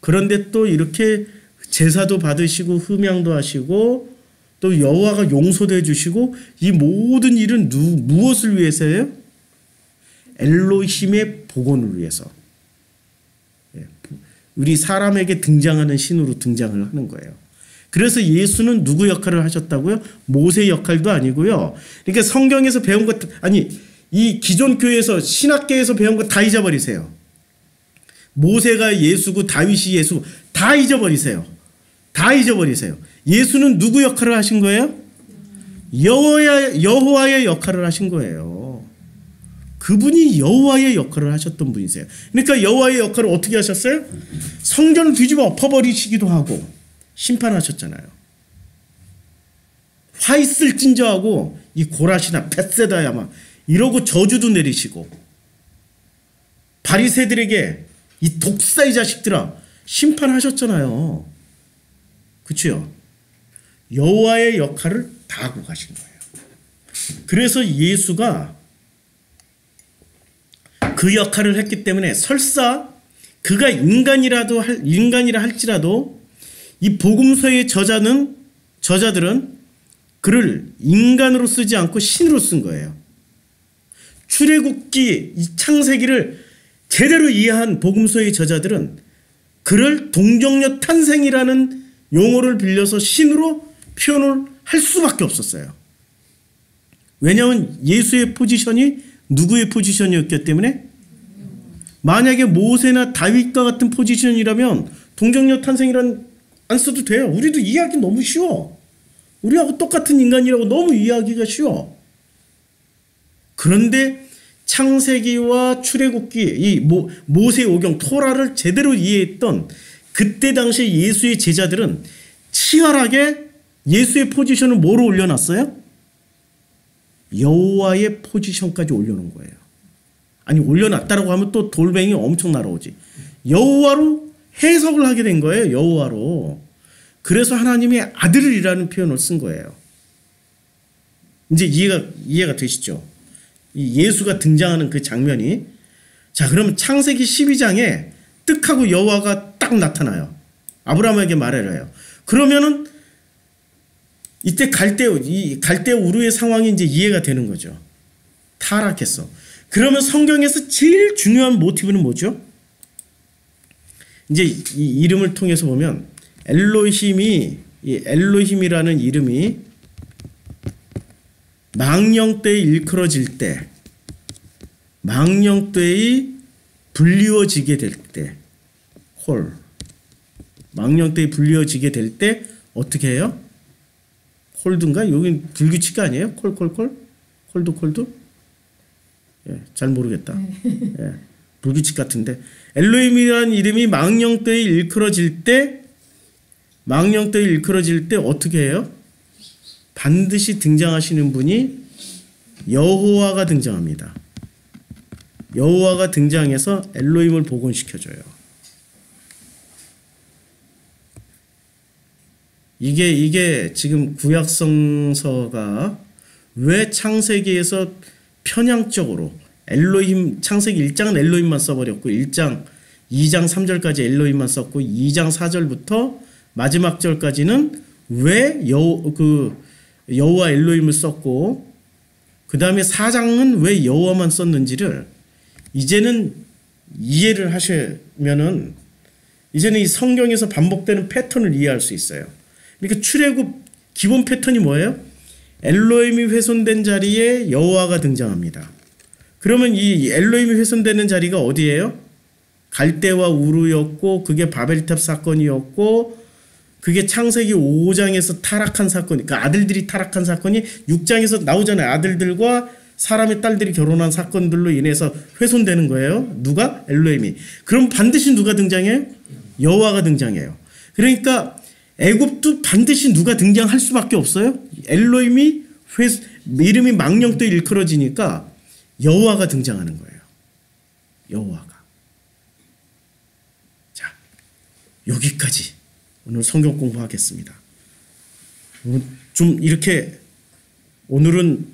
Speaker 1: 그런데 또 이렇게 제사도 받으시고 흠양도 하시고 또 여호와가 용서도 해주시고 이 모든 일은 무엇을 위해서예요? 엘로힘의 복원을 위해서. 우리 사람에게 등장하는 신으로 등장을 하는 거예요. 그래서 예수는 누구 역할을 하셨다고요? 모세 역할도 아니고요. 그러니까 성경에서 배운 것 이 기존 교회에서 신학계에서 배운 거 다 잊어버리세요. 모세가 예수고 다윗이 예수고 다 잊어버리세요. 다 잊어버리세요. 예수는 누구 역할을 하신 거예요? 여호와의 역할을 하신 거예요. 그분이 여호와의 역할을 하셨던 분이세요. 그러니까 여호와의 역할을 어떻게 하셨어요? 성전을 뒤집어 엎어버리시기도 하고 심판하셨잖아요. 화 있을 찐저하고 이 고라시나 벳세다야 막 이러고 저주도 내리시고 바리새들에게 이 독사의 자식들아 심판하셨잖아요. 그렇죠? 여호와의 역할을 다 하고 가신 거예요. 그래서 예수가 그 역할을 했기 때문에 설사 그가 인간이라 할지라도 이 복음서의 저자들은 그를 인간으로 쓰지 않고 신으로 쓴 거예요. 출애굽기 이 창세기를 제대로 이해한 복음서의 저자들은 그를 동정녀 탄생이라는 용어를 빌려서 신으로 표현을 할 수밖에 없었어요. 왜냐하면 예수의 포지션이 누구의 포지션이었기 때문에 만약에 모세나 다윗과 같은 포지션이라면 동정녀 탄생이란 안 써도 돼요. 우리도 이해하기 너무 쉬워. 우리하고 똑같은 인간이라고 너무 이해하기가 쉬워. 그런데 창세기와 출애굽기 이 모세 오경 토라를 제대로 이해했던 그때 당시 예수의 제자들은 치열하게 예수의 포지션을 뭐로 올려놨어요? 여호와의 포지션까지 올려놓은 거예요. 아니 올려놨다라고 하면 또 돌멩이 엄청 날아오지. 여호와로 해석을 하게 된 거예요. 여호와로. 그래서 하나님의 아들이라는 표현을 쓴 거예요. 이제 이해가 되시죠? 이 예수가 등장하는 그 장면이. 자, 그러면 창세기 12장에 뜻하고 여호와가 딱 나타나요. 아브라함에게 말을 해요. 그러면은 이때 갈대오 우르의 상황이 이제 이해가 되는 거죠. 타락했어. 그러면 성경에서 제일 중요한 모티브는 뭐죠? 이제 이 이름을 통해서 보면 엘로힘이라는 이름이 망령되이 일컬어질 때, 망령되이 불리워지게 될 때, 망령되이 불리워지게 될 때 어떻게 해요? 콜드인가? 여긴 불규칙 아니에요? 콜드? 예, 잘 모르겠다. 예, 불규칙 같은데 엘로힘이라는 이름이 망령되이 일컬어질 때 어떻게 해요? 반드시 등장하시는 분이 여호와가 등장합니다. 여호와가 등장해서 엘로힘을 복원시켜줘요. 이게 지금 구약성서가 왜 창세기에서 편향적으로 엘로힘, 창세기 1장은 엘로힘만 써버렸고 1장 2장 3절까지 엘로힘만 썼고 2장 4절부터 마지막 절까지는 왜 여호와 엘로힘을 썼고 그 다음에 4장은 왜 여호와만 썼는지를 이제는 이해를 하시면은 이제는 이 성경에서 반복되는 패턴을 이해할 수 있어요. 그러니까 출애굽 기본 패턴이 뭐예요? 엘로힘이 훼손된 자리에 여호와가 등장합니다. 그러면 이 엘로힘이 훼손되는 자리가 어디예요? 갈대와 우르였고 그게 바벨탑 사건이었고 그게 창세기 5장에서 타락한 사건이 그러니까 아들들이 타락한 사건이 6장에서 나오잖아요. 아들들과 사람의 딸들이 결혼한 사건들로 인해서 훼손되는 거예요. 누가? 엘로힘이. 그럼 반드시 누가 등장해요? 여호와가 등장해요. 그러니까 애굽도 반드시 누가 등장할 수밖에 없어요. 엘로힘이 이름이 망령되이 일컬어지니까 여호와가 등장하는 거예요. 여호와가. 자, 여기까지 오늘 성경 공부하겠습니다. 좀 이렇게 오늘은